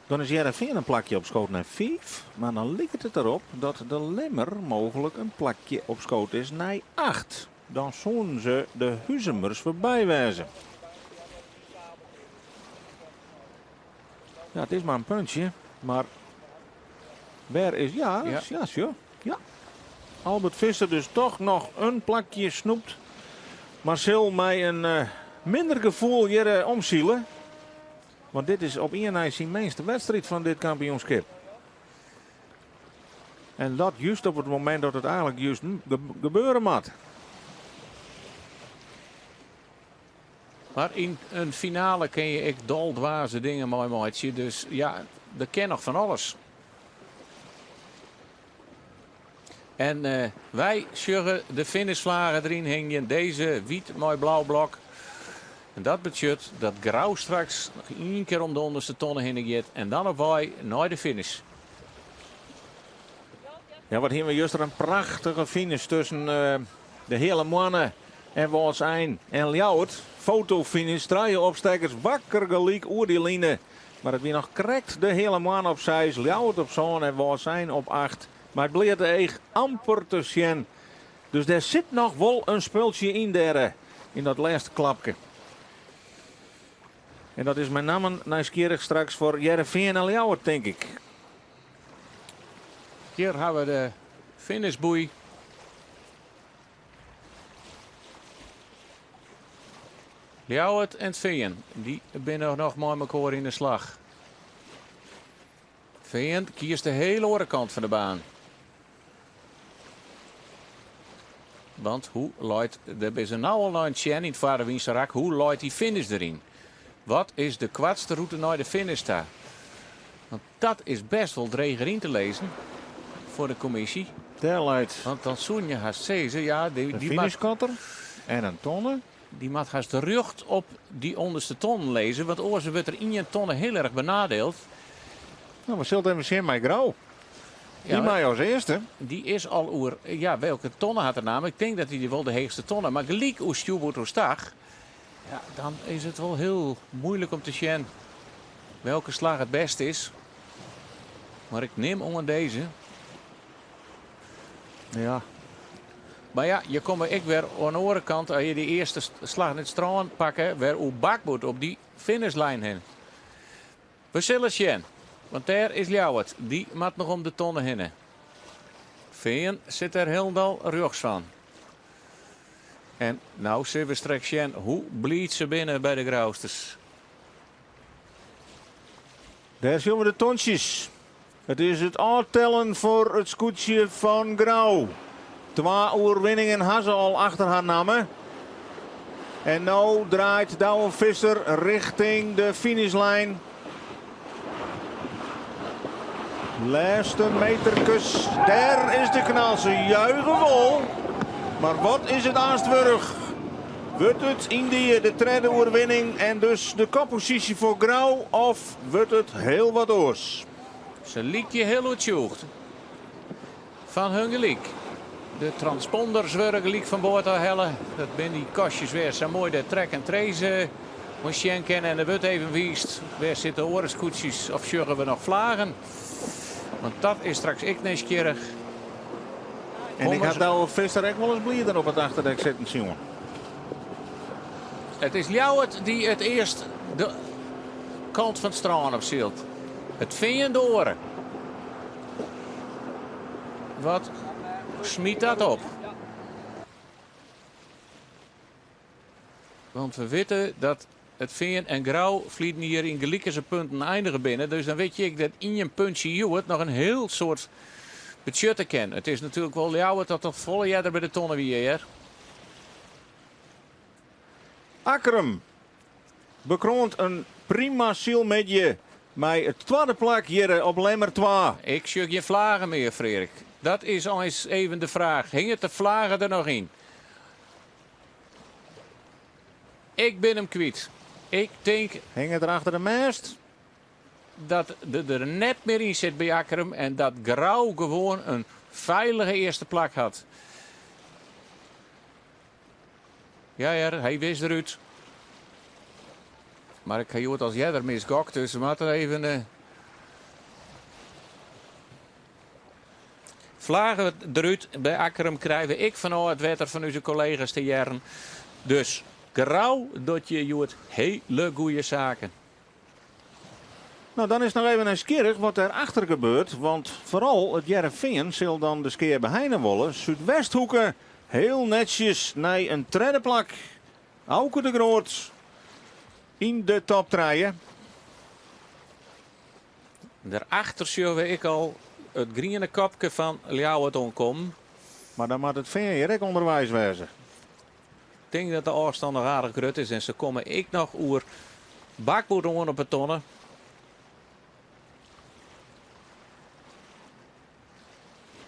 Dan is Heerenveen een plakje op schoot naar 5. Maar dan lijkt het erop dat de Lemmer mogelijk een plakje op schoot is naar 8. Dan zullen ze de Huzemers voorbij wijzen. Ja, het is maar een puntje. Maar waar is... Ja, sure. Ja. Albert Visser dus toch nog een plakje snoept. Maar zal mij een minder gevoel hier omzielen. Want dit is op één zijn meeste wedstrijd van dit kampioenschap. En dat juist op het moment dat het eigenlijk juist gebeuren moet. Maar in een finale ken je ik doldwaze dingen mooi maatje. Dus ja, dat ken nog van alles. En wij sjuggen de finishvlagen erin hingen. Deze wit mooi blauw blok. En dat betekent dat Grauw straks nog 1 keer om de onderste tonnen heen gaat. En dan op wij naar de finish. Ja, wat hebben we juist er een prachtige finish tussen de hele mannen en Wout zijn en Ljouwert. Fotofinish, 3 opstekers, wakker gelijk oer die lijnen. Maar het weer nog correct de hele man op 6, Ljouwert op zo'n en Wout zijn op 8. Maar het bleef echt amper te zien. Dus er zit nog wel een spultje in daar, in dat laatste klapje. En dat is met name nieuwsgierig straks voor Heerenveen en Ljouwert, denk ik. Hier hebben we de finishboei. Ljouwert en Veen, die binnen nog maar met elkaar in de slag. Veen kiest de hele andere kant van de baan. Want hoe luidt, er is een nauwe lijn in het Vaderwienserak, hoe luidt die finish erin? Wat is de kwartste route naar de finish daar? Want dat is best wel dreger in te lezen voor de commissie. Daar luidt Want dan zoen je haast zezen, ja, de die finishcutter en een tonne. die mag haast de rug op die onderste ton lezen. Want oorzaak wordt er in je tonnen heel erg benadeeld. Nou, we zullen even zien met Grauw. Die Ja, mij als eerste. die is al oer. Ja, welke tonnen had er namelijk? Ik denk dat hij wel de heegste tonnen. Maar gelijk hoe Stubert hoe stag. Ja, dan is het wel heel moeilijk om te zien welke slag het best is. Maar ik neem onder deze. Ja. Maar ja, je komt ik weer aan de andere kant. Als je die eerste slag in het strand pakken, weer hoe bakboord op die finishlijn heen. We zullen zien. Want daar is Ljouwert. Die moet nog om de tonnen heen. Veen zit er heel rechts van. En nou zullen we straks zien hoe blieft ze binnen bij de Grauwsters. Daar zien we de tonsjes. Het is het aftellen voor het scootje van Grauw. 2 overwinningen had ze al achter haar namen. En nu draait Douwe Visser richting de finishlijn. Laatste meterkus. Daar is de knal. Ze juichen vol. Maar wat is het aanstwurg? Wordt het Indië de tweede overwinning en dus de koppositie voor Grauw? Of wordt het heel wat oors? Ze liet je heel uitzocht. Van hun gelijk. De transponders worden gelijk van boord al hellen. Dat ben die kastjes weer zo mooi de trek en trace moest je kennen. En de wordt even wiest. Waar zitten orenskoetsjes of zullen we nog vlagen? Want dat is straks ik nieuwsgierig. En ik had Douwe Visser echt wel eens blieder op het achterdek zitten, jongen. Het is Ljouwert die het eerst de kant van het strand opzielt. Het veen de oren. Wat smiet dat op? Want we weten dat het veen en Grauw vliegen hier in gelijke punten eindigen binnen. Dus dan weet je dat in je puntje Ljouwert nog een heel soort budget ken. Het is natuurlijk wel Ljouwert dat toch volle jaar bij de tonnen weer. Akkerum bekroont een prima zielmedje met het tweede plak hier op Lemmer 2. Ik zie geen vlagen meer, Frederik. Dat is eens even de vraag. Hing het de vlagen er nog in? Ik ben hem kwijt. Ik denk Hing het er achter de mast? dat er net meer in zit bij Akkerum. En dat Grauw gewoon een veilige eerste plak had. Ja, hij wist eruit. Maar ik ga je het als jij er misgokt. Dus we moeten even... Vlagen eruit bij Akkerum krijgen ik vanuit het wetter van onze collega's te jaren. Dus Grauw doet je het hele goede zaken. Nou, dan is nog even nieuwsgierig wat erachter gebeurt. Want vooral het Jereveen zal dan de skeer beheinen willen. Zuidwesthoeken heel netjes naar een tweede plak. Auke de Groot in de top treien. Daarachter zien ik al het groene kopje van Ljouwert onkomen. Maar dan moet het veen hier ook onderwijs wezen. Ik denk dat de afstand nog aardig groot is. En ze komen ik nog oer bakboord op het tonnen.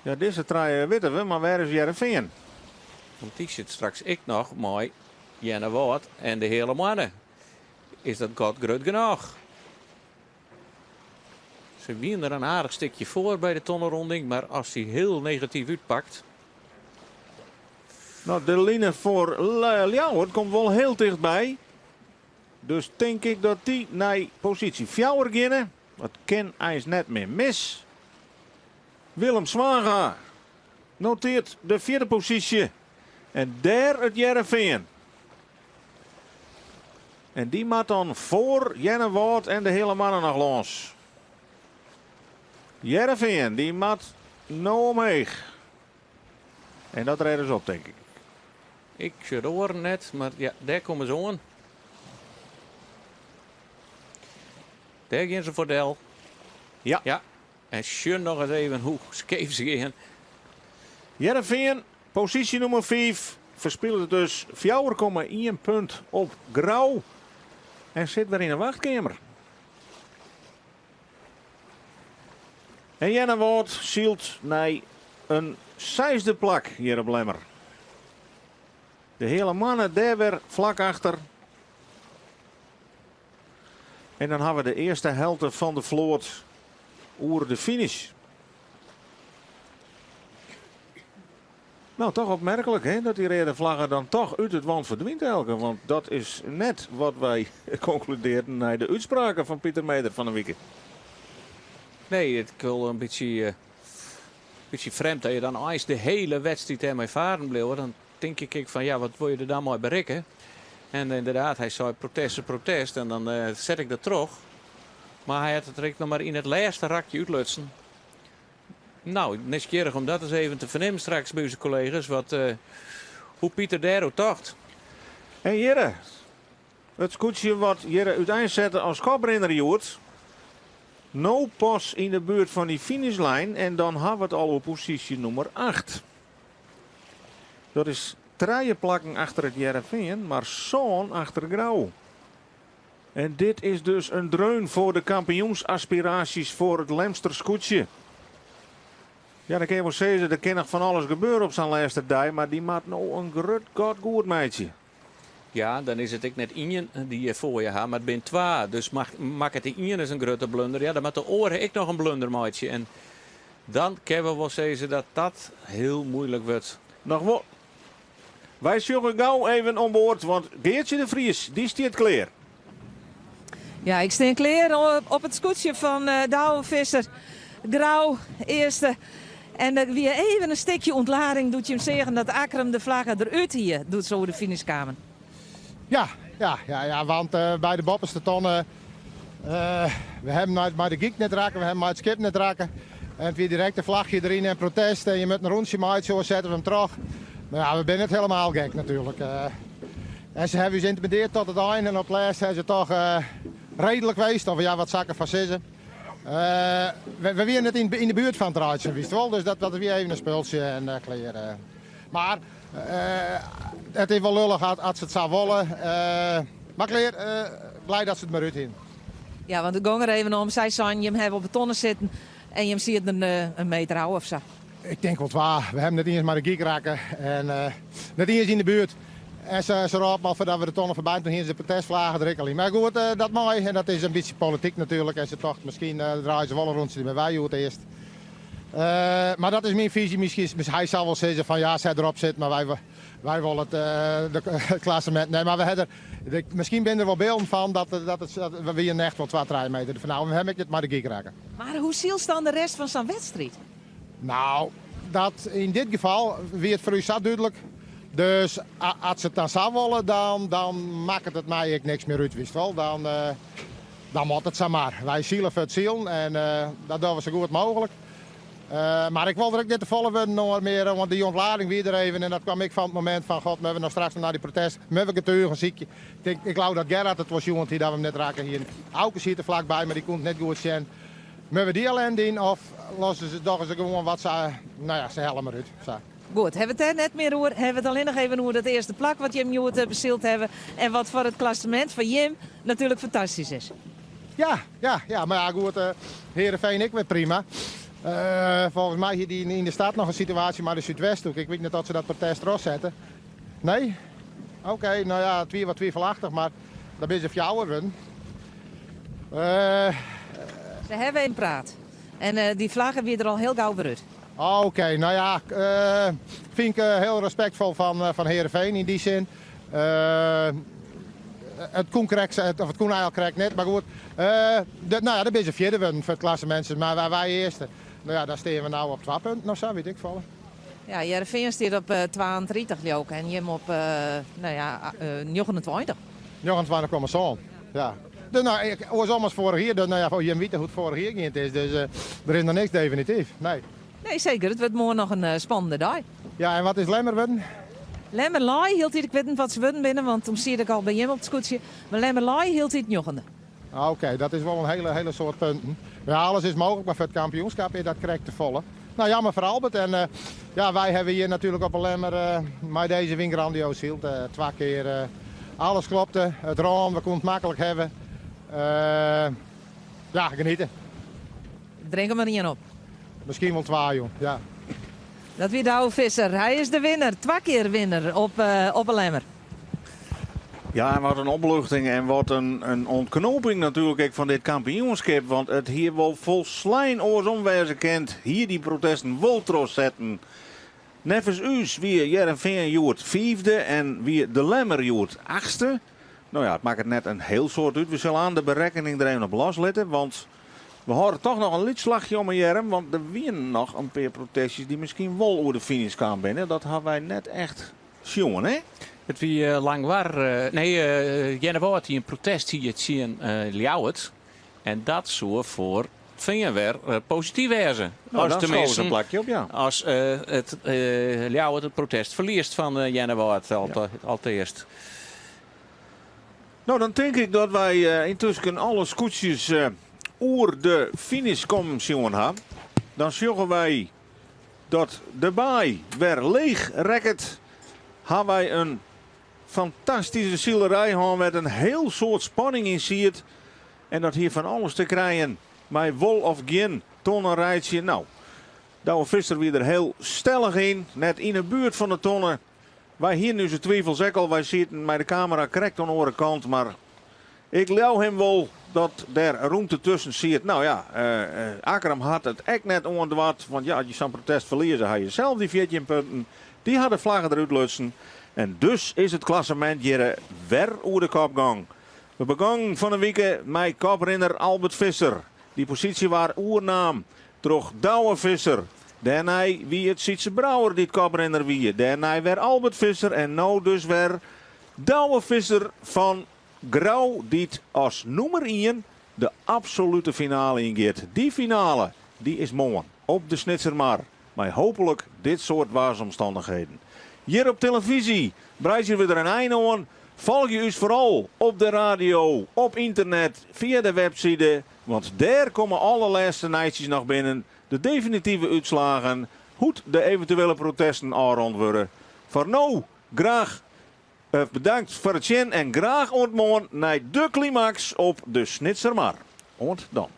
Ja, deze treien weten we, maar waar is Jereveen? Want die zit straks ik nog mooi Jenne Woord en de hele mannen. Is dat god groot genoeg? Ze winnen er een aardig stukje voor bij de tonnenronding. Maar als hij heel negatief uitpakt. Nou, de line voor Ljouwert komt wel heel dichtbij. Dus denk ik dat die naar positie 4 gaan. Dat kan hij net meer mis. Willem Zwaga noteert de 4e positie. En daar het Jereveen. En die maakt dan voor Jenne Woord en de hele mannen nog los. Jereveen, die maakt nou omheeg. En dat rijden ze op, denk ik. Ik zie de oren net, maar ja, daar komen ze aan. Daar gaan ze voor Del. Ja. Ja. En schön nog eens even hoe scheef ze gaan. Jereveen, positie nummer 5. Verspeelde dus 4,1 punt op Grauw. En zit weer in een wachtkamer. En Jenne Woord zielt naar een 6e plak hier op Lemmer. De hele mannen daar weer vlak achter. En dan hebben we de eerste helte van de vloot oer de finish. Nou, toch opmerkelijk hè, dat die rode vlaggen dan toch uit het wand verdwijnt elke. Want dat is net wat wij concludeerden na de uitspraken van Pieter Meder van de week. Nee, het is wel een beetje vreemd dat je dan eens de hele wedstrijd ermee varen bleef. Dan denk ik van ja, wat wil je er dan mooi bereiken? En inderdaad, hij zei protest en dan zet ik dat terug. Maar hij had het direct nog maar in het laatste rakje uitlutsen. Nou, nieuwsgierig om dat eens even te vernemen straks bij onze collega's. Hoe Pieter Dero tocht. En Jere, het scootje wat Jere uiteindelijk zette als koprenner Joert. Nou pas in de buurt van die finishlijn en dan hebben we het al op positie nummer 8. Dat is 3 plakken achter het Jereveen, maar zo'n achter Grauw. En dit is dus een dreun voor de kampioensaspiraties voor het Lemster scootje. Ja, dan kun je wel zeggen, er kan nog van alles gebeuren op zijn laatste dag, maar die maakt nou een groot goed meidje. Ja, dan is het ik net Ingen die je voor je hebt, maar het bent 2. Dus mag het in Ingen eens een grote blunder. Ja, dan maakt de oren ik nog een blunder maatje. En dan kunnen we wel zeggen dat dat heel moeilijk wordt. Nog wat? Wij zullen gauw even om boord, want Geertje de Vries, die staat klaar. Ja, ik sta klaar op het scootje van Douwe Visser. Grauw, eerste. En weer even een stukje ontlading doet je hem zeggen dat Akram de vlaggen eruit hier doet zo de finishkamer. Ja, want bij de boppers de tonnen, we hebben maar de geek net raken, we hebben maar het skip net raken. En weer direct een vlagje erin en protest en je moet een rondje maken, zo zetten we hem terug. Maar ja, we zijn niet helemaal gek natuurlijk. En ze hebben ons intimideerd tot het einde en op laatst zijn ze toch redelijk geweest, of ja, wat zakken van zitten. We waren net in de buurt van het raadje, wist je wel, dus dat weer even een spultje en kleren. Maar het is wel lullig als ze het zou willen. Maar blij dat ze het maar uit. Ja, want de gong er even om. Zij zijn je hem hebben op de tonnen zitten en je ziet een meter houden of zo. Ik denk wel waar. We hebben net eens maar de geek raken en net eens in de buurt. En ze rapen al voordat we de tonnen voorbij toen ze de protestvlagen er al in. Maar goed, dat mooi en dat is een beetje politiek natuurlijk. En ze toch misschien draaien ze wel een rondje met wij het eerst. Maar dat is mijn visie. Misschien hij zal wel zeggen van ja, zij erop zit, maar wij willen het klassement. Nee, maar we hebben misschien ben er wel beelden van dat we weer echt wel 2-3 meter vanavond. We hebben dit maar de geek raken. Maar hoe ziet dan de rest van zo'n wedstrijd? Nou, dat in dit geval weer voor u zo duidelijk. Dus als ze het dan zou willen, dan maakt het mij niks meer uit, wist wel. Dan moet het zo maar. Wij zielen voor het ziel en dat doen we zo goed mogelijk. Maar ik wilde er ook niet te volle worden nog meer, want die ontlading weer er even. En dat kwam ik van het moment van, god, we hebben nog straks naar die protest. We hebben getuigen, ziek. Ik geloof dat Gerard het was, jongen, die dat we hem net raken hier. Auken zit er vlakbij, maar die kon het net goed zien. Hebben we die alleen in of lossen ze toch eens gewoon wat ze, nou ja, ze helpen maar uit. Zo. Goed, hebben we het er net meer over. Hebben we het alleen nog even over dat eerste plak wat Jim Joert bezield hebben. En wat voor het klassement van Jim natuurlijk fantastisch is. Ja, maar ja, goed, Heerenveen ik weer prima. Volgens mij hier in de stad nog een situatie, maar de Zuidwesthoek. Ik weet niet of ze dat protest erop Nee? Oké, nou ja, het weer wat twijfelachtig, maar dat is een fjouwer worden. Ze hebben een praat. En die vlaggen weer er al heel gauw weer uit. Oké, nou ja, vind ik heel respectvol van Heerenveen in die zin. Het kon eigenlijk correct net, maar goed. Nou ja, dat is een vierde win voor het klassement, maar wij eerste. Nou ja, daar staan we nou op 2 punten of zo, weet ik vallen. Ja, Heerenveen staat op 32 ook en Jim op 29. 29,7. Ja. Dus nou, ik was allemaal vorig jaar, dus nou ja, voor Jim weet hoe het vorig jaar ging is, dus er is nog niks definitief. Nee, zeker. Het wordt morgen nog een spannende dag. Ja, en wat is Lemmerwin? Lemmerlaai hield hij, ik weet niet wat ze willen binnen, want toen zie ik al bij Jim op het scootje. Maar Lemmerlaai hield hij het jochende. Oké, dat is wel een hele soort punten. Ja, alles is mogelijk, maar voor het kampioenschap is dat correct te volle. Nou, jammer voor Albert. En ja, wij hebben hier natuurlijk op een Lemmer maar deze win grandioos hield. 2 keer alles klopte, het raam, we konden het makkelijk hebben. Ja, genieten. Drink er maar niet op. Misschien wel 2, joh. Ja. Dat weer Douwe Visser. Hij is de winnaar. 2 keer winnaar op een Lemmer. Ja, en wat een opluchting en wat een ontknoping natuurlijk ook van dit kampioenschap. Want het hier wel volslijn oorsomwezen kent. Hier die protesten woltros zetten. Nevens us wie Heerenveen joert 5e en wie de Lemmer joert 8e. Nou ja, het maakt het net een heel soort uit. We zullen aan de berekening er even op losletten. Want we horen toch nog een lidslagje om een Jerem. Want er winnen nog een paar protestjes die misschien wel over de finish gaan binnen. Dat hadden wij net echt jongen, hè? Het wie lang war. Jenne Woord die een protest hier zien Ljouwert. En dat zou voor weer positief wezen. Nou, dan schoven ze een plakje op, ja. Als het Ljouwert het protest verliest van Jenne Woord al eerst. Nou, dan denk ik dat wij intussen alle scootjes oer de finish komen zien hebben. Dan zorgen wij dat de baai weer leeg rekt. Hebben wij een fantastische zielerij gehad met een heel soort spanning in ziet. En dat hier van alles te krijgen. Met wol of geen tonnenrijtje. Nou, Douwe Visser weer er heel stellig in. Net in de buurt van de tonnen. Wij hier nu zijn twijfels ook al. Wij zitten met de camera correct aan de andere kant. Maar ik leuw hem wel dat er ruimte tussen ziet. Nou ja, Akram had het echt net wat. Want ja, als je zo'n protest verliest, dan had je zelf die 14 punten. Die hadden vlaggen eruit lussen. En dus is het klassement hier weer over de kopgang. We begonnen van de week met koprenner Albert Visser. Die positie waar oernaam droeg Douwe Visser. Daarna wie het Sietse Brouwer die het koprenner wie. Daarna weer Albert Visser en nou dus weer Douwe Visser van Grauw die als nummer 1 de absolute finale ingeeft. Die finale die is morgen op de Snitsermar. Maar hopelijk dit soort waarsomstandigheden. Hier op televisie bereid je weer een einde aan. Volg je ons vooral op de radio, op internet, via de website. Want daar komen alle laatste nightjes nog binnen. De definitieve uitslagen. Hoe de eventuele protesten aanrond worden. Voor nu, graag bedankt voor het zien en graag ontmoeten naar de climax op de Snitsermar. Ont dan.